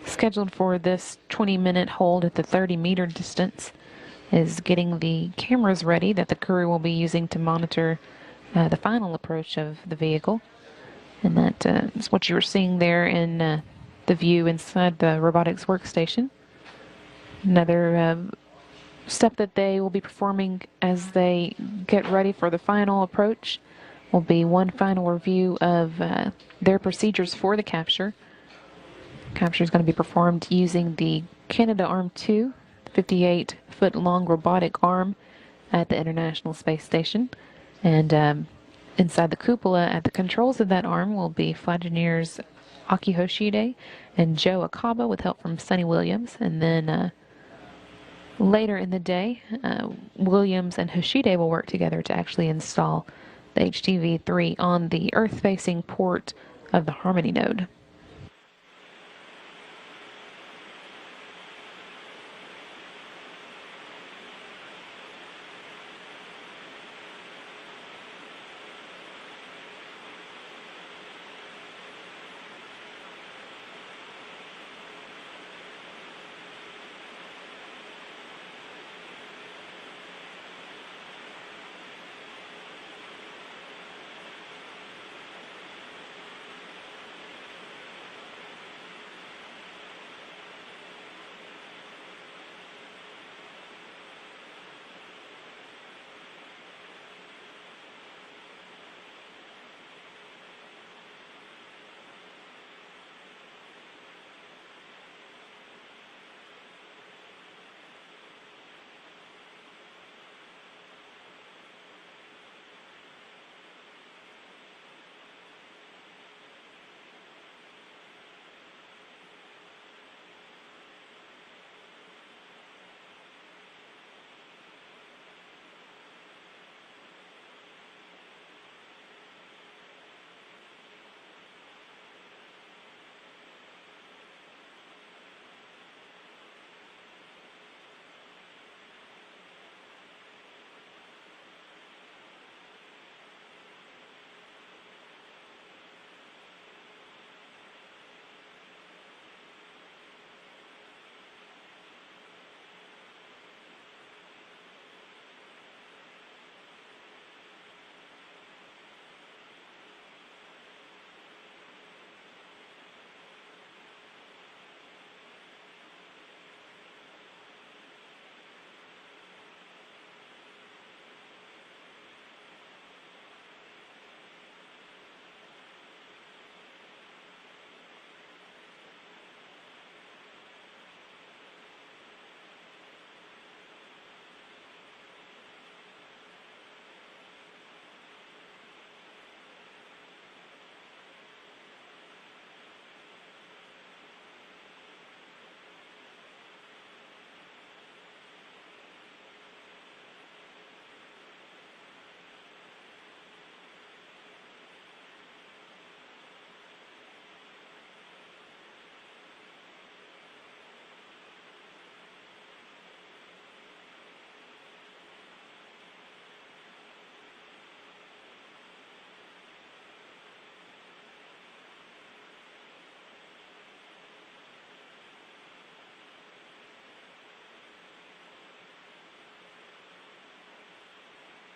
scheduled for this 20-minute hold at the 30-meter distance is getting the cameras ready that the crew will be using to monitor the final approach of the vehicle. And that is what you were seeing there in the view inside the robotics workstation. Another step that they will be performing as they get ready for the final approach will be one final review of their procedures for the capture. Capture is going to be performed using the Canadarm2, 58-foot-long robotic arm at the International Space Station. And inside the cupola at the controls of that arm will be flight engineers Aki Hoshide and Joe Akaba with help from Sonny Williams. And then later in the day, Williams and Hoshide will work together to actually install the HTV-3 on the Earth-facing port of the Harmony node.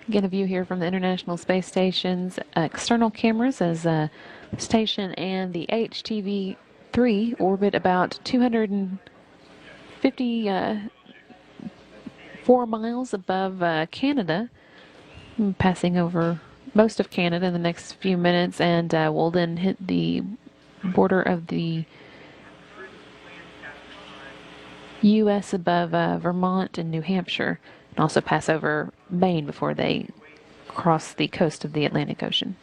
Get a view here from the International Space Station's external cameras as the station and the HTV-3 orbit about 254 miles above Canada, passing over most of Canada in the next few minutes, and will then hit the border of the U.S. above Vermont and New Hampshire, and also pass over Maine before they cross the coast of the Atlantic Ocean.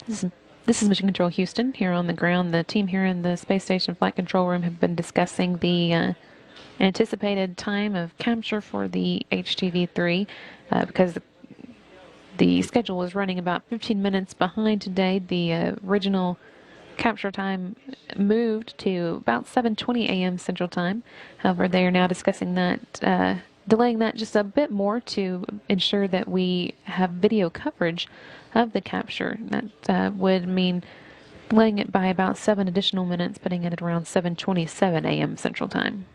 This is Mission Control Houston here on the ground. The team here in the Space Station Flight Control Room have been discussing the anticipated time of capture for the HTV-3 because the schedule was running about 15 minutes behind today. The original capture time moved to about 7:20 a.m. Central Time. However, they are now discussing that, delaying that just a bit more to ensure that we have video coverage of the capture. That would mean delaying it by about 7 additional minutes, putting it at around 7:27 a.m. Central Time.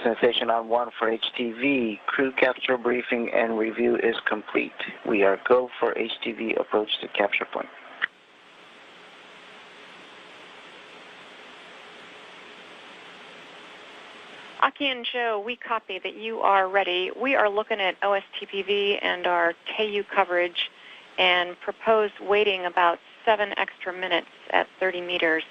Houston Station on 1 for HTV. Crew capture briefing and review is complete. We are go for HTV approach to capture point.
Aki and Joe, we copy that you are ready. We are looking at OSTPV and our KU coverage and proposed waiting about 7 extra minutes at 30 meters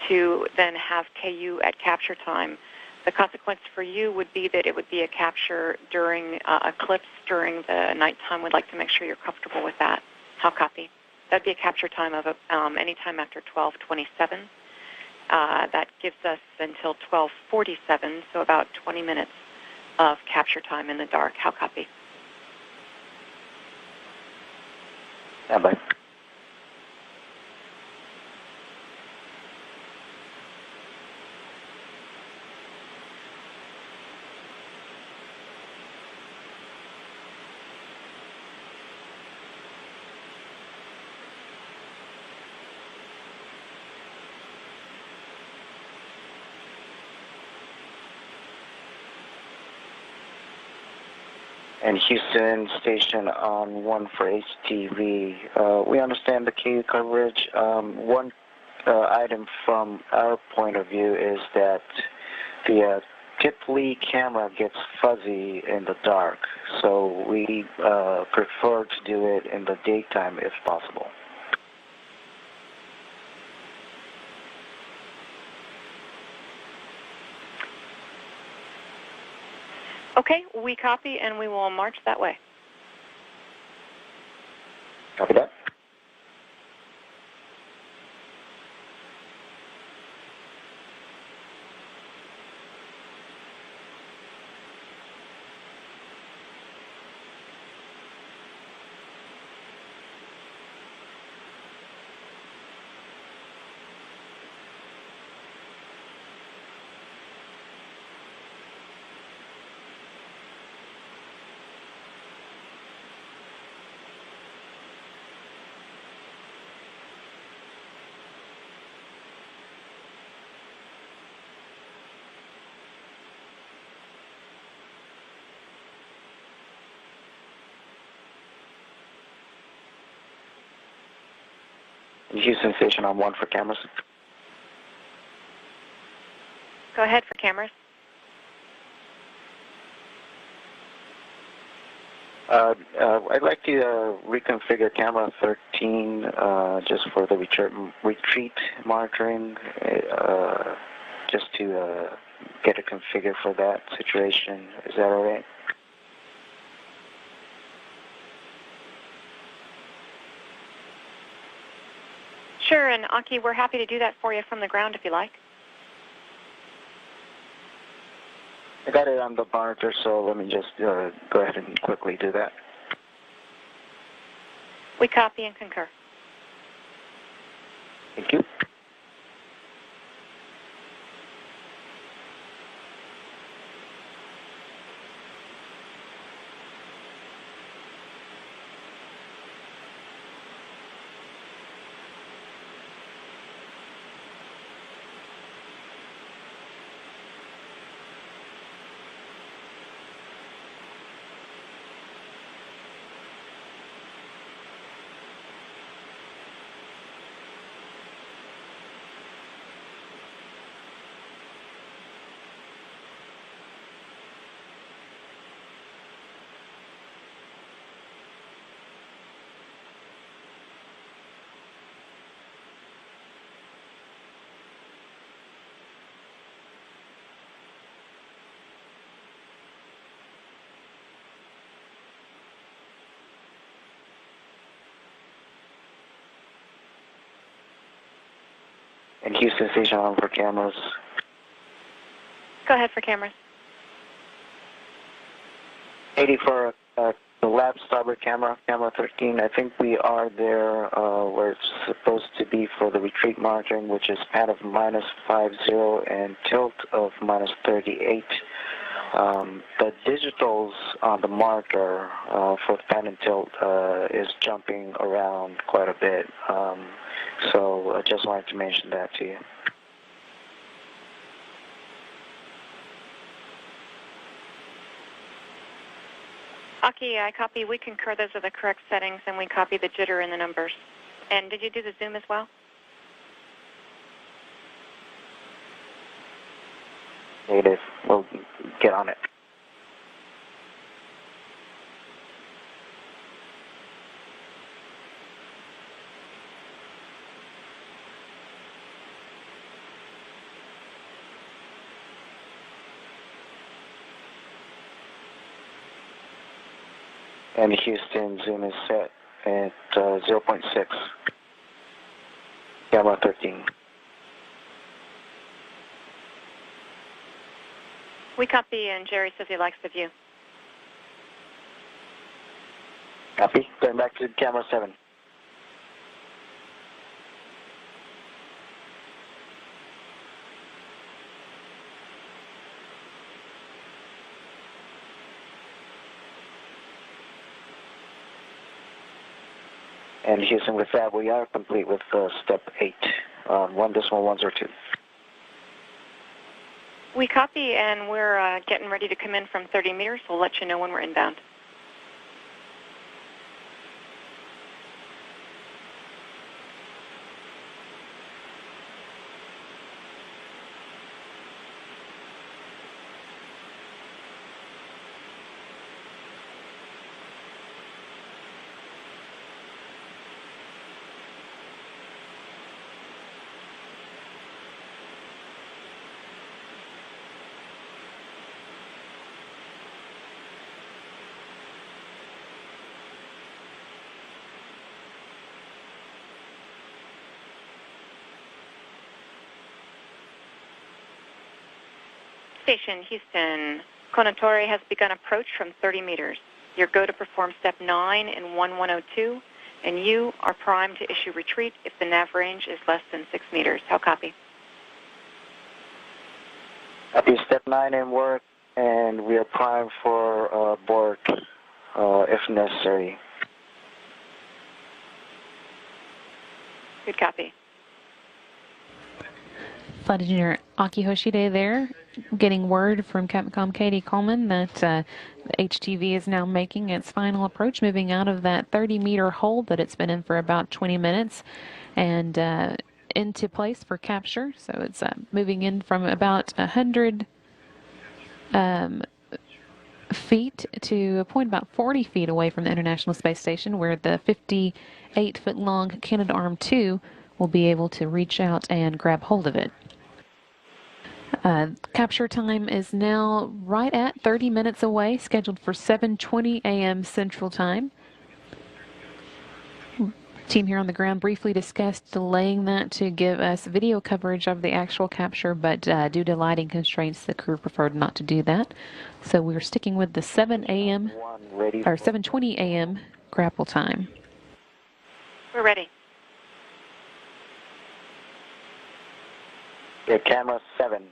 to then have KU at capture time. The consequence for you would be that it would be a capture during eclipse during the nighttime. We'd like to make sure you're comfortable with that. How copy? That would be a capture time of any time after 12:27. That gives us until 12:47, so about 20 minutes of capture time in the dark. How copy?
Bye. And Houston Station on 1 for HTV. We understand the KU coverage. One item from our point of view is that the tip-lee camera gets fuzzy in the dark, so we prefer to do it in the daytime if possible.
Okay, we copy and we will march that way.
Copy that. Houston Station on 1 for cameras.
Go ahead for cameras.
I'd like to reconfigure camera 13 just for the retreat monitoring, just to get a configure for that situation. Is that all right?
Sure, and Aki, we're happy to do that for you from the ground if you like.
I got it on the monitor, so let me just go ahead and quickly do that.
We copy and concur.
Thank you. And Houston Station on for cameras.
Go ahead for cameras.
80 for the lab starboard camera, camera 13. I think we are there where it's supposed to be for the retreat monitoring, which is pad of -50 and tilt of -38. The digitals on the monitor for the pad and tilt is jumping around quite a bit. So I just wanted to mention that to you.
Aki, I copy. We concur those are the correct settings, and we copy the jitter in the numbers. And did you do the zoom as well?
It is. We'll get on it. And Houston zoom is set at 0.6. Camera 13.
We copy, and Jerry says he likes the view.
Copy. Going back to camera 7. And Houston, with that, we are complete with step 8 on 1.102.
We copy, and we're getting ready to come in from 30 meters. We'll let you know when we're inbound. Station Houston, Conatore has begun approach from 30 meters. You're go to perform step 9 in 1.102, and you are primed to issue retreat if the nav range is less than 6 meters. How copy?
Copy. Step 9 in work, and we are primed for board if necessary.
Good copy.
Flight Engineer Aki Hoshide there, getting word from Capcom Katie Coleman that the HTV is now making its final approach, moving out of that 30-meter hold that it's been in for about 20 minutes and into place for capture. So it's moving in from about 100 feet to a point about 40 feet away from the International Space Station, where the 58-foot-long Canadarm2 will be able to reach out and grab hold of it. Capture time is now right at 30 minutes away, scheduled for 7:20 a.m. Central Time. Team here on the ground briefly discussed delaying that to give us video coverage of the actual capture, but due to lighting constraints, the crew preferred not to do that. So we're sticking with the 7 a.m. or 7:20 a.m. grapple time.
We're ready.
Your camera 7.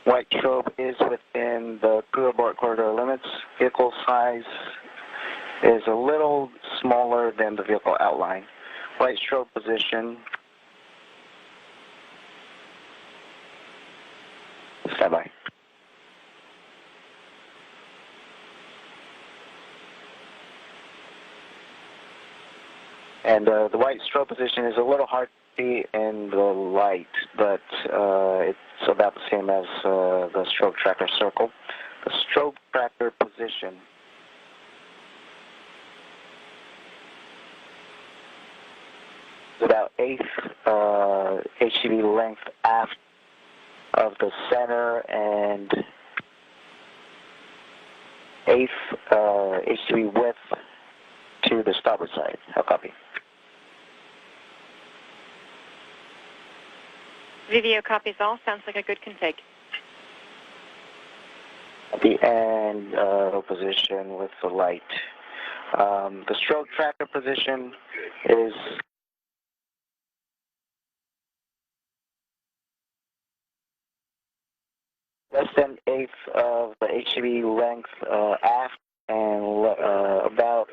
White strobe is within the crew abort corridor limits. Vehicle size is a little smaller than the vehicle outline. White strobe position. Stand by. And the white strobe position is a little hard to see in the light, but it's about the same as the strobe tracker circle. The strobe tracker position is about 1/8 HTV length aft of the center and 1/8 HTV width to the starboard side. How copy?
VVO copies all. Sounds like a good config.
Copy, and position with the light. The strobe tracker position is less than 1/8 of the HTV length aft and about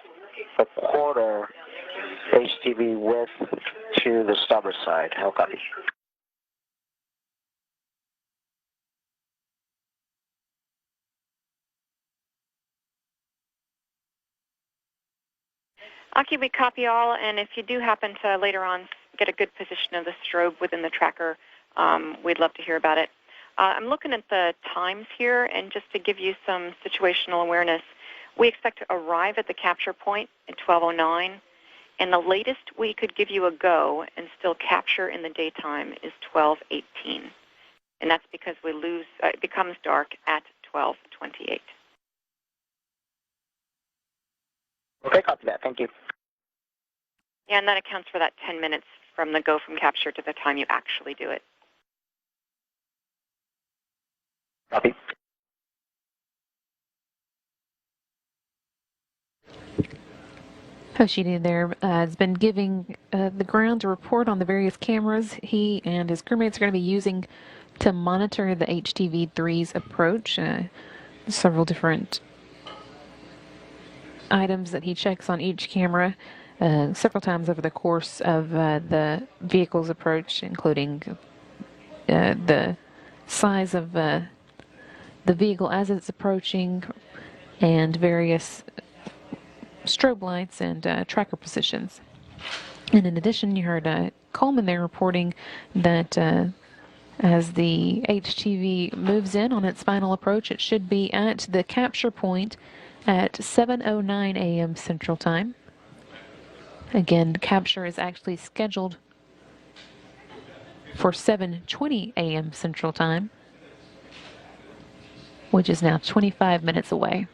1/4 HTV width to the starboard side. How copy?
Aki, we copy all, and if you do happen to later on get a good position of the strobe within the tracker, we'd love to hear about it. I'm looking at the times here, and just to give you some situational awareness, we expect to arrive at the capture point at 12:09, and the latest we could give you a go and still capture in the daytime is 12:18, and that's because we lose. It becomes dark at 12:28.
Okay, copy that. Thank you.
Yeah, and that accounts for that 10 minutes from the go from capture to the time you actually do it.
Copy.
Hoshidi there has been giving the ground a report on the various cameras he and his crewmates are going to be using to monitor the HTV-3's approach. Several different items that he checks on each camera several times over the course of the vehicle's approach, including the size of the vehicle as it's approaching and various strobe lights and tracker positions. And in addition, you heard Coleman there reporting that as the HTV moves in on its final approach, it should be at the capture point at 7:09 a.m. Central Time. Again, capture is actually scheduled for 7:20 a.m. Central Time, which is now 25 minutes away.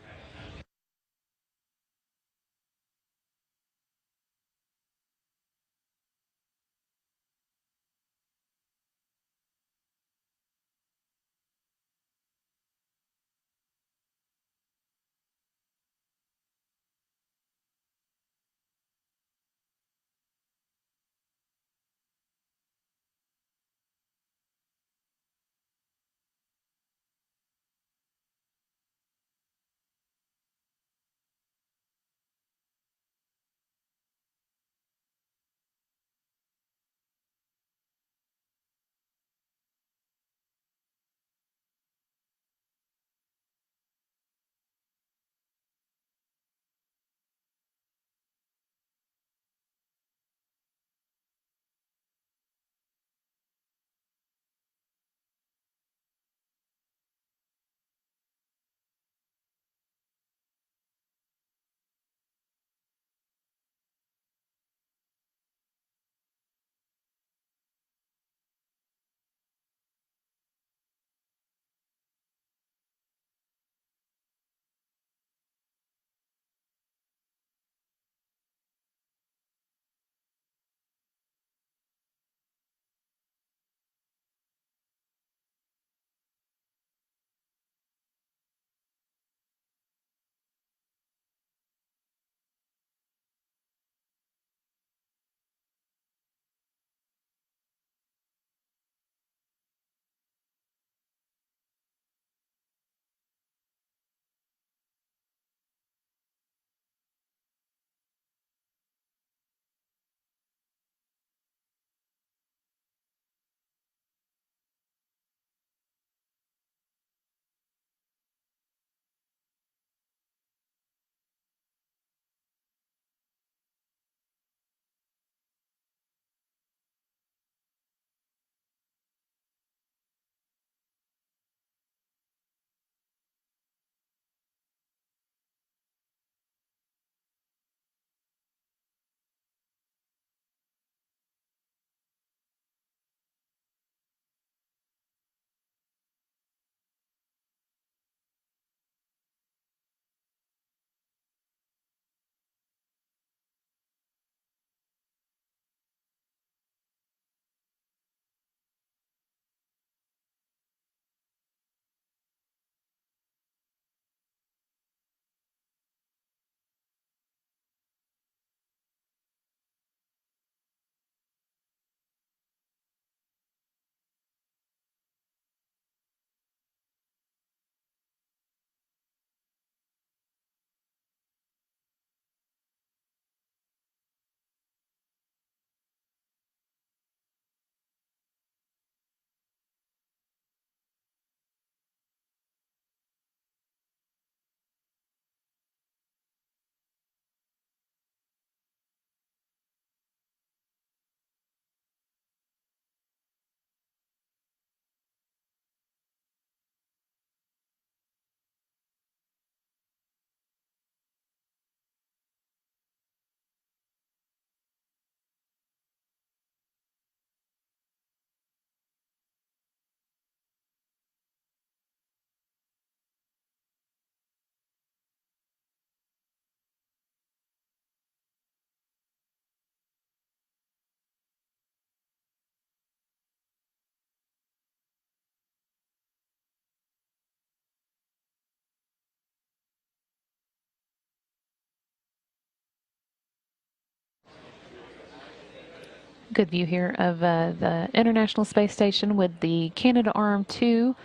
good view here of the International Space Station with the Canadarm2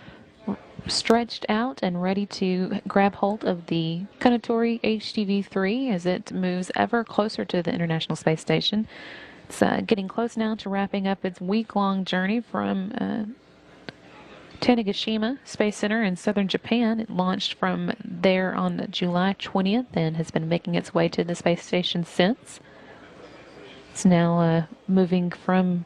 stretched out and ready to grab hold of the Kounotori HTV-3 as it moves ever closer to the International Space Station. It's getting close now to wrapping up its week-long journey from Tanegashima Space Center in southern Japan. It launched from there on July 20th and has been making its way to the space station since. It's now moving from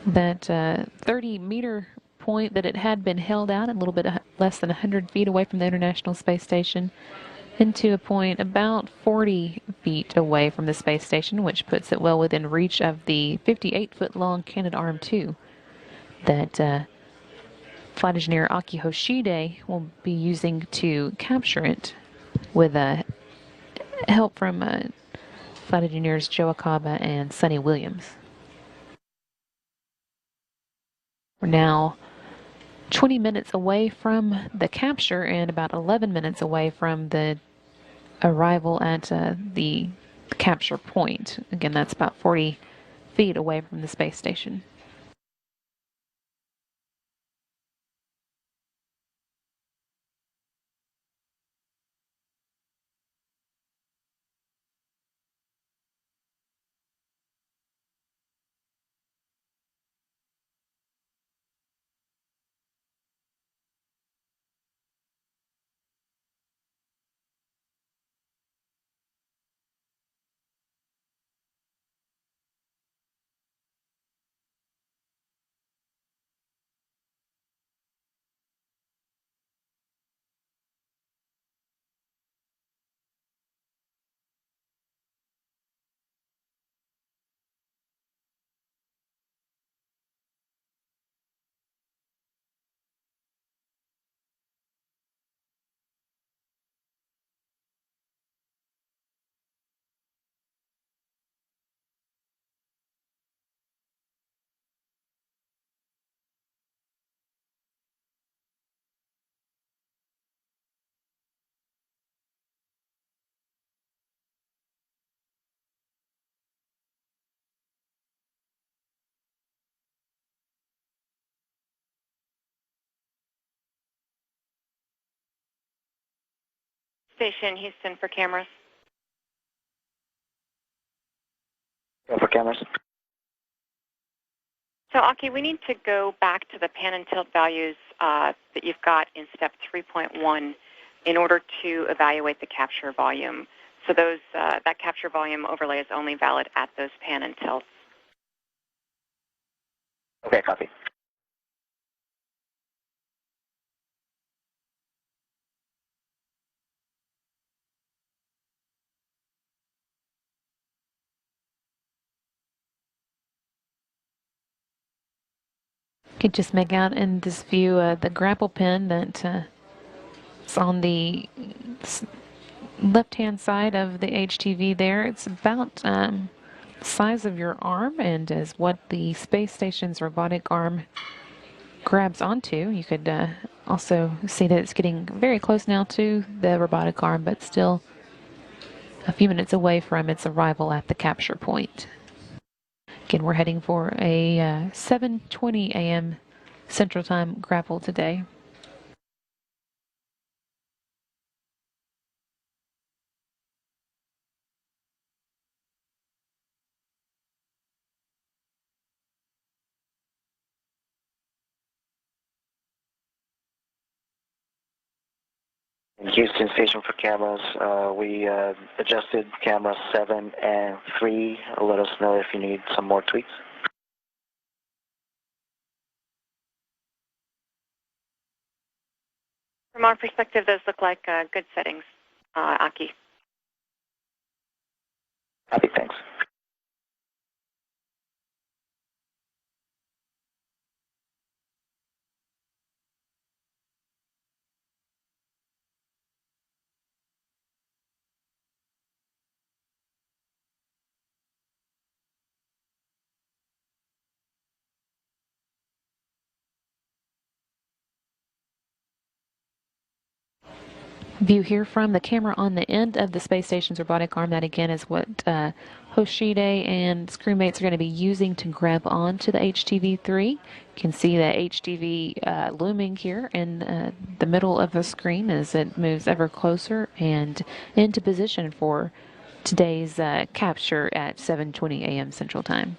that 30-meter point that it had been held out, a little bit less than 100 feet away from the International Space Station, into a point about 40 feet away from the space station, which puts it well within reach of the 58-foot-long Canadarm2 that flight engineer Aki Hoshide will be using to capture it with help from flight engineers Joe Akaba and Sonny Williams. We're now 20 minutes away from the capture and about 11 minutes away from the arrival at the capture point. Again, that's about 40 feet away from the space station.
Station Houston for cameras.
Go for cameras.
So, Aki, we need to go back to the pan and tilt values that you've got in step 3.1 in order to evaluate the capture volume. So those that capture volume overlay is only valid at those pan and tilts.
Okay, copy.
You could just make out in this view the grapple pin that is on the left-hand side of the HTV there. It's about the size of your arm and is what the space station's robotic arm grabs onto. You could also see that it's getting very close now to the robotic arm, but still a few minutes away from its arrival at the capture point. Again, we're heading for a 7:20 a.m. Central Time grapple today.
Houston Station for cameras. We adjusted camera 7 and 3. Let us know if you need some more tweaks.
From our perspective, those look like good settings, Aki.
Copy, thanks.
view here from the camera on the end of the space station's robotic arm. That again is what Hoshide and crewmates are going to be using to grab onto the HTV-3. You can see the HTV looming here in the middle of the screen as it moves ever closer and into position for today's capture at 7:20 a.m. Central Time.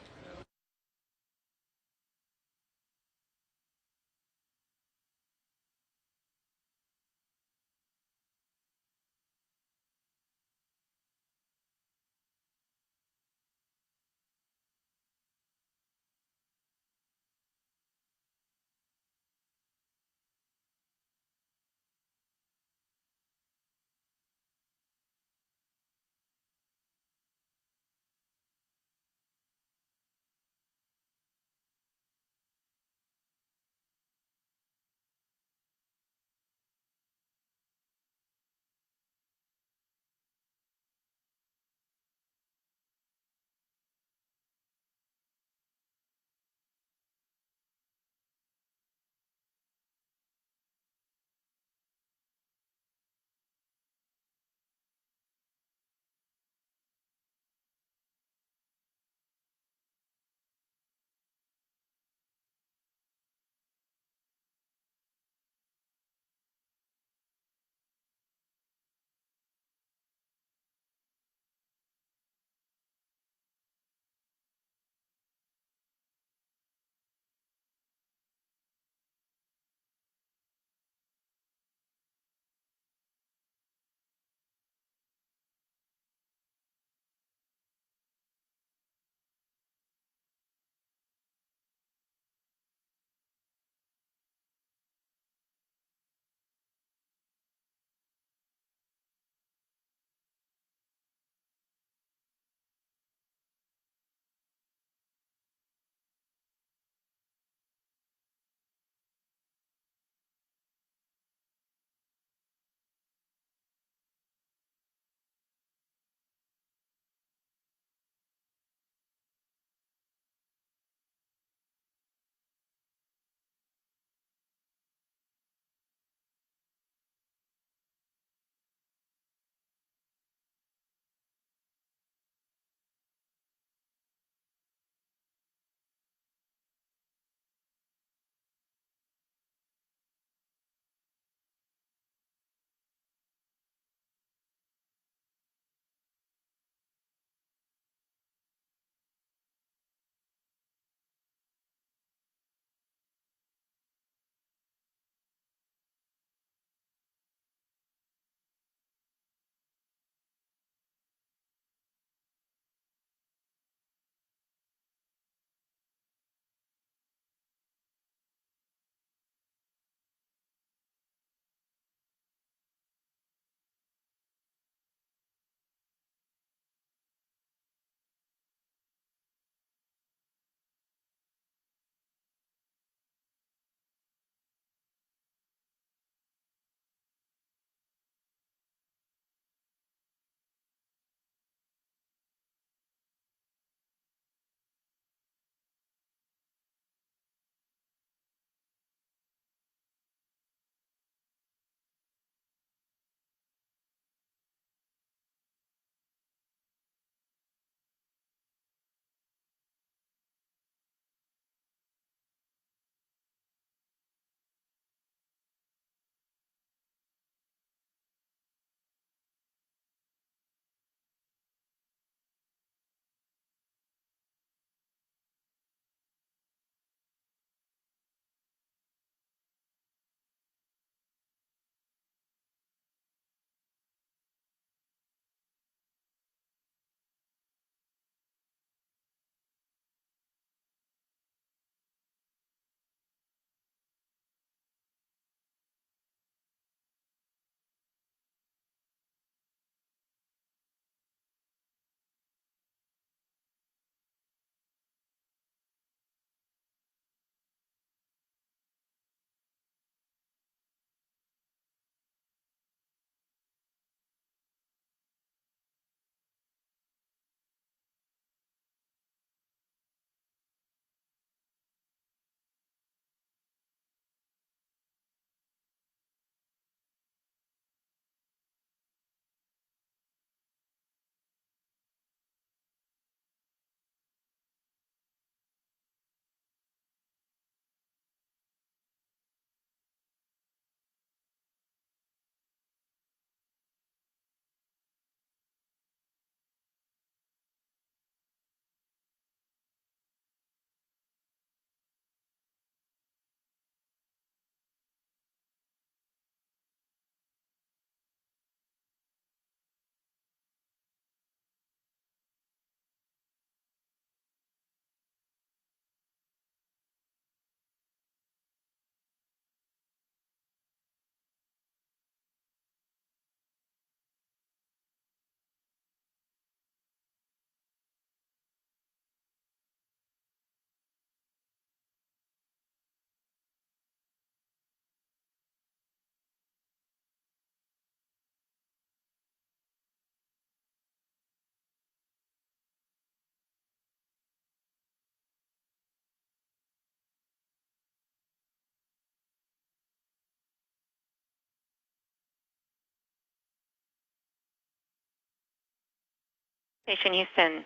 Station Houston,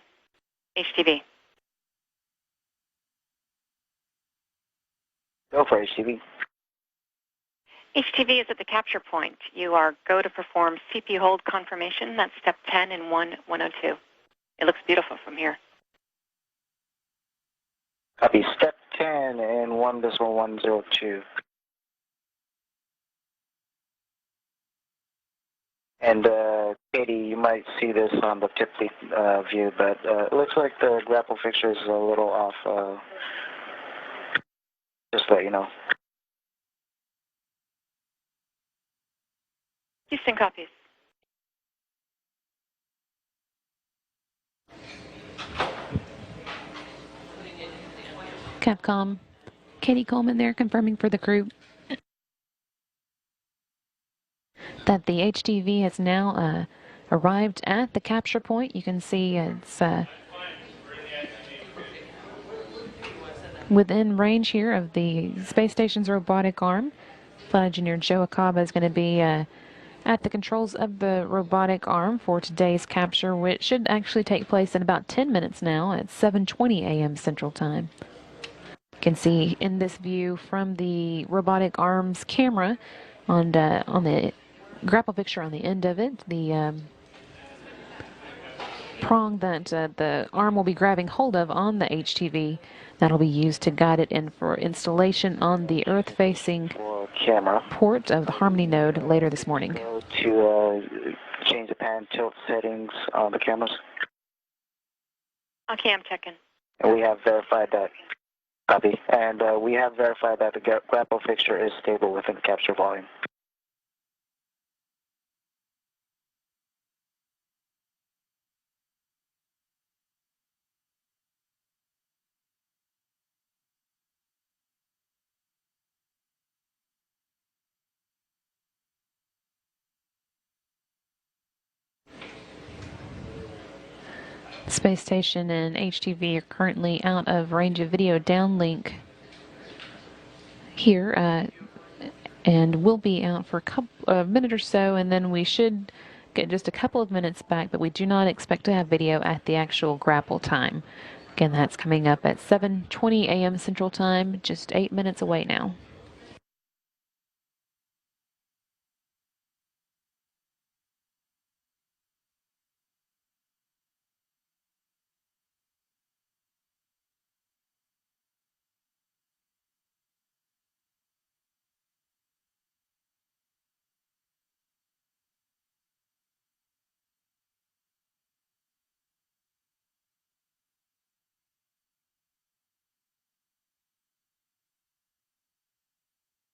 HTV.
Go for HTV.
HTV is at the capture point. You are go to perform CP hold confirmation. That's step 10 in 102. It looks beautiful from here.
Copy. Step 10 in 1.102. And Katie, you might see this on the tip lead view, but it looks like the grapple fixture is a little off. Just to let you know.
Houston copies.
Capcom, Katie Coleman there confirming for the crew that the HTV has now arrived at the capture point. You can see it's within range here of the space station's robotic arm. Flight engineer Joe Akaba is going to be at the controls of the robotic arm for today's capture, which should actually take place in about 10 minutes now at 7:20 a.m. Central Time. You can see in this view from the robotic arm's camera on the grapple fixture on the end of it, the prong that the arm will be grabbing hold of on the HTV. That'll be used to guide it in for installation on the Earth-facing
camera
port of the Harmony node later this morning.
Go to change the pan tilt settings on the cameras.
Okay, I'm checking.
And we have verified that. Copy. And we have verified that the grapple fixture is stable within the capture volume.
Space Station and HTV are currently out of range of video downlink here, and will be out for a minute or so, and then we should get just a couple of minutes back, but we do not expect to have video at the actual grapple time. Again, that's coming up at 7:20 a.m. Central Time, just 8 minutes away now.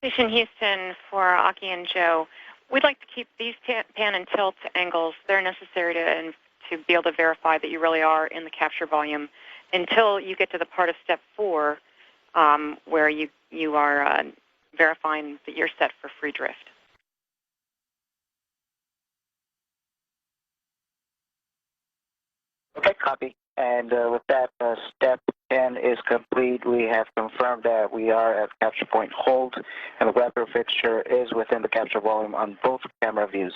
Station Houston for Aki and Joe. We'd like to keep these pan and tilt angles. They're necessary to be able to verify that you really are in the capture volume until you get to the part of step 4 where you are verifying that you're set for free drift.
Okay, copy. And with that, step 10 is complete. We have confirmed that we are at capture point hold, and the grapple fixture is within the capture volume on both camera views.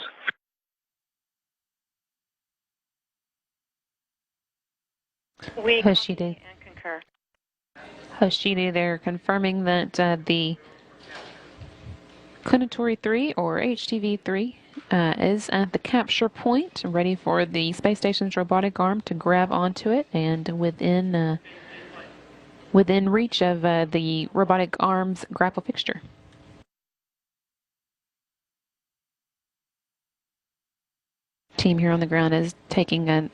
We
Hoshide
and concur.
Hoshide there confirming that the Kunitori 3 or HTV 3 is at the capture point, ready for the space station's robotic arm to grab onto it, and within reach of the robotic arm's grapple fixture. Team here on the ground is taking a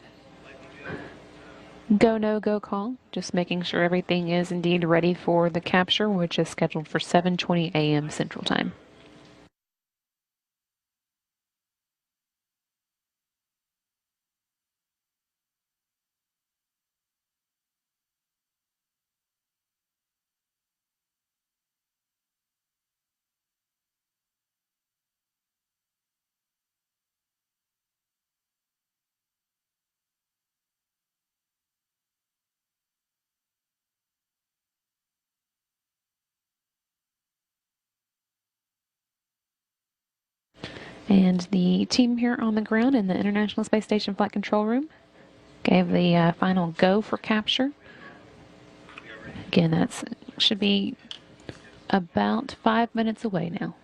go, no-go call, just making sure everything is indeed ready for the capture, which is scheduled for 7:20 a.m. Central Time. And the team here on the ground in the International Space Station Flight Control Room gave the final go for capture. Again, that should be about 5 minutes away now.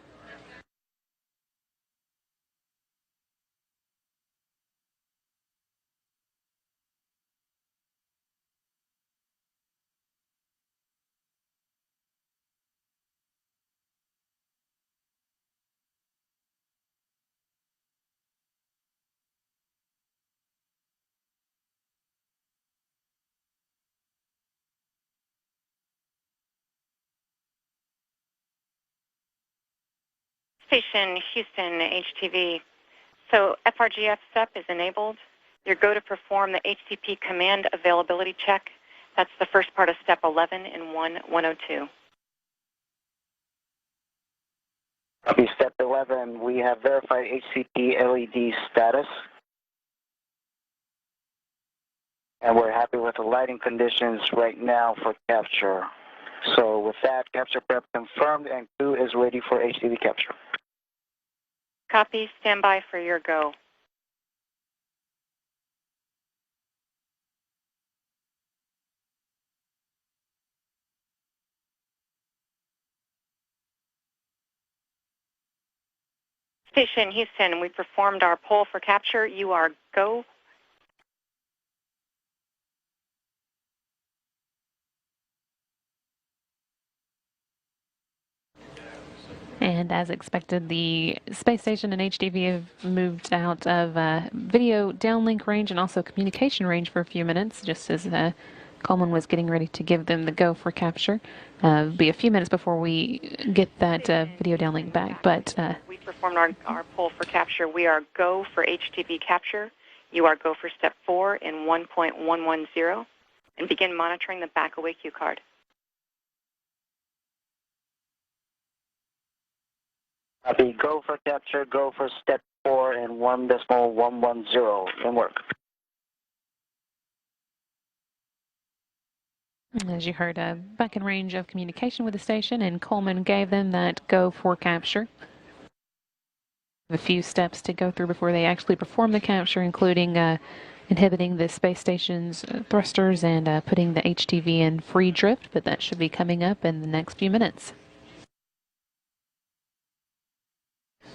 Station Houston HTV. So FRGF SEP is enabled. Your go to perform the HTP command availability check. That's the first part of step 11 in 102.
Copy step 11. We have verified HCP LED status. And we're happy with the lighting conditions right now for capture. So with that, capture prep confirmed and crew is ready for HTV capture.
Copy. Stand by for your go. Station Houston, we performed our poll for capture. You are go.
And as expected, the space station and HTV have moved out of video downlink range and also communication range for a few minutes, just as Coleman was getting ready to give them the go for capture. It'll be a few minutes before we get that video downlink back. But
we performed our poll for capture. We are go for HTV capture. You are go for step 4 in 1.110, and begin monitoring the back-away cue card.
Copy. Go for capture. Go for step 4 in 1.110. Can work.
As you heard, back in range of communication with the station, and Coleman gave them that go for capture. A few steps to go through before they actually perform the capture, including inhibiting the space station's thrusters and putting the HTV in free drift, but that should be coming up in the next few minutes.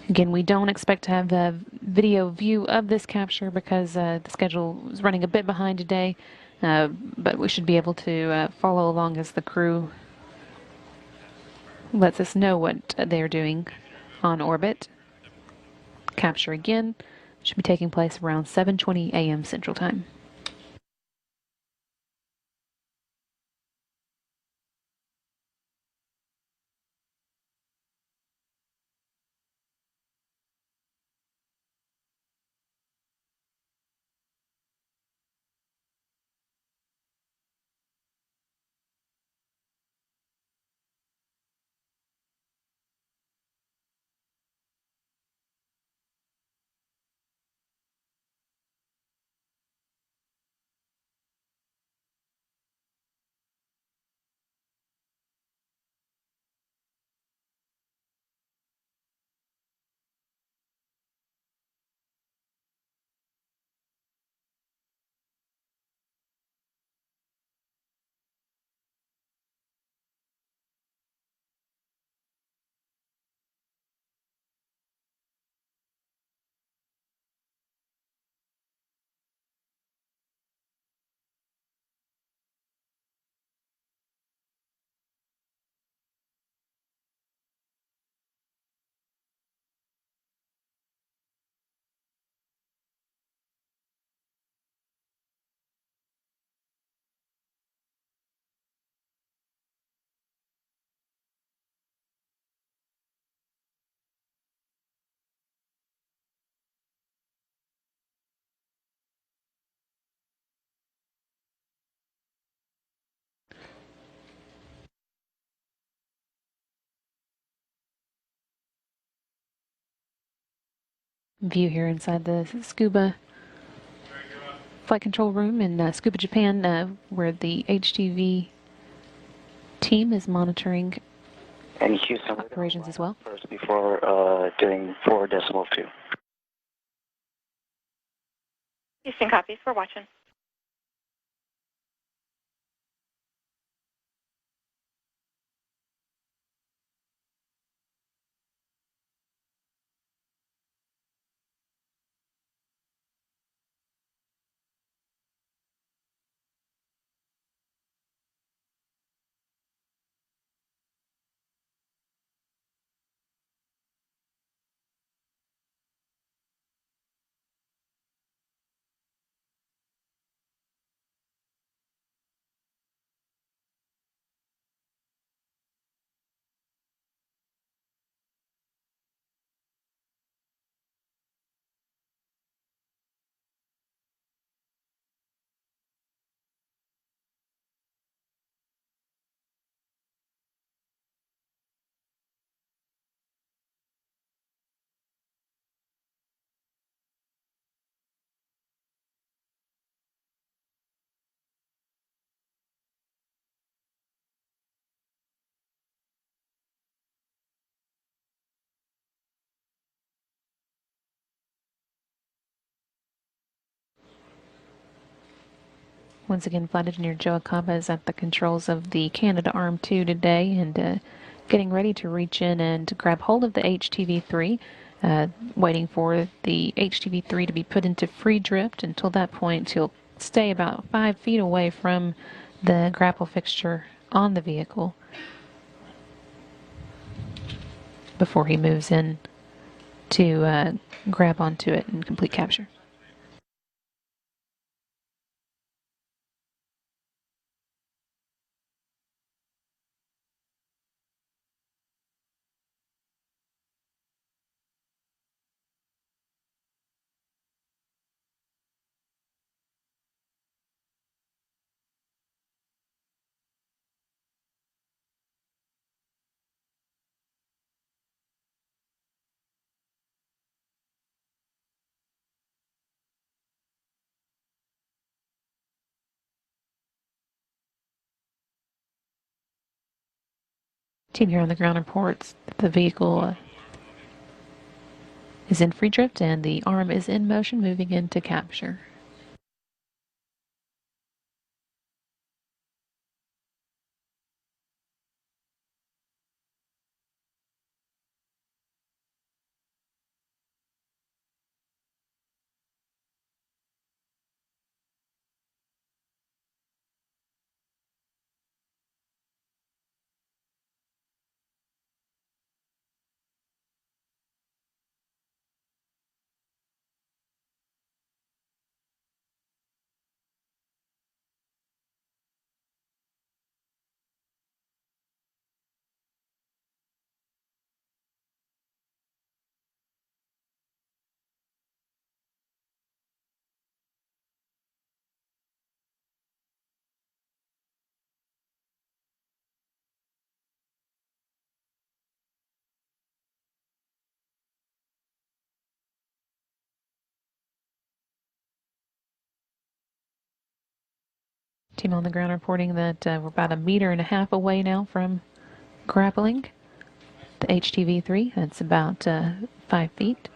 Again, we don't expect to have a video view of this capture because the schedule is running a bit behind today, but we should be able to follow along as the crew lets us know what they're doing on orbit. Capture again should be taking place around 7:20 a.m. Central Time. View here inside the Scuba flight control room in Scuba, Japan, where the HTV team is monitoring
And Houston
operations as well.
First before doing 4.2.
Houston copies. We're watching.
Once again, Flight Engineer Joe Acaba is at the controls of the Canadarm2 today and getting ready to reach in and grab hold of the HTV-3, waiting for the HTV-3 to be put into free drift. Until that point, he'll stay about 5 feet away from the grapple fixture on the vehicle before he moves in to grab onto it and complete capture. Team here on the ground reports that the vehicle is in free drift and the arm is in motion, moving into capture. Team on the ground reporting that we're about 1.5 meters away now from grappling the HTV-3. That's about 5 feet.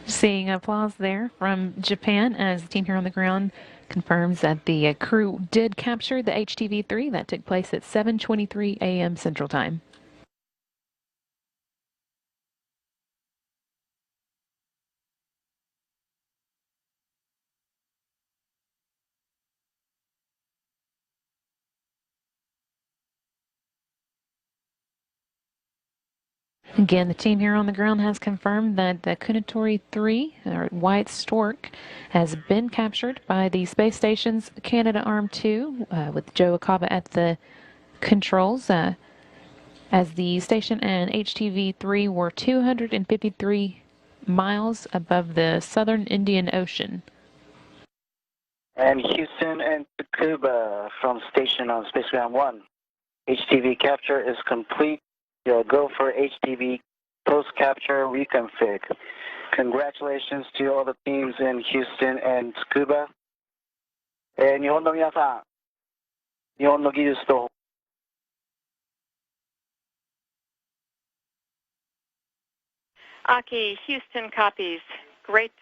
Seeing applause there from Japan as the team here on the ground confirms that the crew did capture the HTV-3. That took place at 7:23 a.m. Central Time. Again, the team here on the ground has confirmed that the Kunitori 3, or White Stork, has been captured by the space station's Canadarm2, with Joe Acaba at the controls, as the station and HTV-3 were 253 miles above the southern Indian Ocean.
And Houston and Tacoma from station on Space Ground 1. HTV capture is complete. You'll go for HTV post-capture reconfig. Congratulations to all the teams in Houston and Tacoma. 日本の皆さん、日本の技術と
Aki, Houston copies. Great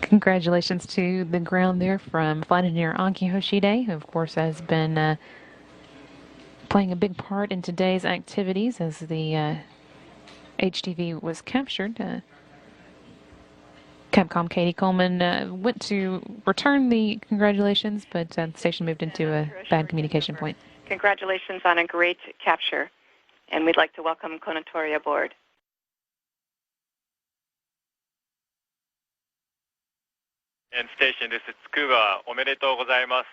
Congratulations to the ground there from flight engineer Anki Hoshide, who of course has been playing a big part in today's activities as the HTV was captured. Capcom Katie Coleman went to return the congratulations, but the station moved into a bad communication point.
Congratulations on a great capture, and we'd like to welcome Konatori aboard.
And station, this is Tsukuba. おめでとうございます。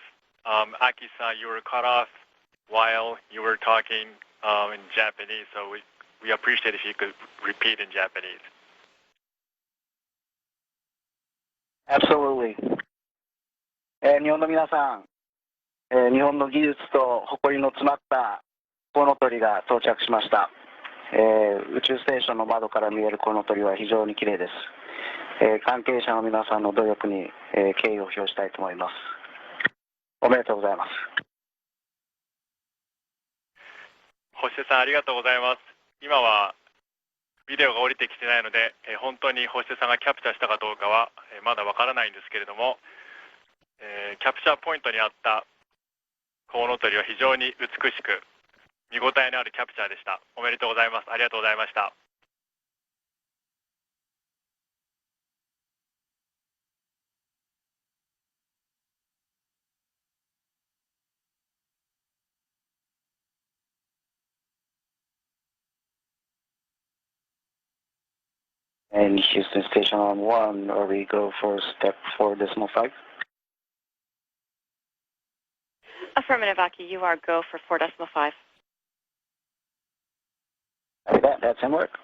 Aki-san, you were cut off while you were talking in Japanese, so we appreciate if you could repeat in Japanese.
Absolutely. 日本の皆さん、日本の技術と誇りの詰まったコウノトリが到着しました。宇宙ステーションの窓から見えるコウノトリは非常に綺麗です。関係者の皆さんの努力に、敬意を表したいと思います。おめでとうございます。
星出さん、ありがとうございます。今はビデオが降りてきてないので、本当に星出さんがキャプチャーしたかどうかは、まだわからないんですけれども、キャプチャーポイントにあったコウノトリは非常に美しく見応えのあるキャプチャーでした。おめでとうございます。ありがとうございました。
And Houston Station on 1, or we go for step 4.5?
Affirmative, Aki. You are go for 4.5.
That's in work.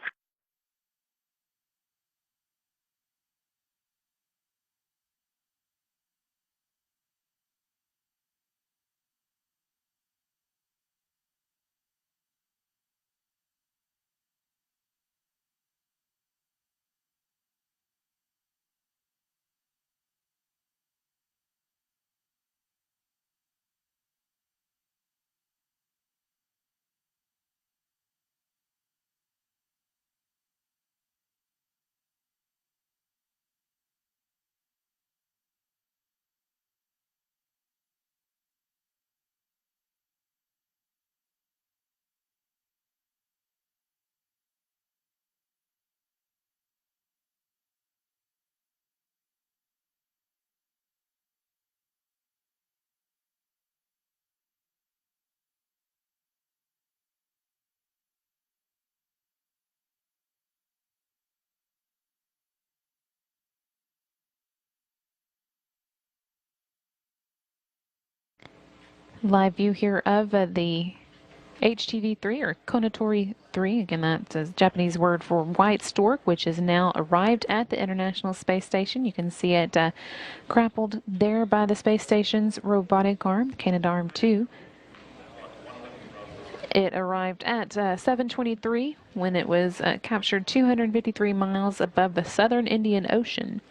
Live view here of the HTV-3 or Konatori 3. Again, that's a Japanese word for white stork, which has now arrived at the International Space Station. You can see it grappled there by the space station's robotic arm, Canadarm2. It arrived at 7:23 when it was captured 253 miles above the southern Indian Ocean.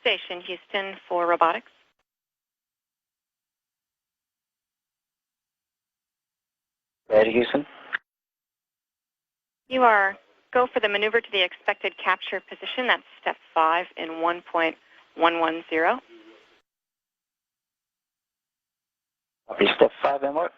station, Houston, for robotics.
Ready, Houston?
You are go for the maneuver to the expected capture position. That's step 5 in 1.110.
Copy, step 5 and what?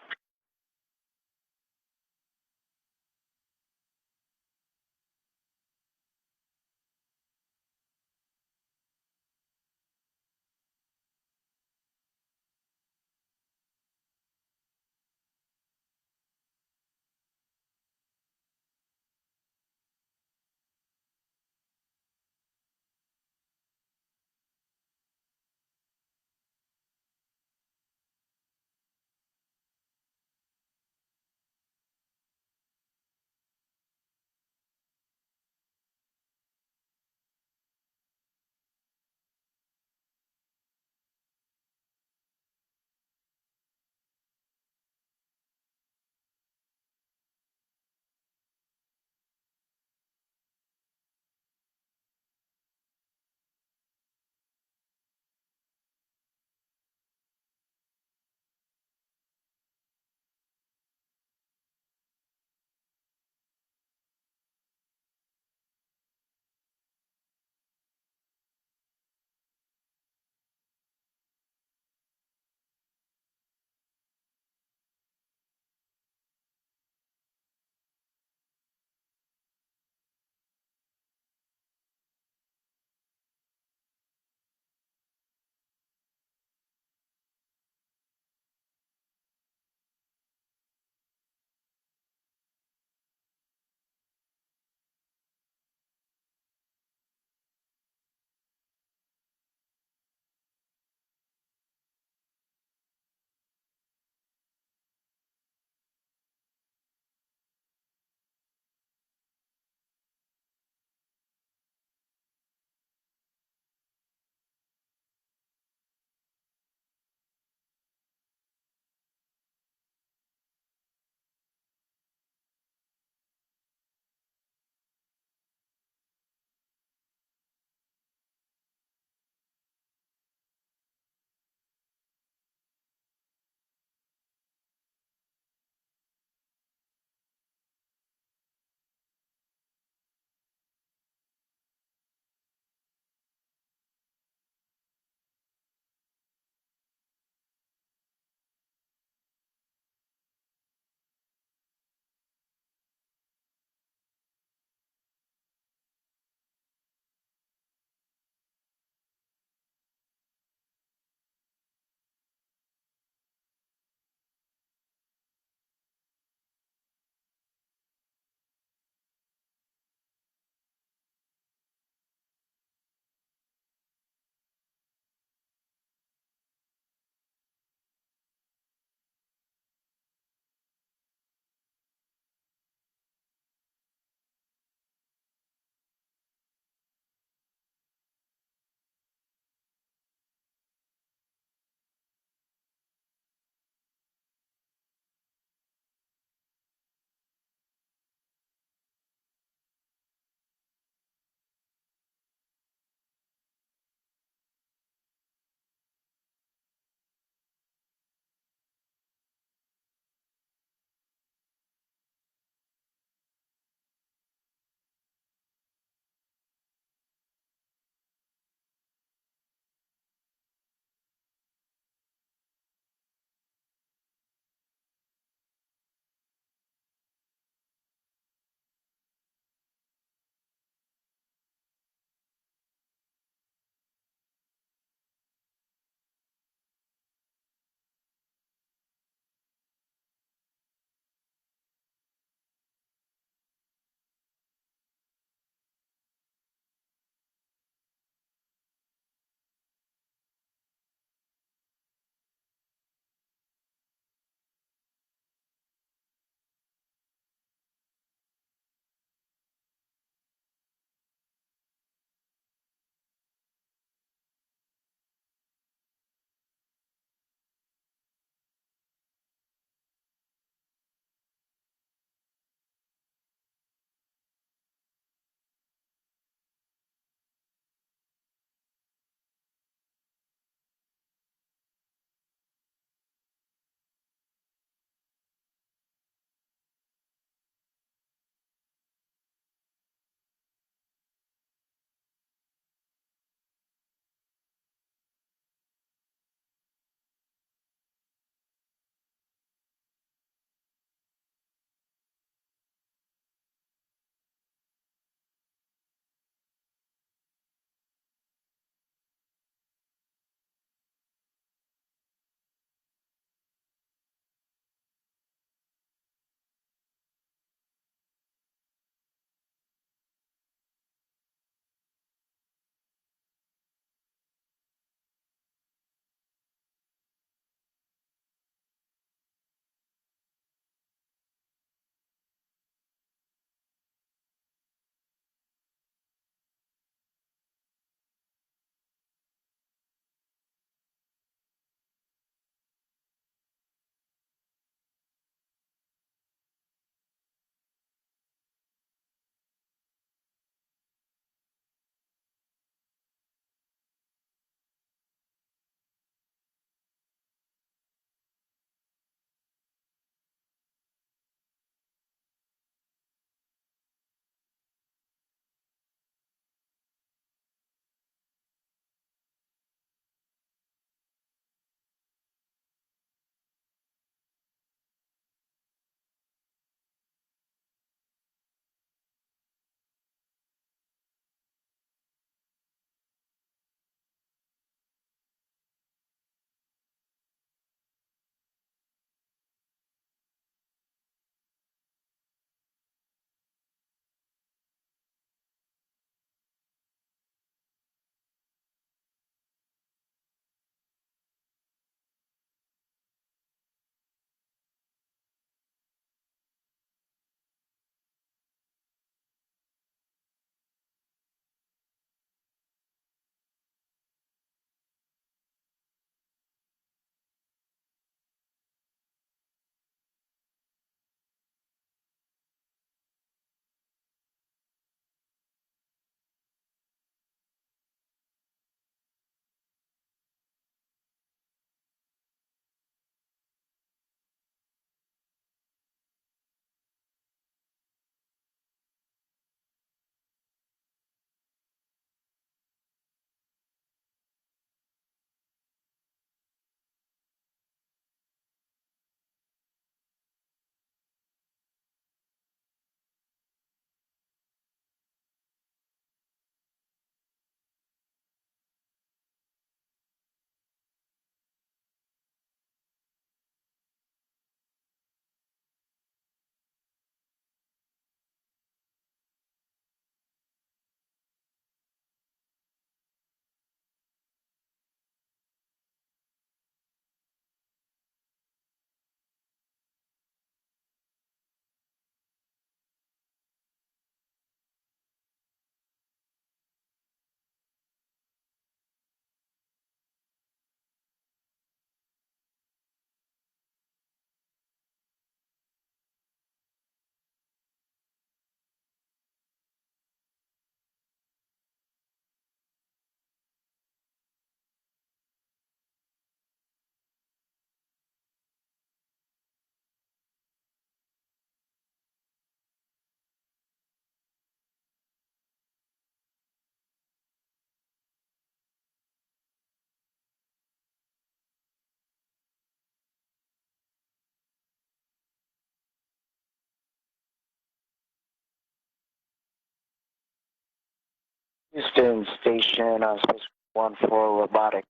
Houston Station on Space 1 for robotics.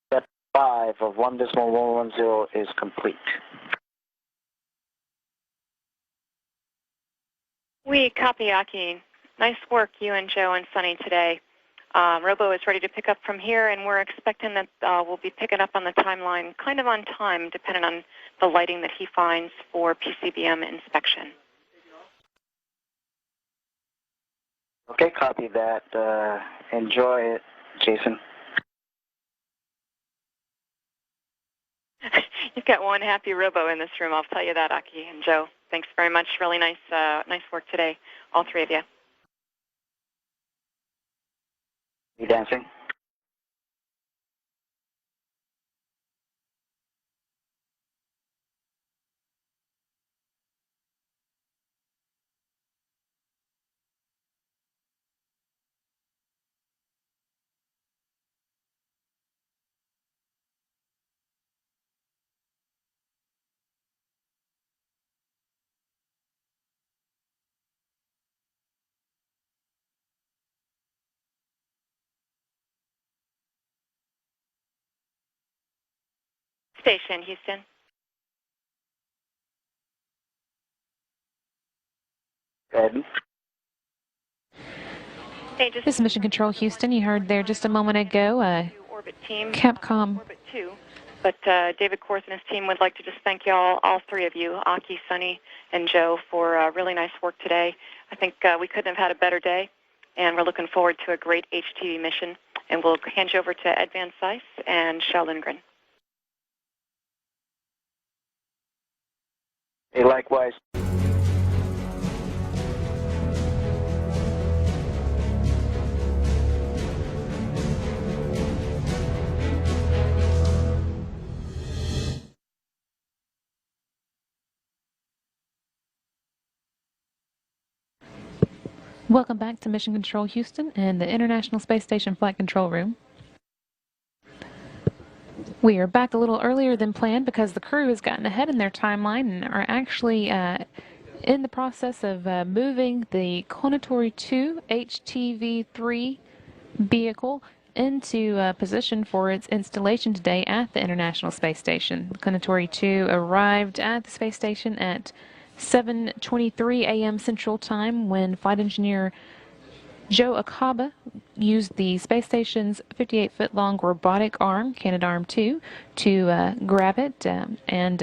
Step 5 of 1.110 is complete.
We copy, Aki. Nice work, you and Joe and Sunny today. Robo is ready to pick up from here, and we're expecting that we'll be picking up on the timeline kind of on time, depending on the lighting that he finds for PCBM inspection.
Okay, copy that. Enjoy it, Jason.
You've got one happy Robo in this room, I'll tell you that, Aki and Joe. Thanks very much. Really nice work today, all three of you.
You dancing?
Station, Houston.
Ready?
Hey,
This is Mission Control Houston. You heard there just a moment ago,
Orbit team,
Capcom.
Orbit 2. But David Korth and his team would like to just thank you all three of you, Aki, Sunny, and Joe, for really nice work today. I think we couldn't have had a better day, and we're looking forward to a great HTV mission. And we'll hand you over to Ed Van Cise and Shel Lindgren.
Hey, likewise.
Welcome back to Mission Control Houston and the International Space Station Flight Control Room. We are back a little earlier than planned because the crew has gotten ahead in their timeline and are actually in the process of moving the Conatory 2 HTV-3 vehicle into position for its installation today at the International Space Station. The Conatory 2 arrived at the space station at 7:23 a.m. Central Time when flight engineer Joe Acaba used the space station's 58-foot-long robotic arm, Canadarm2, to grab it, and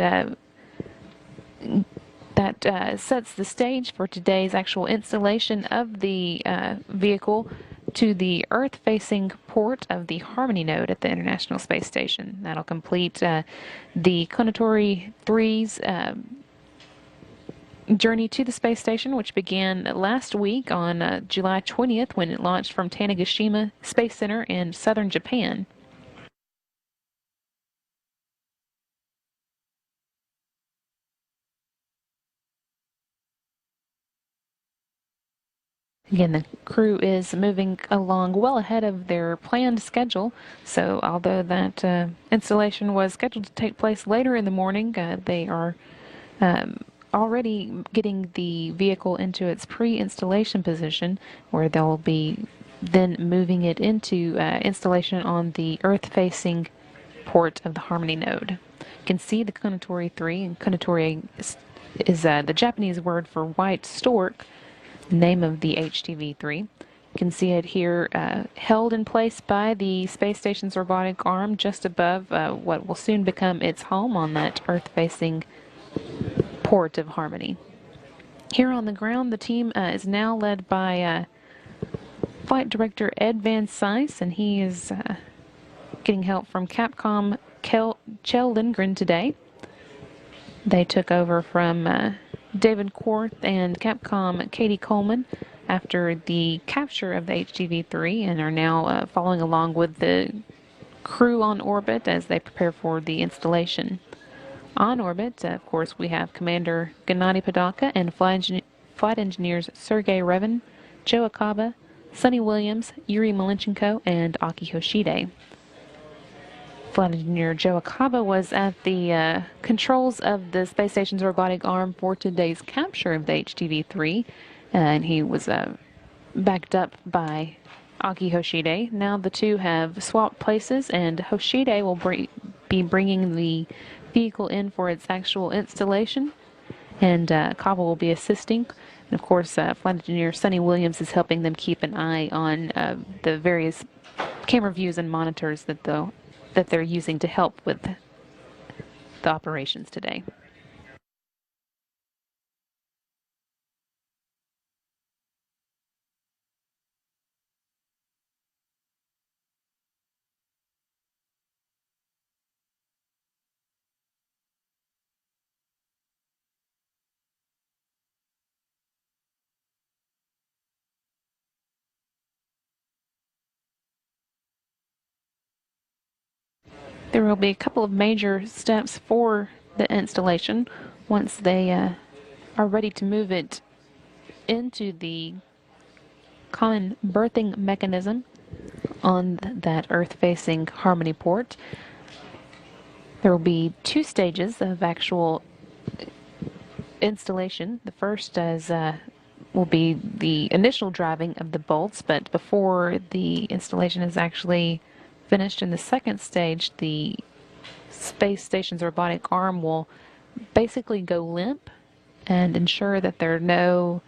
that sets the stage for today's actual installation of the vehicle to the Earth-facing port of the Harmony node at the International Space Station. That'll complete the Conatory 3's journey to the space station, which began last week on July 20th when it launched from Tanegashima Space Center in southern Japan. Again, the crew is moving along well ahead of their planned schedule, so although that installation was scheduled to take place later in the morning, they are already getting the vehicle into its pre-installation position, where they'll be then moving it into installation on the Earth-facing port of the Harmony node. You can see the Conatory 3, and Conatory is the Japanese word for white stork, name of the HTV-3. You can see it here held in place by the space station's robotic arm just above what will soon become its home on that Earth-facing port of Harmony. Here on the ground, the team is now led by Flight Director Ed Van Cise, and he is getting help from Capcom Shel Lindgren today. They took over from David Korth and Capcom Katie Coleman after the capture of the HTV-3 and are now following along with the crew on orbit as they prepare for the installation. On orbit, of course, we have Commander Gennady Padalka and flight engineers Sergei Revin, Joe Acaba, Sunny Williams, Yuri Malenchenko, and Aki Hoshide. Flight engineer Joe Acaba was at the controls of the space station's robotic arm for today's capture of the HTV-3, and he was backed up by Aki Hoshide. Now the two have swapped places, and Hoshide will be bringing the vehicle in for its actual installation, and Kawa will be assisting. And of course, Flight Engineer Sonny Williams is helping them keep an eye on the various camera views and monitors that they're using to help with the operations today. There will be a couple of major steps for the installation once they are ready to move it into the common berthing mechanism on that Earth-facing Harmony port. There will be two stages of actual installation. The first will be the initial driving of the bolts, but before the installation is actually finished in the second stage, the space station's robotic arm will basically go limp and ensure that there's no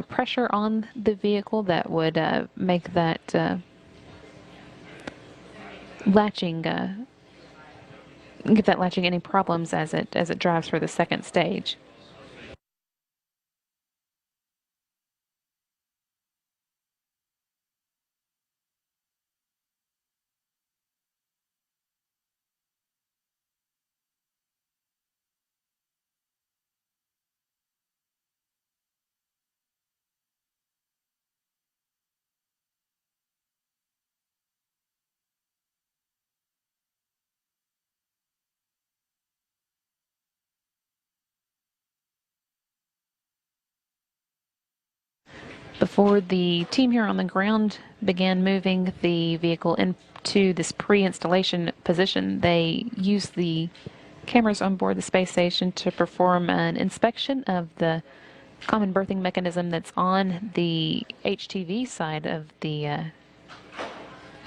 pressure on the vehicle that would make that latching give that latching any problems as it drives for the second stage. Before the team here on the ground began moving the vehicle into this pre-installation position, they used the cameras on board the space station to perform an inspection of the common berthing mechanism that's on the HTV side of the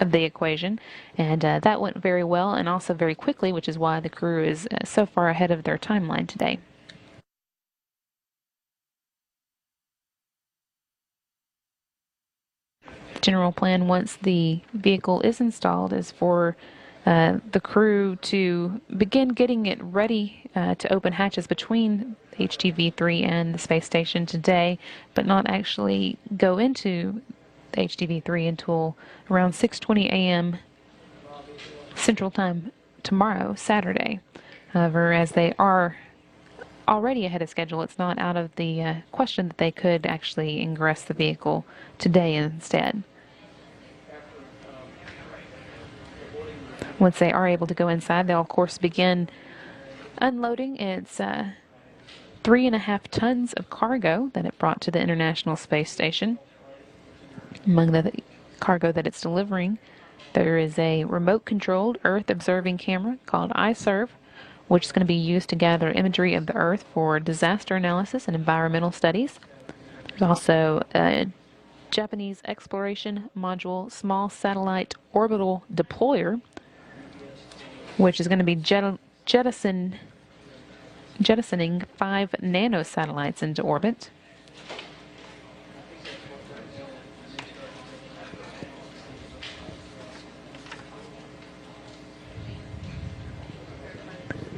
equation, and that went very well and also very quickly, which is why the crew is so far ahead of their timeline today. General plan once the vehicle is installed is for the crew to begin getting it ready to open hatches between HTV-3 and the space station today, but not actually go into the HTV-3 until around 6:20 a.m. Central Time tomorrow, Saturday. However, as they are already ahead of schedule, it's not out of the question that they could actually ingress the vehicle today instead. Once they are able to go inside, they'll of course begin unloading its 3.5 tons of cargo that it brought to the International Space Station. Among the cargo that it's delivering, there is a remote-controlled Earth-observing camera called iServe, which is going to be used to gather imagery of the Earth for disaster analysis and environmental studies. There's also a Japanese exploration module small satellite orbital deployer, which is going to be jettisoning 5 nanosatellites into orbit.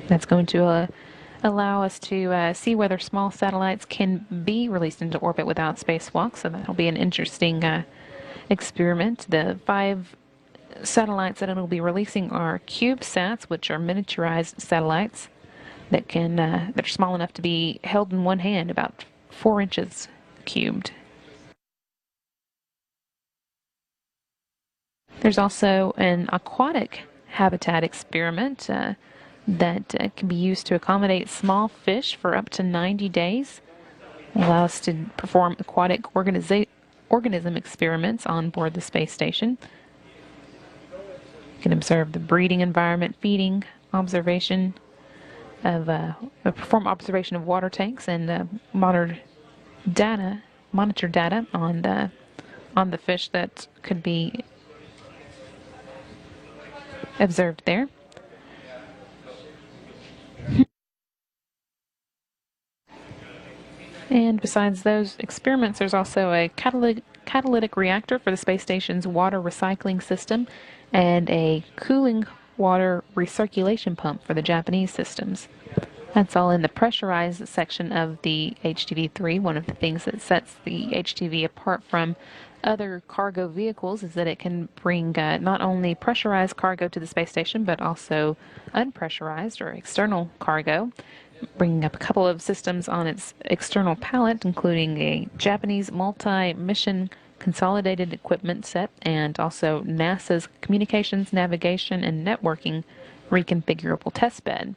That's going to allow us to see whether small satellites can be released into orbit without spacewalk, so that'll be an interesting experiment. The 5 satellites that it'll be releasing are CubeSats, which are miniaturized satellites that are small enough to be held in one hand, about 4 inches cubed. There's also an aquatic habitat experiment that can be used to accommodate small fish for up to 90 days. Allow us to perform aquatic organism experiments on board the space station. You can observe the breeding environment, feeding, perform observation of water tanks, and monitor data on on the fish that could be observed there. And besides those experiments, there's also a catalytic reactor for the space station's water recycling system and a cooling water recirculation pump for the Japanese systems. That's all in the pressurized section of the HTV-3. One of the things that sets the HTV apart from other cargo vehicles is that it can bring not only pressurized cargo to the space station, but also unpressurized or external cargo, bringing up a couple of systems on its external pallet, including a Japanese multi-mission consolidated equipment set and also NASA's communications, navigation, and networking reconfigurable test bed.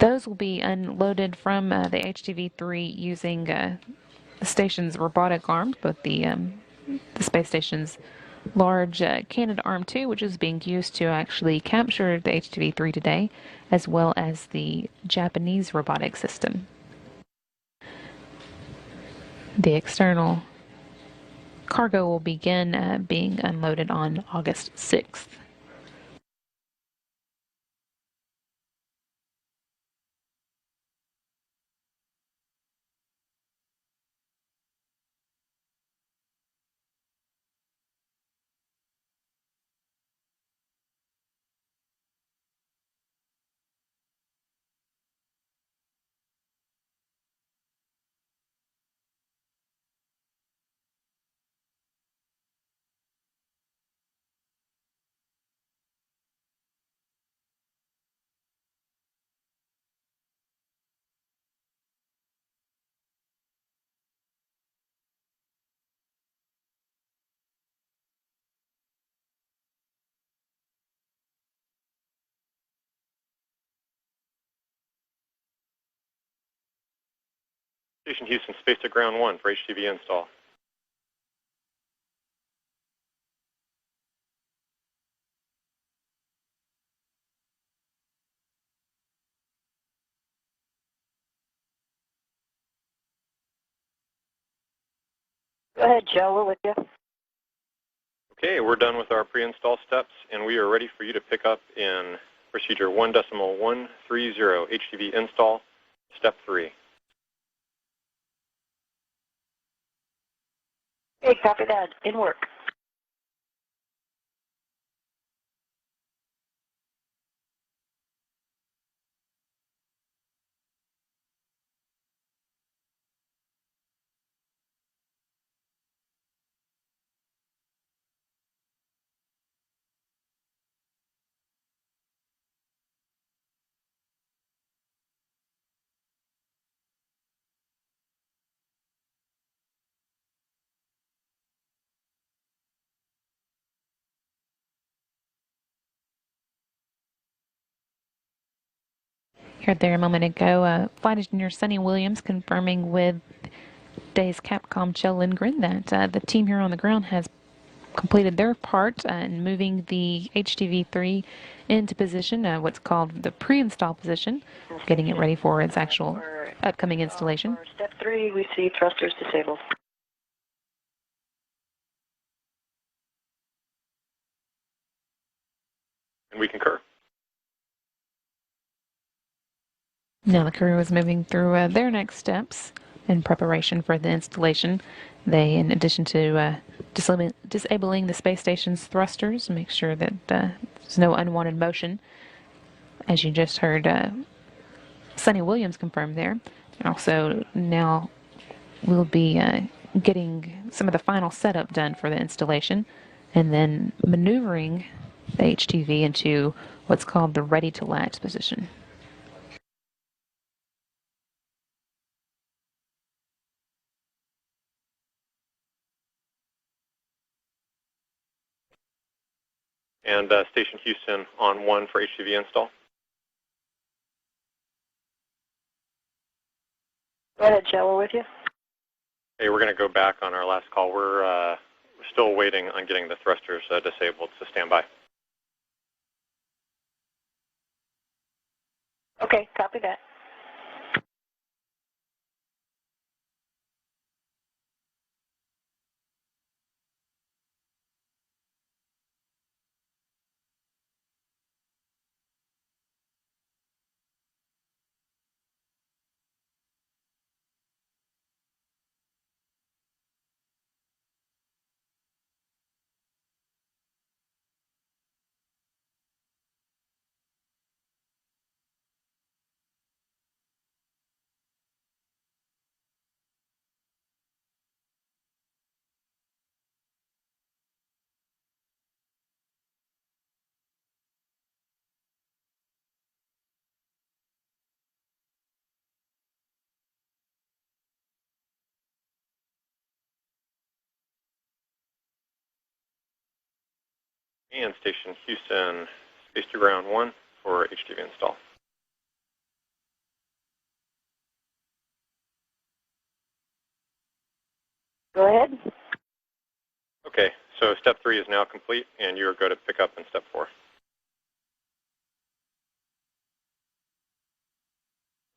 Those will be unloaded from the HTV-3 using the station's robotic arms, both the space station's large Canadarm2, which is being used to actually capture the HTV-3 today, as well as the Japanese robotic system. The external cargo will begin being unloaded on August 6th.
Station Houston, space to ground 1 for HTV install.
Go ahead, Joe, we're with you.
Okay, we're done with our pre-install steps, and we are ready for you to pick up in procedure 1.130 HTV install, step 3.
Hey, copy that. In work.
Heard there a moment ago, Flight Engineer Sonny Williams confirming with today's Capcom Kjell Lindgren that the team here on the ground has completed their part in moving the HTV-3 into position, what's called the pre-install position, getting it ready for its actual upcoming installation.
For step 3, we see thrusters disabled.
And we concur.
Now the crew is moving through their next steps in preparation for the installation. They, in addition to disabling the space station's thrusters, make sure that there's no unwanted motion. As you just heard Sonny Williams confirm there. Also, now we'll be getting some of the final setup done for the installation and then maneuvering the HTV into what's called the ready-to-latch position.
And Station Houston on 1 for HTV install.
Go ahead, Joe, we're with you.
Hey, we're going to go back on our last call. We're still waiting on getting the thrusters disabled, so stand by.
Okay, copy that.
And Station Houston, Space to Ground 1 for HTV install.
Go ahead.
Okay, so step 3 is now complete, and you're going to pick up in step 4.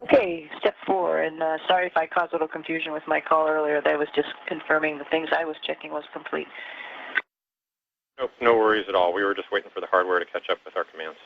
Okay, step 4, and sorry if I caused a little confusion with my call earlier. That was just confirming the things I was checking was complete.
Nope, no worries at all. We were just waiting for the hardware to catch up with our commands.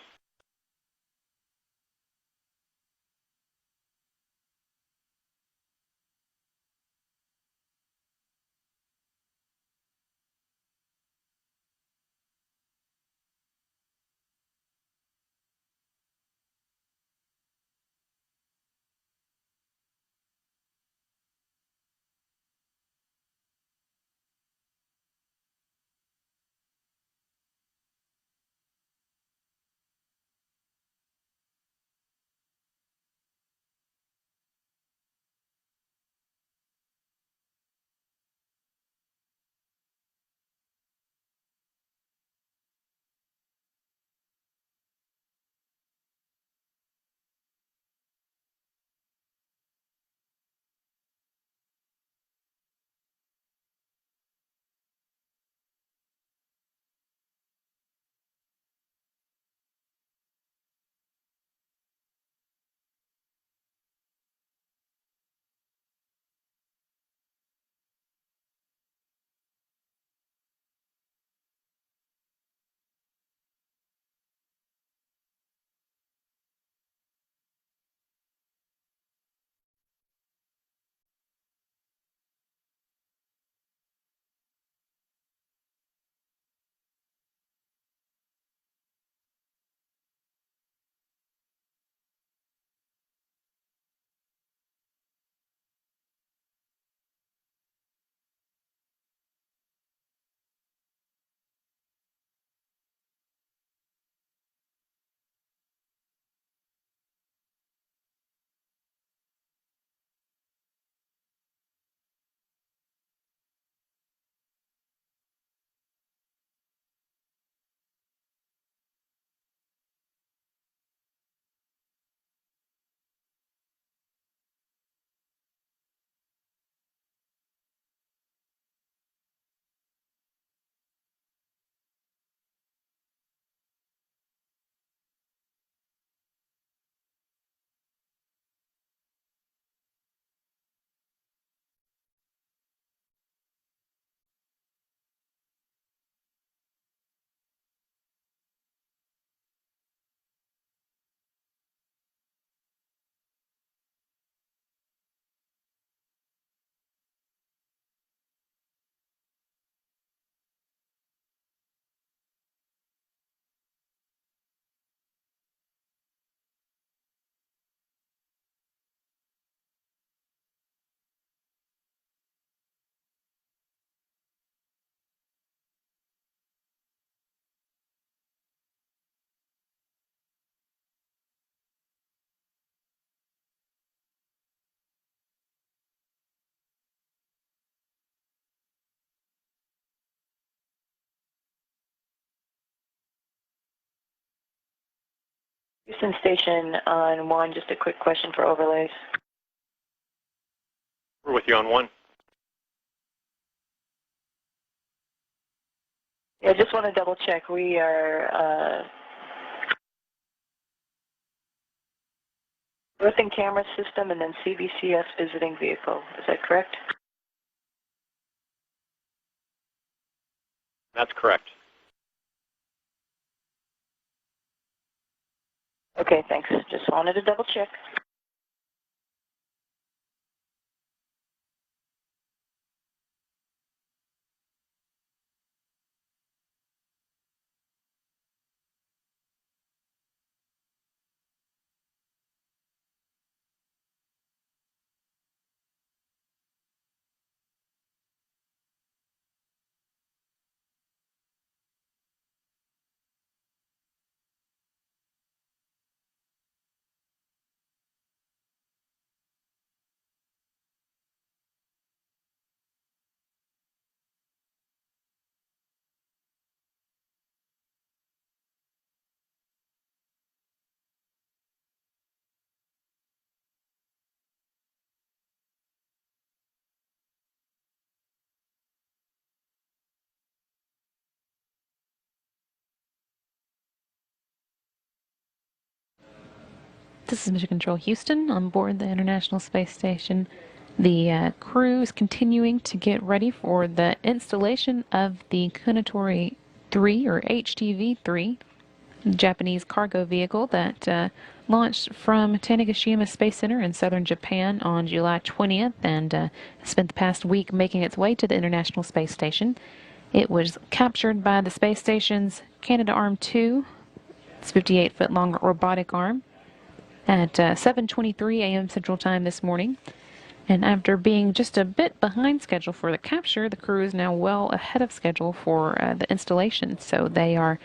Houston Station on 1, just a quick question for overlays.
We're with you on 1.
Yeah, I just want to double check. We are Earth and Camera System and then CBCS visiting vehicle. Is that correct?
That's correct.
Okay, thanks. Just wanted to double check.
This is Mission Control Houston on board the International Space Station. The crew is continuing to get ready for the installation of the Kunitori 3 or HTV-3, Japanese cargo vehicle that launched from Tanegashima Space Center in southern Japan on July 20th and spent the past week making its way to the International Space Station. It was captured by the space station's Canadarm2, its 58-foot long robotic arm, at 7:23 a.m. Central Time this morning. And after being just a bit behind schedule for the capture, the crew is now well ahead of schedule for the installation. So they are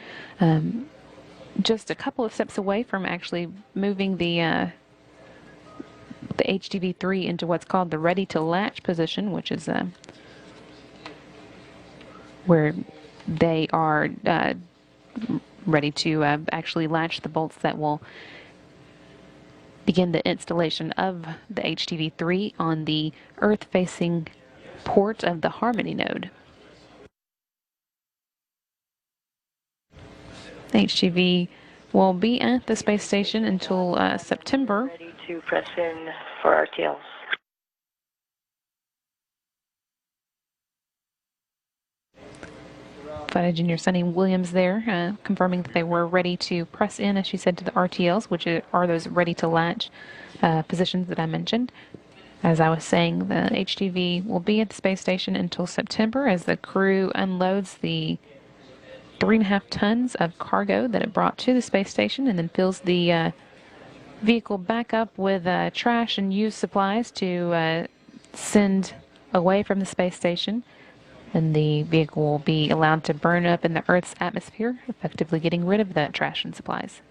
just a couple of steps away from actually moving the HTV-3 into what's called the ready-to-latch position, which is where they are ready to actually latch the bolts that will begin the installation of the HTV-3 on the Earth-facing port of the Harmony node. The HTV will be at the space station until September.
Ready to press in for RTLs.
Flight Engineer Sunny Williams there, confirming that they were ready to press in, as she said, to the RTLs, which are those ready-to-latch positions that I mentioned. As I was saying, the HTV will be at the space station until September as the crew unloads the 3.5 tons of cargo that it brought to the space station and then fills the vehicle back up with trash and used supplies to send away from the space station. And the vehicle will be allowed to burn up in the Earth's atmosphere, effectively getting rid of that trash and supplies.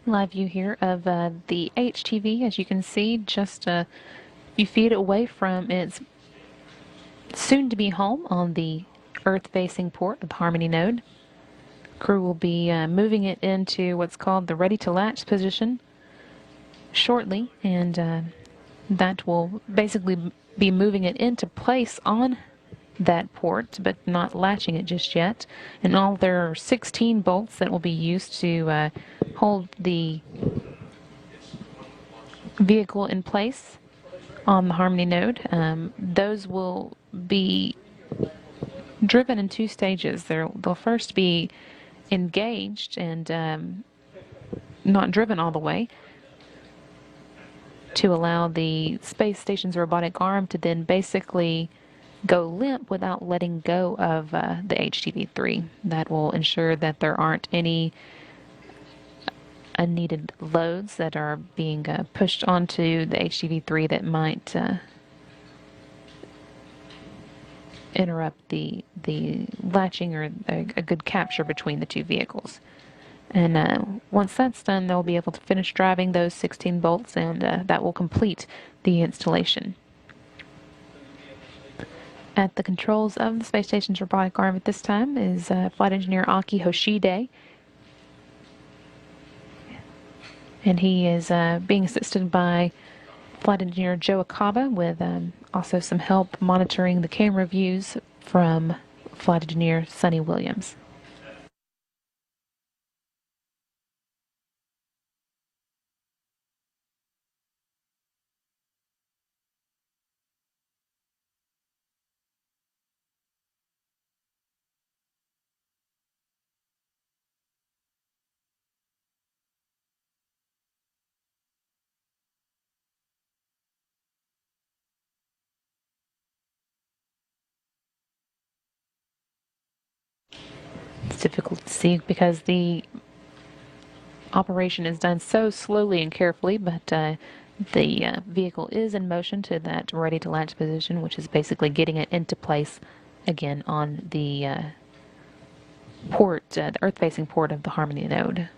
live view here of the HTV. As you can see, just a few feet away from its soon-to-be home on the Earth-facing port of the Harmony node. Crew will be moving it into what's called the ready-to-latch position shortly, and that will basically be moving it into place on that port, but not latching it just yet. And all there are 16 bolts that will be used to hold the vehicle in place on the Harmony node. Those will be driven in two stages. They'll first be engaged and not driven all the way to allow the space station's robotic arm to then basically go limp without letting go of the HTV-3. That will ensure that there aren't any unneeded loads that are being pushed onto the HTV-3 that might interrupt the latching or a good capture between the two vehicles. And once that's done, they'll be able to finish driving those 16 bolts, and that will complete the installation. At the controls of the space station's robotic arm at this time is flight engineer Aki Hoshide. And he is being assisted by flight engineer Joe Akaba, with also some help monitoring the camera views from flight engineer Sonny Williams. It's difficult to see because the operation is done so slowly and carefully, but the vehicle is in motion to that ready to latch position, which is basically getting it into place again on the port, the Earth-facing port of the Harmony node.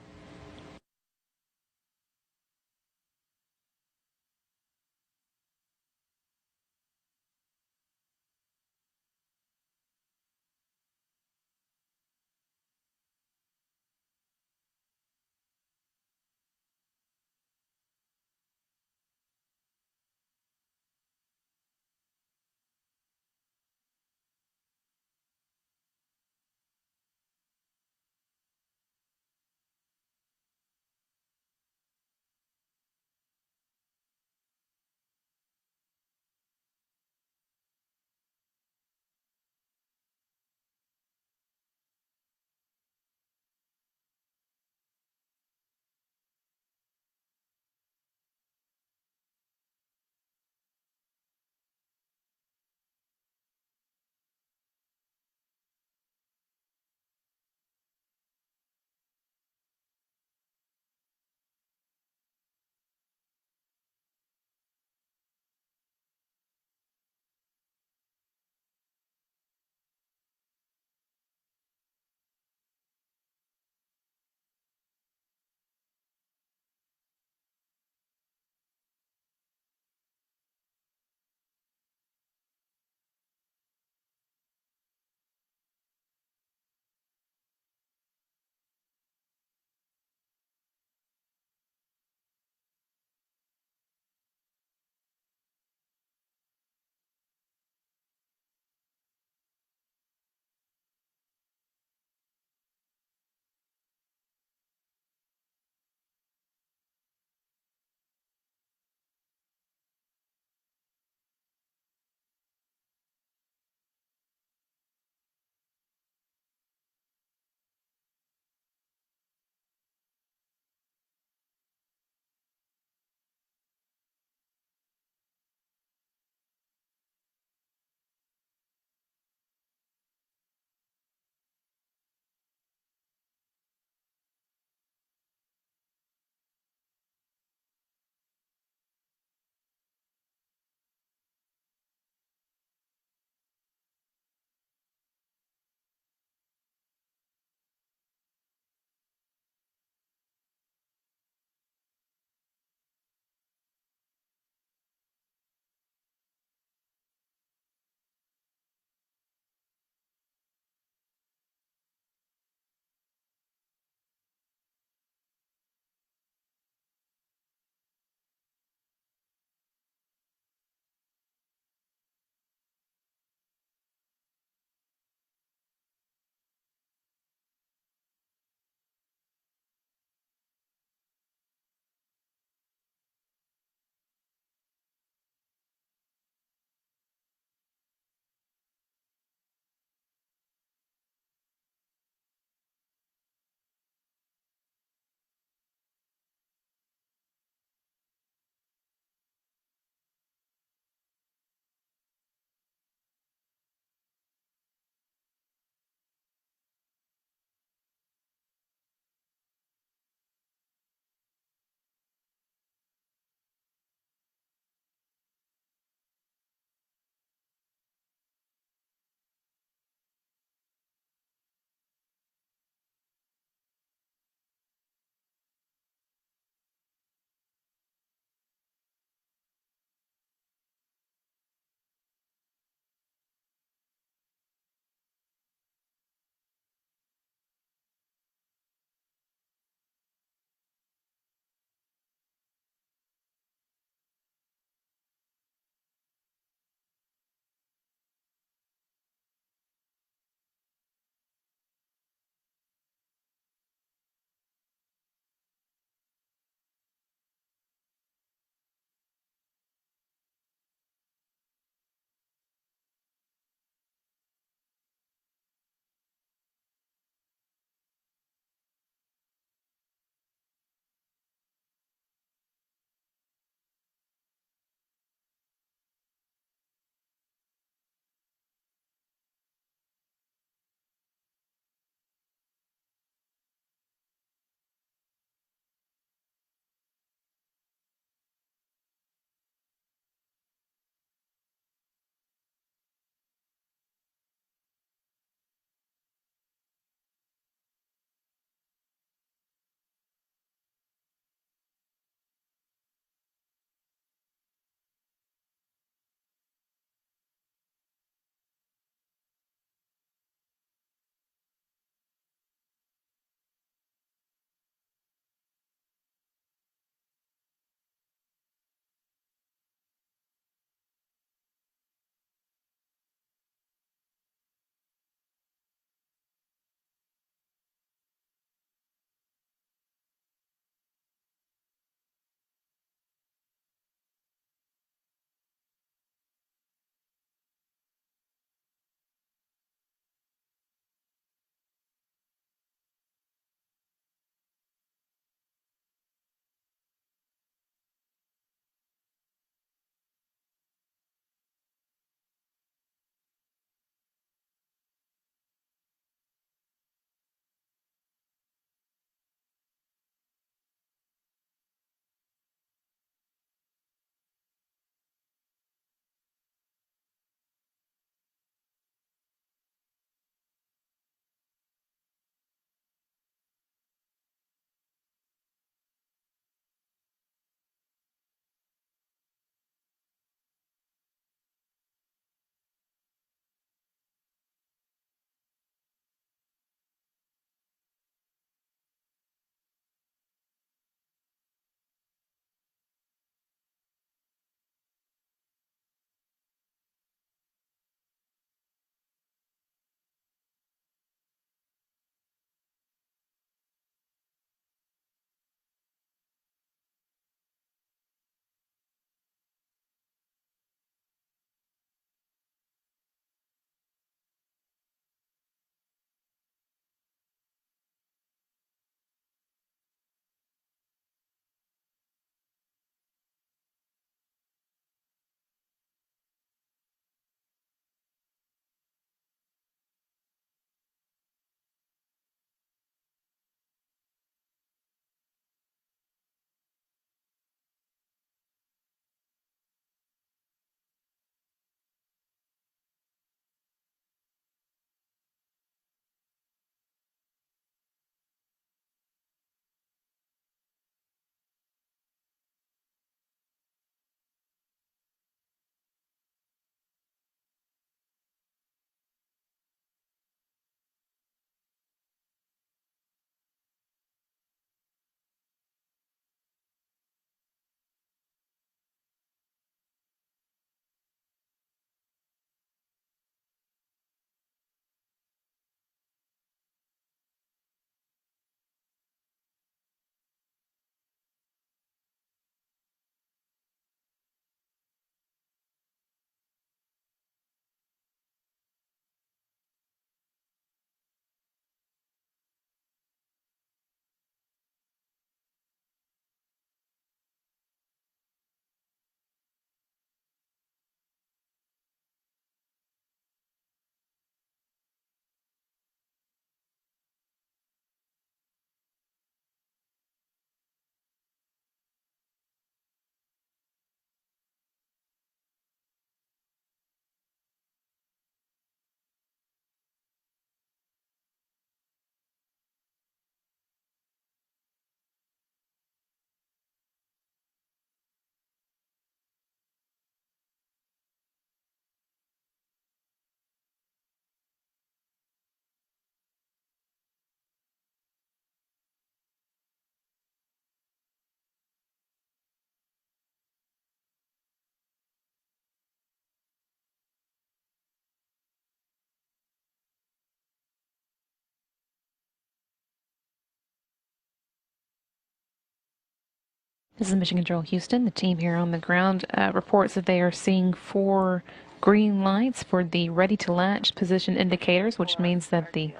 This is Mission Control Houston. The team here on the ground reports that they are seeing 4 green lights for the ready-to-latch position indicators, which means that the...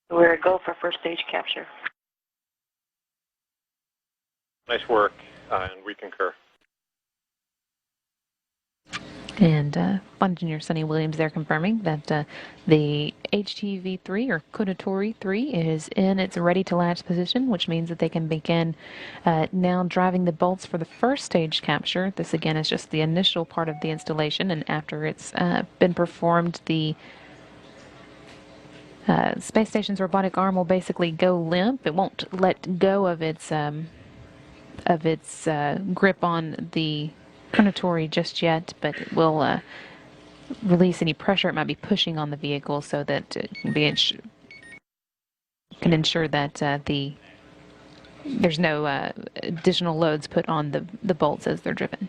We're go for first stage capture.
Nice work, and we concur.
And Flight Engineer Sonny Williams there confirming that the HTV-3 or Kunatori 3 is in its ready-to-latch position, which means that they can begin now driving the bolts for the first stage capture. This again is just the initial part of the installation, and after it's been performed, the space station's robotic arm will basically go limp. It won't let go of its grip on the Kunatori just yet, but it will release any pressure it might be pushing on the vehicle so that it can ensure that there's no additional loads put on the bolts as they're driven.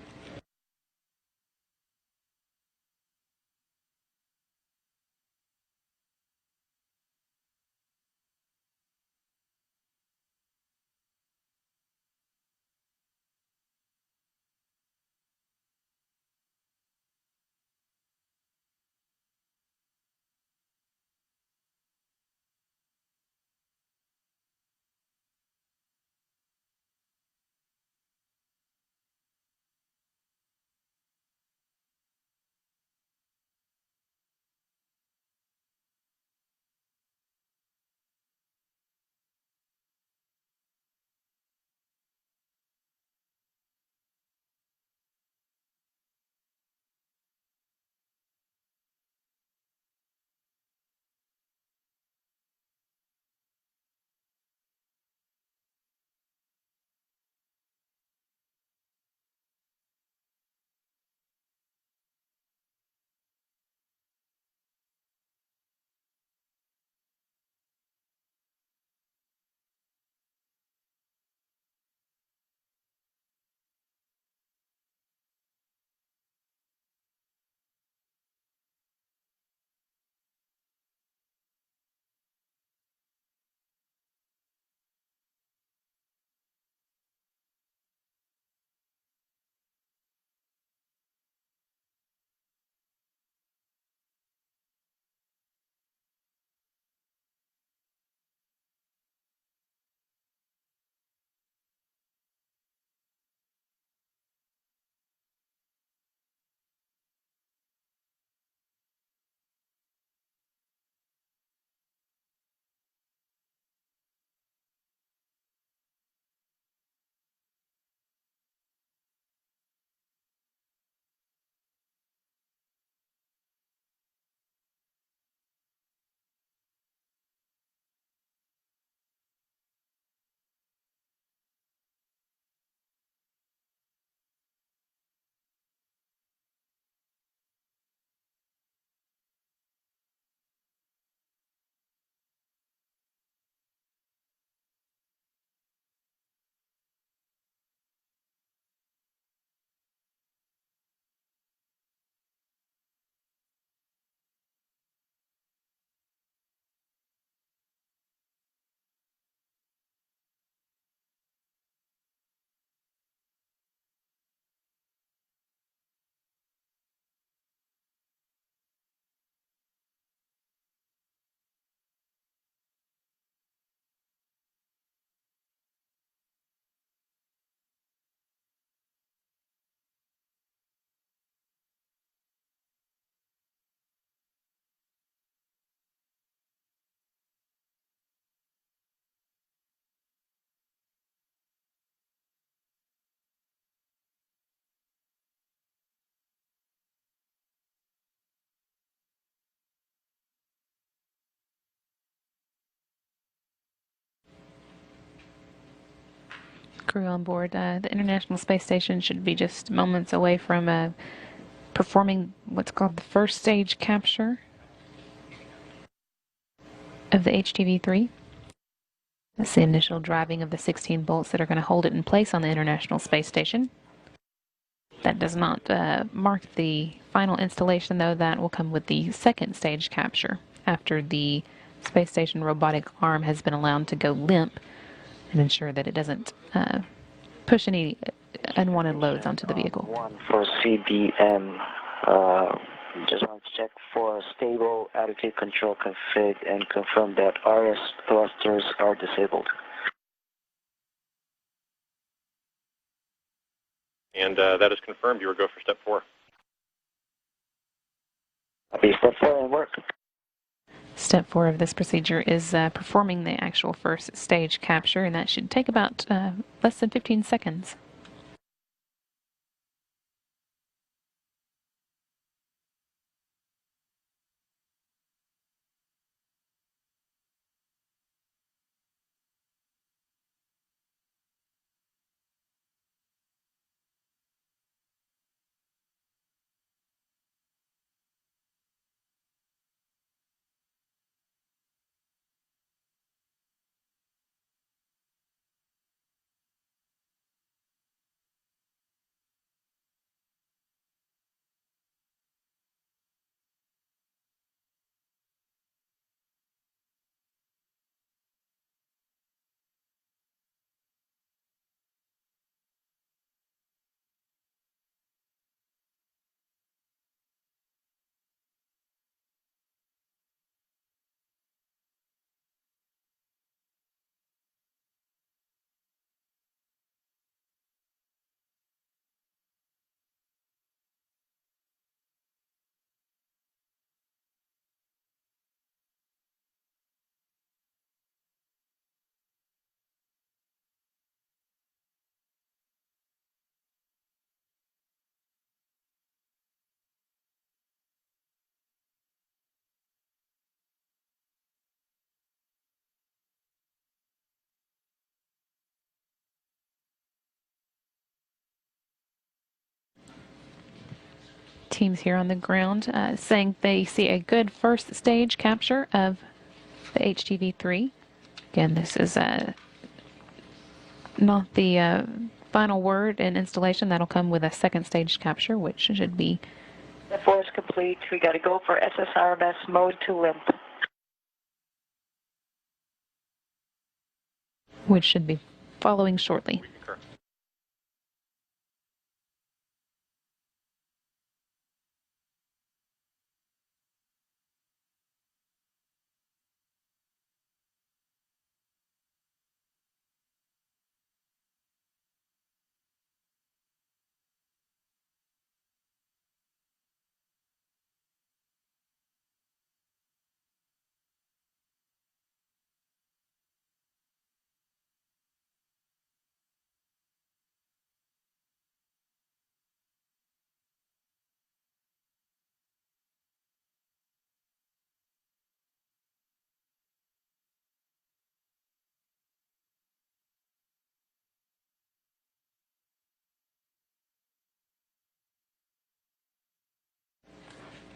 Crew on board the International Space Station should be just moments away from performing what's called the first stage capture of the HTV-3. That's the initial driving of the 16 bolts that are going to hold it in place on the International Space Station. That does not mark the final installation, though. That will come with the second stage capture after the space station robotic arm has been allowed to go limp and ensure that it doesn't push any unwanted loads onto the vehicle.
One for CBM. Just want to check for stable attitude control config and confirm that RS thrusters are disabled.
And that is confirmed. You will go for step 4.
Copy, step 4 and work.
Step 4 of this procedure is performing the actual first stage capture, and that should take about less than 15 seconds. Teams here on the ground saying they see a good first stage capture of the HTV-3. Again, this is not the final word in installation. That'll come with a second stage capture, which should be...
Step 4 is complete. We got to go for SSRMS mode to limp.
Which should be following shortly.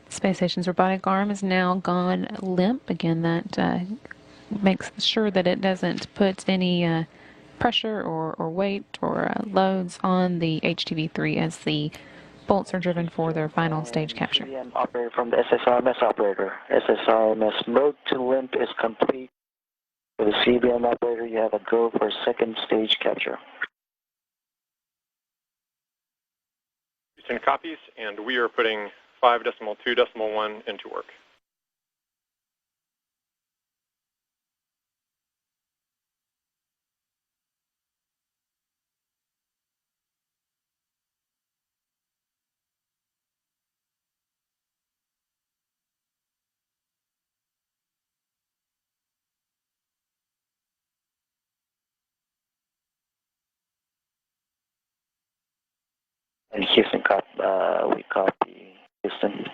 Space Station's robotic arm is now gone limp. Again, that makes sure that it doesn't put any pressure or weight or loads on the HTV-3 as the bolts are driven for their final stage capture.
CBM operator from the SSRMS operator. SSRMS mode to limp is complete. For the CBM operator, you have a go for second stage capture.
Houston copies, and we are putting 5.2.1 into work.
And Houston, we copy Houston.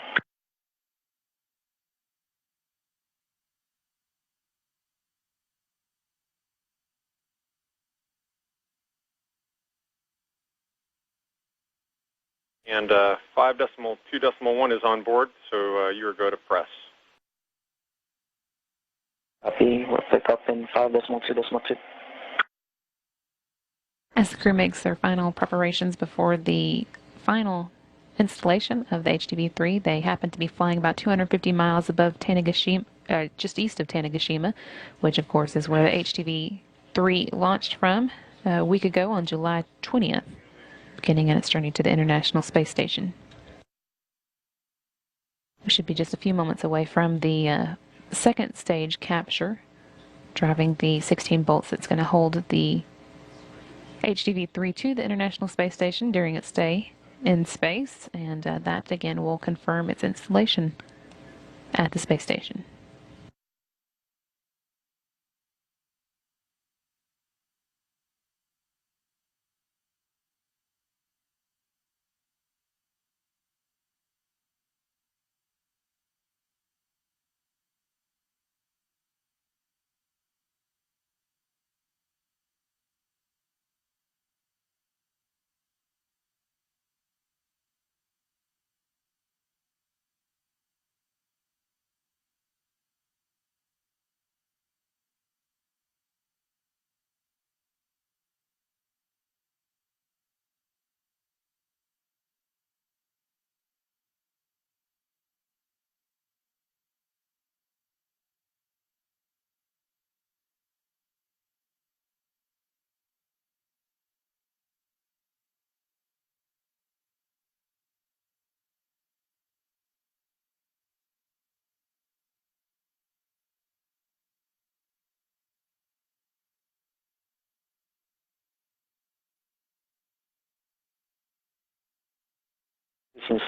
And 5.2.1 is on board, so you are go to press.
Copy, we'll pick up in 5.2.2.
As the crew makes their final preparations before the final installation of the HTV-3, they happen to be flying about 250 miles above Tanegashima, just east of Tanegashima, which of course is where the HTV 3 launched from a week ago on July 20th, beginning on its journey to the International Space Station. We should be just a few moments away from the second stage capture, driving the 16 bolts that's going to hold the HDV-3 to the International Space Station during its stay in space, and that again will confirm its installation at the space station.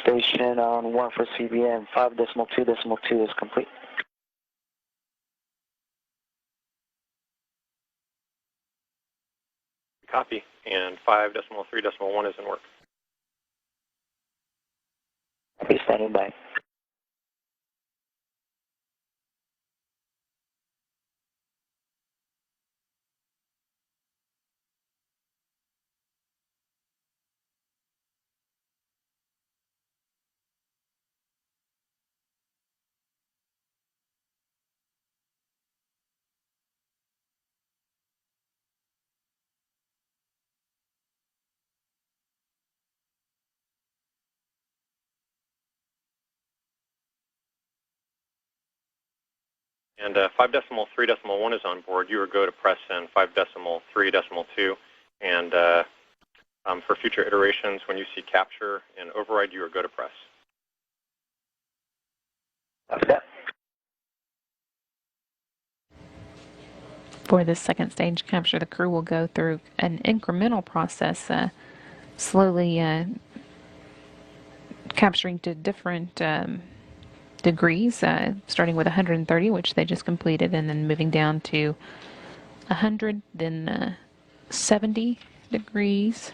Station on 1 for CBN, 5.2.2 is complete.
Copy, and 5.3.1 is in work.
Copy, standing by.
And 5.3.1 is on board. You are go to press in 5.3.2. And for future iterations, when you see capture and override, you are go to press.
For this second stage capture, the crew will go through an incremental process, slowly capturing to different degrees, starting with 130, which they just completed, and then moving down to 100, then 70 degrees,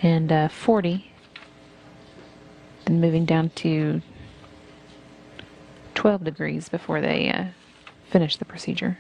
and 40, then moving down to 12 degrees before they finish the procedure.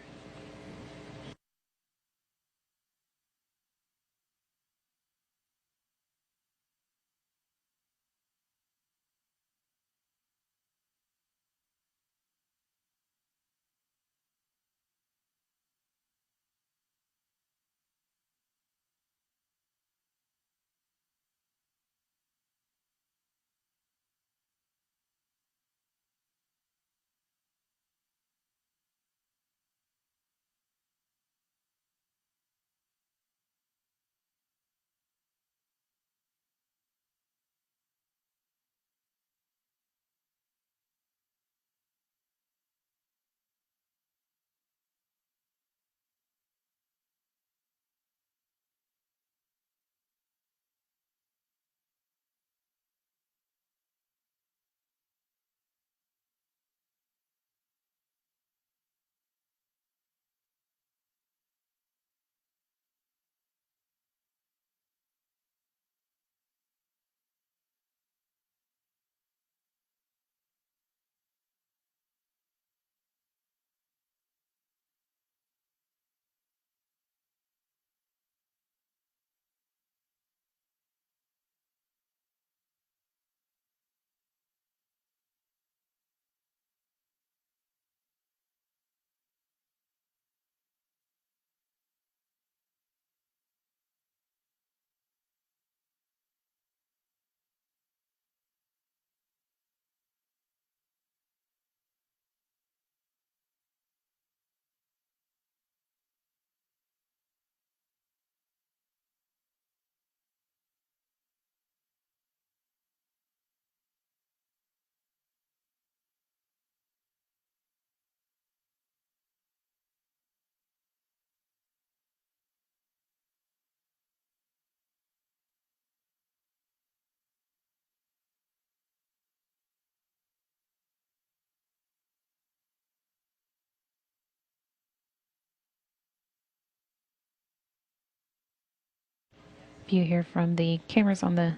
View here from the cameras on the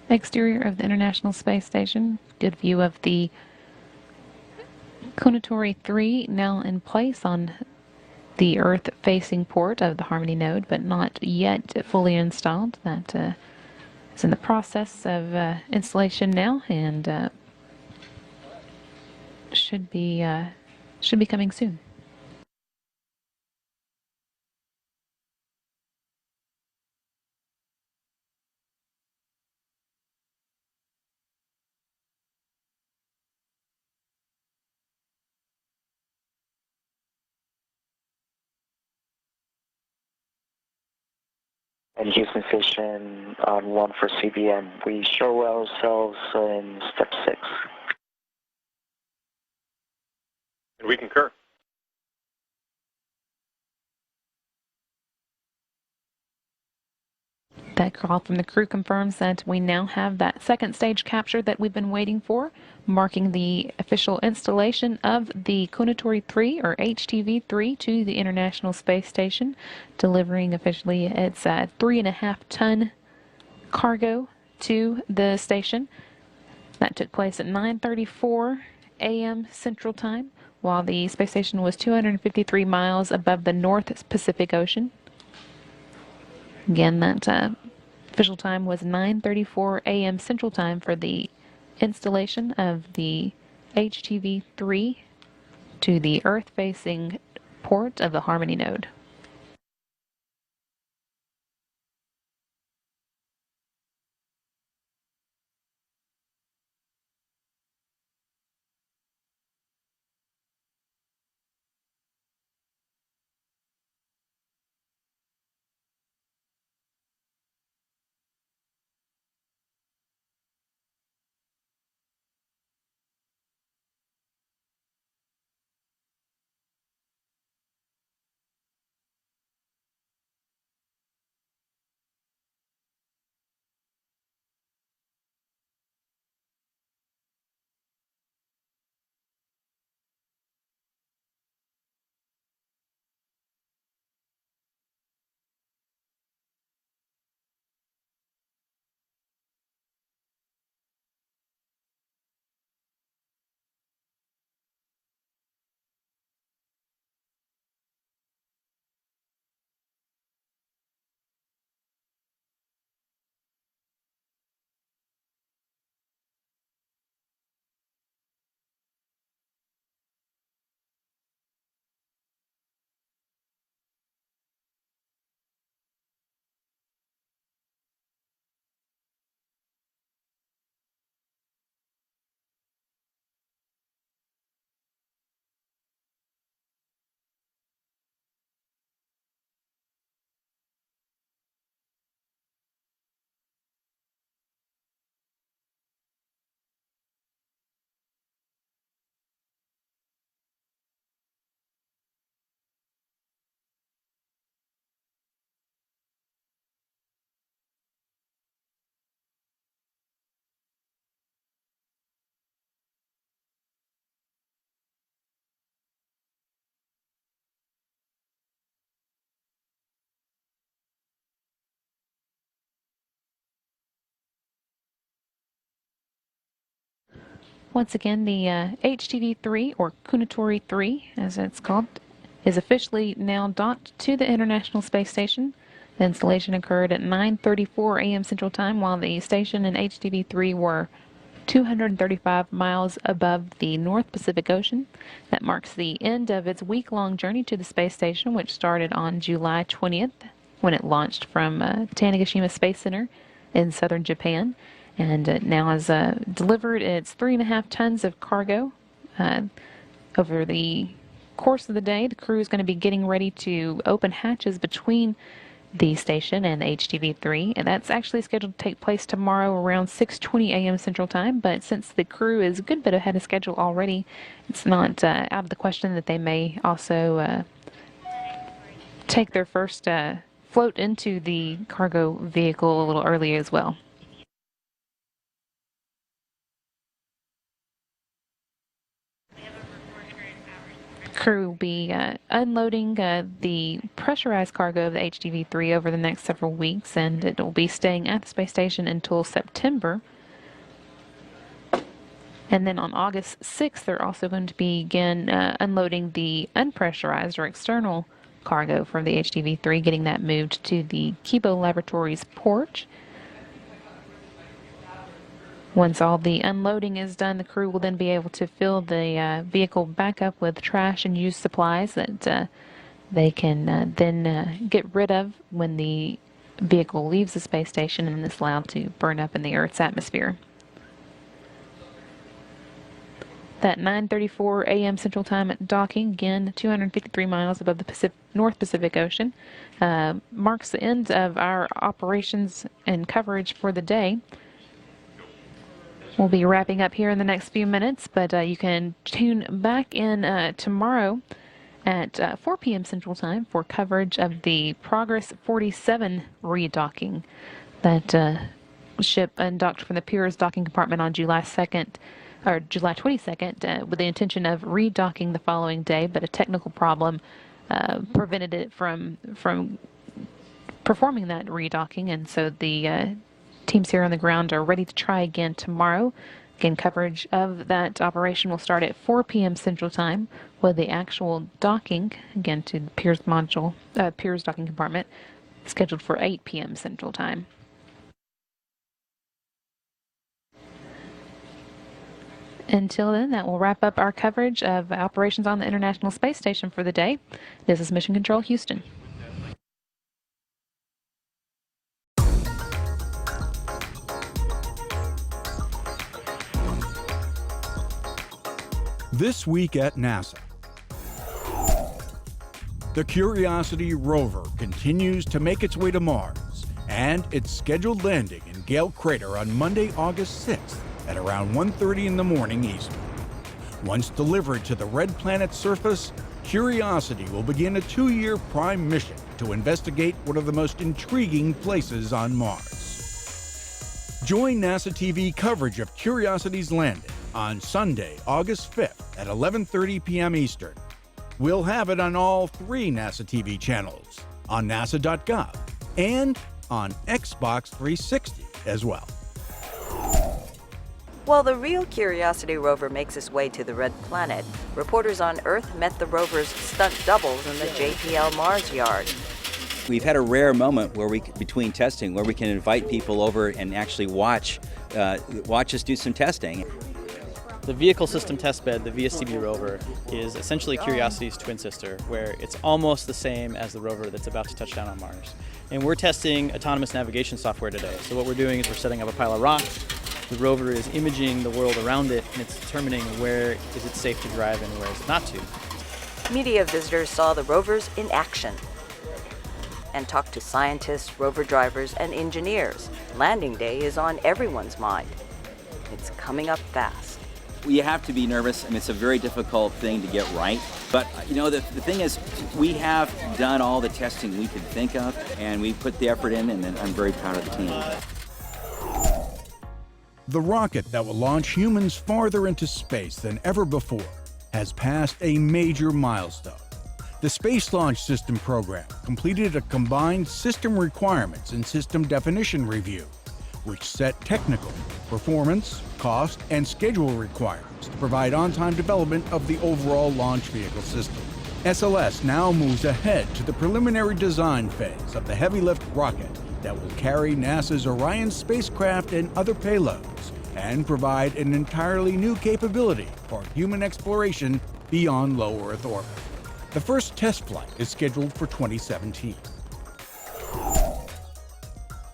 exterior of the International Space Station. Good view of the Kounotori 3 now in place on the Earth-facing port of the Harmony node, but not yet fully installed. That is in the process of installation now, and should be coming soon.
And Houston Station on 1 for CBM. We show ourselves in step 6.
And we concur.
That call from the crew confirms that we now have that second stage capture that we've been waiting for, marking the official installation of the Kounotori 3 or HTV-3 to the International Space Station, delivering officially its 3.5-ton cargo to the station. That took place at 9:34 a.m. Central Time, while the space station was 253 miles above the North Pacific Ocean. Again, that official time was 9:34 a.m. Central Time for the installation of the HTV-3 to the Earth-facing port of the Harmony node. Once again, the HTV-3, or Kounotori 3, as it's called, is officially now docked to the International Space Station. The installation occurred at 9:34 a.m. Central Time, while the station and HTV-3 were 235 miles above the North Pacific Ocean. That marks the end of its week-long journey to the space station, which started on July 20th, when it launched from Tanegashima Space Center in southern Japan, and now has delivered its 3.5 tons of cargo. Over the course of the day, the crew is going to be getting ready to open hatches between the station and HTV-3, and that's actually scheduled to take place tomorrow around 6:20 a.m. Central Time, but since the crew is a good bit ahead of schedule already, it's not out of the question that they may also take their first float into the cargo vehicle a little early as well. crew will be unloading the pressurized cargo of the HDV-3 over the next several weeks, and it will be staying at the space station until September. And then on August 6th, they're also going to begin unloading the unpressurized or external cargo from the HDV-3, getting that moved to the Kibo Laboratories port. Once all the unloading is done, the crew will then be able to fill the vehicle back up with trash and used supplies that they can then get rid of when the vehicle leaves the space station and is allowed to burn up in the Earth's atmosphere. That 9:34 a.m. Central Time at docking, again 253 miles above the North Pacific Ocean, marks the end of our operations and coverage for the day. We'll be wrapping up here in the next few minutes, but you can tune back in tomorrow at 4 p.m. Central Time for coverage of the Progress 47 redocking. That ship undocked from the Piers docking compartment on July 22nd, with the intention of redocking the following day, but a technical problem prevented it from performing that redocking, and so the teams here on the ground are ready to try again tomorrow. Again, coverage of that operation will start at 4 p.m. Central Time, with the actual docking, again to the Piers docking compartment, scheduled for 8 p.m. Central Time. Until then, that will wrap up our coverage of operations on the International Space Station for the day. This is Mission Control Houston.
This week at NASA. The Curiosity rover continues to make its way to Mars, and its scheduled landing in Gale Crater on Monday, August 6th at around 1:30 in the morning Eastern. Once delivered to the red planet's surface, Curiosity will begin a 2-year prime mission to investigate one of the most intriguing places on Mars. Join NASA TV coverage of Curiosity's landing on Sunday, August 5th at 11:30 p.m. Eastern. We'll have it on all 3 NASA TV channels, on nasa.gov, and on Xbox 360 as well.
While the real Curiosity rover makes its way to the red planet, reporters on Earth met the rover's stunt doubles in the JPL Mars yard.
We've had a rare moment between testing where we can invite people over and actually watch us do some testing.
The Vehicle System Testbed, the VSTB rover, is essentially Curiosity's twin sister, where it's almost the same as the rover that's about to touch down on Mars. And we're testing autonomous navigation software today. So what we're doing is we're setting up a pile of rocks. The rover is imaging the world around it, and it's determining where is it safe to drive and where is it not to.
Media visitors saw the rovers in action and talked to scientists, rover drivers, and engineers. Landing day is on everyone's mind. It's coming up fast.
You have to be nervous. I mean, it's a very difficult thing to get right. But, the thing is, we have done all the testing we could think of, and we put the effort in, and I'm very proud of the team.
The rocket that will launch humans farther into space than ever before has passed a major milestone. The Space Launch System program completed a combined system requirements and system definition review, which set technical, performance, cost, and schedule requirements to provide on-time development of the overall launch vehicle system. SLS now moves ahead to the preliminary design phase of the heavy lift rocket that will carry NASA's Orion spacecraft and other payloads and provide an entirely new capability for human exploration beyond low Earth orbit. The first test flight is scheduled for 2017.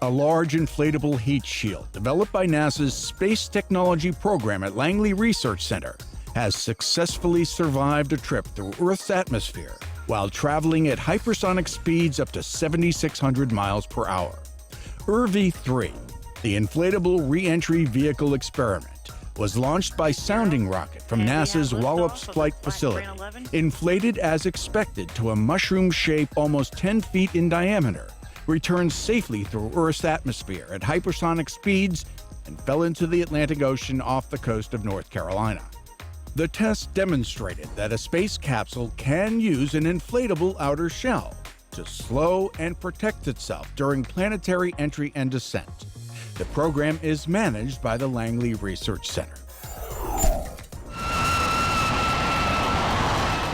A large inflatable heat shield developed by NASA's Space Technology Program at Langley Research Center has successfully survived a trip through Earth's atmosphere while traveling at hypersonic speeds up to 7,600 miles per hour. ERV-3, the inflatable re-entry vehicle experiment, was launched by sounding rocket from NASA's Wallops Flight Facility, inflated as expected to a mushroom shape almost 10 feet in diameter, returned safely through Earth's atmosphere at hypersonic speeds and fell into the Atlantic Ocean off the coast of North Carolina. The test demonstrated that a space capsule can use an inflatable outer shell to slow and protect itself during planetary entry and descent. The program is managed by the Langley Research Center.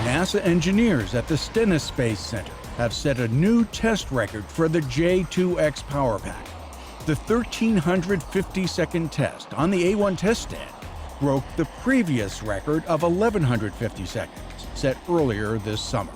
NASA engineers at the Stennis Space Center have set a new test record for the J2X power pack. The 1,350-second test on the A1 test stand broke the previous record of 1,150 seconds, set earlier this summer.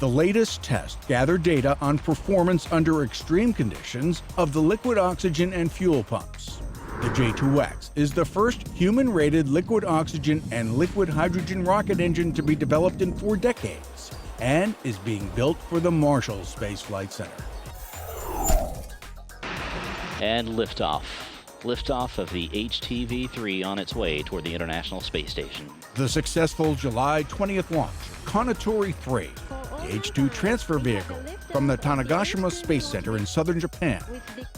The latest test gathered data on performance under extreme conditions of the liquid oxygen and fuel pumps. The J2X is the first human-rated liquid oxygen and liquid hydrogen rocket engine to be developed in 4 decades and is being built for the Marshall Space Flight Center.
And liftoff. Liftoff of the HTV-3 on its way toward the International Space Station.
The successful July 20th launch of Kanatori 3, the H-2 transfer vehicle from the Tanegashima Space Center in southern Japan,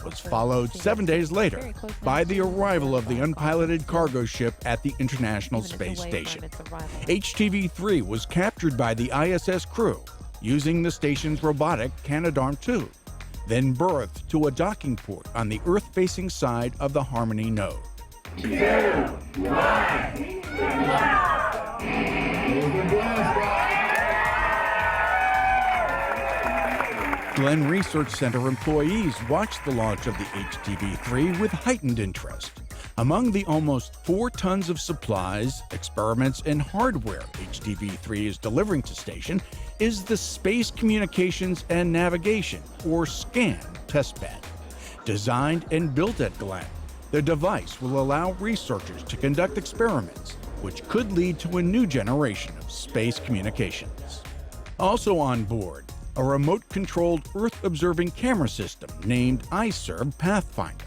was followed 7 days later by the arrival of the unpiloted cargo ship at the International Space Station. HTV-3 was captured by the ISS crew using the station's robotic Canadarm2, then berthed to a docking port on the Earth-facing side of the Harmony node.
2, 1,
Glenn Research Center employees watched the launch of the HTV-3 with heightened interest. Among the almost 4 tons of supplies, experiments, and hardware HTV-3 is delivering to station is the Space Communications and Navigation, or SCAN, testbed. Designed and built at Glenn, the device will allow researchers to conduct experiments which could lead to a new generation of space communications. Also on board, a remote-controlled Earth-observing camera system named iSerb Pathfinder.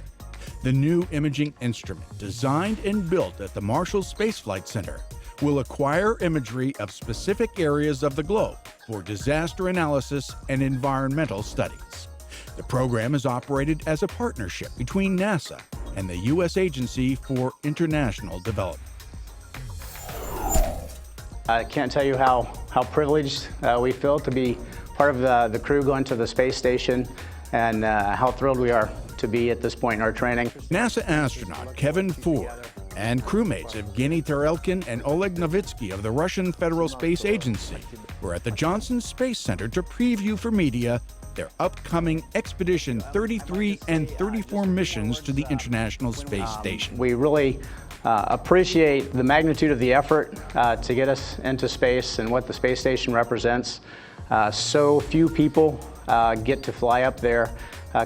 The new imaging instrument, designed and built at the Marshall Space Flight Center, will acquire imagery of specific areas of the globe for disaster analysis and environmental studies. The program is operated as a partnership between NASA and the U.S. Agency for International Development.
I can't tell you how privileged we feel to be part of the crew going to the space station, and how thrilled we are to be at this point in our training.
NASA astronaut Kevin Ford and crewmates Evgeny Tarelkin and Oleg Novitsky of the Russian Federal Space Agency were at the Johnson Space Center to preview for media their upcoming Expedition 33 and 34 missions to the International Space Station.
We really appreciate the magnitude of the effort to get us into space and what the space station represents. So few people get to fly up there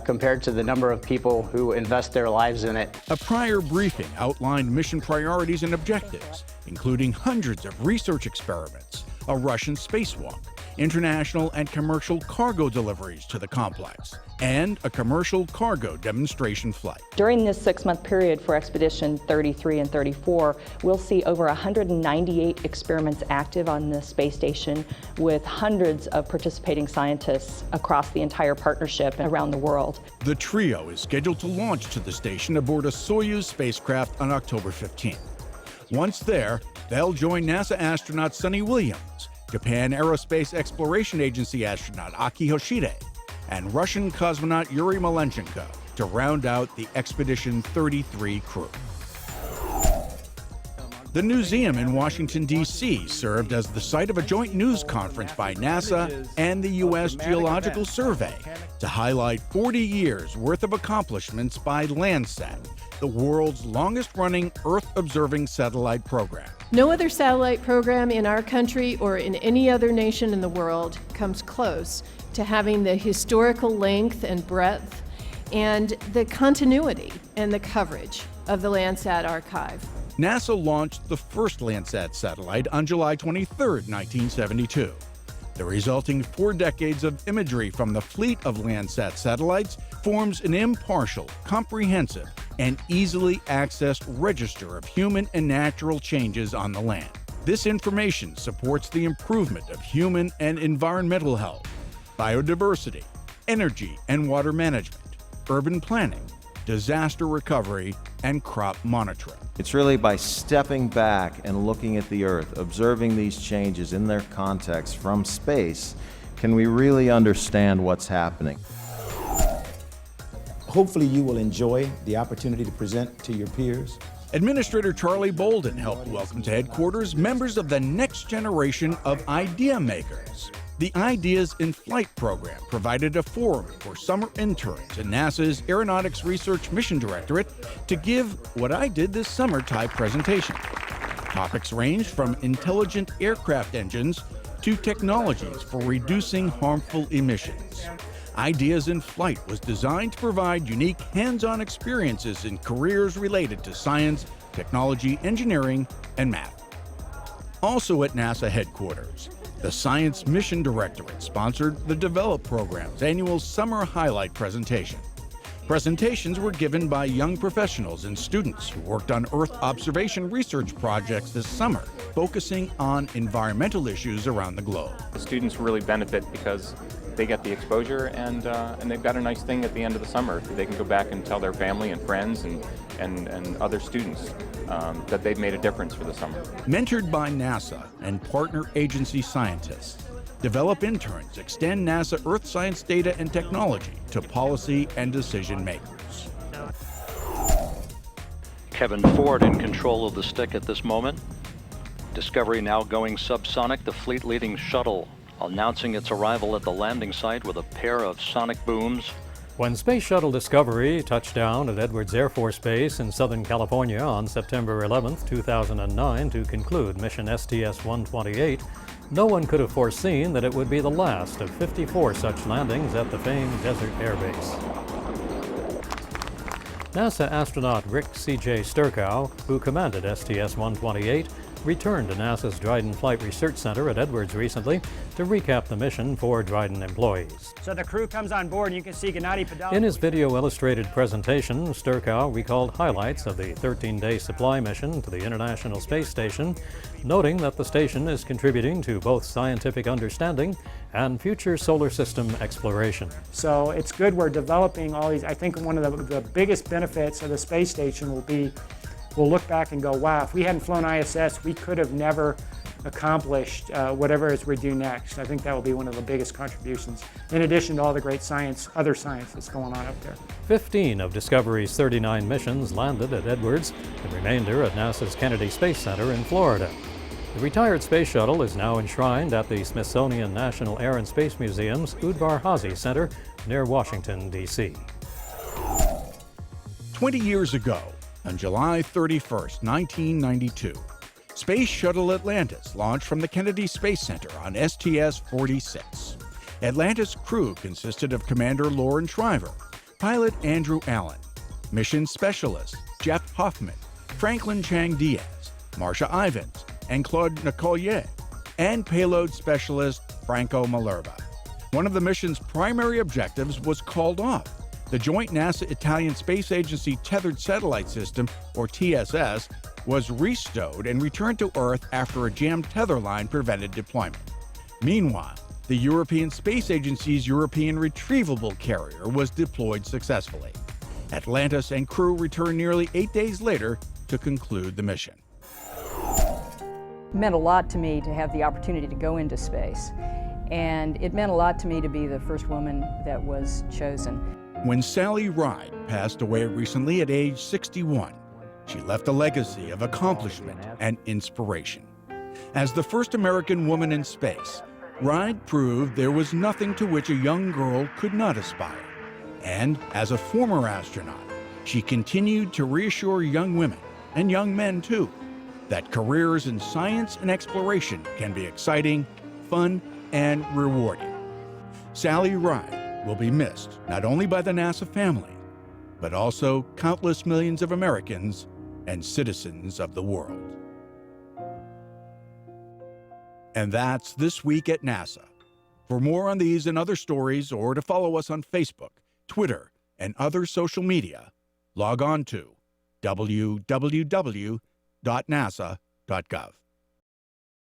compared to the number of people who invest their lives in it.
A prior briefing outlined mission priorities and objectives, including hundreds of research experiments, a Russian spacewalk, international and commercial cargo deliveries to the complex, and a commercial cargo demonstration flight.
During this 6-month period for Expedition 33 and 34, we'll see over 198 experiments active on the space station, with hundreds of participating scientists across the entire partnership around the world.
The trio is scheduled to launch to the station aboard a Soyuz spacecraft on October 15th. Once there, they'll join NASA astronaut Sonny Williams, Japan Aerospace Exploration Agency astronaut Aki Hoshide, and Russian cosmonaut Yuri Malenchenko to round out the Expedition 33 crew. The museum in Washington, D.C. served as the site of a joint news conference by NASA and the U.S. Geological Survey to highlight 40 years' worth of accomplishments by Landsat, the world's longest-running Earth-observing satellite program.
No other satellite program in our country or in any other nation in the world comes close to having the historical length and breadth and the continuity and the coverage of the Landsat archive.
NASA launched the first Landsat satellite on July 23, 1972. The resulting 4 decades of imagery from the fleet of Landsat satellites forms an impartial, comprehensive, and easily accessed register of human and natural changes on the land. This information supports the improvement of human and environmental health, biodiversity, energy and water management, urban planning, disaster recovery, and crop monitoring.
It's really by stepping back and looking at the Earth, observing these changes in their context from space, can we really understand what's happening.
Hopefully you will enjoy the opportunity to present to your peers.
Administrator Charlie Bolden helped welcome to headquarters members of the next generation of idea makers. The Ideas in Flight program provided a forum for summer interns in NASA's Aeronautics Research Mission Directorate to give what I did this summer type presentation. Topics ranged from intelligent aircraft engines to technologies for reducing harmful emissions. Ideas in Flight was designed to provide unique hands-on experiences in careers related to science, technology, engineering, and math. Also at NASA headquarters, the Science Mission Directorate sponsored the Develop program's annual Summer Highlight presentation. Presentations were given by young professionals and students who worked on Earth observation research projects this summer, focusing on environmental issues around the globe.
The students really benefit because they get the exposure and they've got a nice thing at the end of the summer. They can go back and tell their family and friends and other students that they've made a difference for the summer.
Mentored by NASA and partner agency scientists, Develop interns extend NASA Earth science data and technology to policy and decision makers.
Kevin Ford in control of the stick at this moment. Discovery now going subsonic, the fleet-leading shuttle announcing its arrival at the landing site with a pair of sonic booms.
When Space Shuttle Discovery touched down at Edwards Air Force Base in Southern California on September 11, 2009 to conclude mission STS-128, no one could have foreseen that it would be the last of 54 such landings at the famed Desert Air Base. NASA astronaut Rick C.J. Sturkow, who commanded STS-128, returned to NASA's Dryden Flight Research Center at Edwards recently to recap the mission for Dryden employees.
So the crew comes on board and you can see Gennady Podolsky.
In his video-illustrated presentation, Sturkow recalled highlights of the 13-day supply mission to the International Space Station, noting that the station is contributing to both scientific understanding and future solar system exploration.
So it's good we're developing all these. I think one of the biggest benefits of the space station will be we'll look back and go, wow, if we hadn't flown ISS, we could have never accomplished whatever it is we do next. I think that will be one of the biggest contributions, in addition to all the great science, other science that's going on up there.
15 of Discovery's 39 missions landed at Edwards, the remainder at NASA's Kennedy Space Center in Florida. The retired space shuttle is now enshrined at the Smithsonian National Air and Space Museum's Udvar Hazy Center near Washington, D.C.
20 years ago, on July 31st, 1992, Space Shuttle Atlantis launched from the Kennedy Space Center on STS-46. Atlantis' crew consisted of Commander Lauren Shriver, pilot Andrew Allen, mission specialist Jeff Hoffman, Franklin Chang Diaz, Marcia Ivins, and Claude Nicollier, and payload specialist Franco Malerba. One of the mission's primary objectives was called off. The joint NASA-Italian Space Agency Tethered Satellite System, or TSS, was restowed and returned to Earth after a jammed tether line prevented deployment. Meanwhile, the European Space Agency's European Retrievable Carrier was deployed successfully. Atlantis and crew returned nearly 8 days later to conclude the mission.
It meant a lot to me to have the opportunity to go into space, and it meant a lot to me to be the first woman that was chosen.
When Sally Ride passed away recently at age 61, she left a legacy of accomplishment and inspiration. As the first American woman in space, Ride proved there was nothing to which a young girl could not aspire. And as a former astronaut, she continued to reassure young women, and young men too, that careers in science and exploration can be exciting, fun, and rewarding. Sally Ride will be missed not only by the NASA family, but also countless millions of Americans and citizens of the world. And that's This Week at NASA. For more on these and other stories, or to follow us on Facebook, Twitter, and other social media, log on to www.nasa.gov.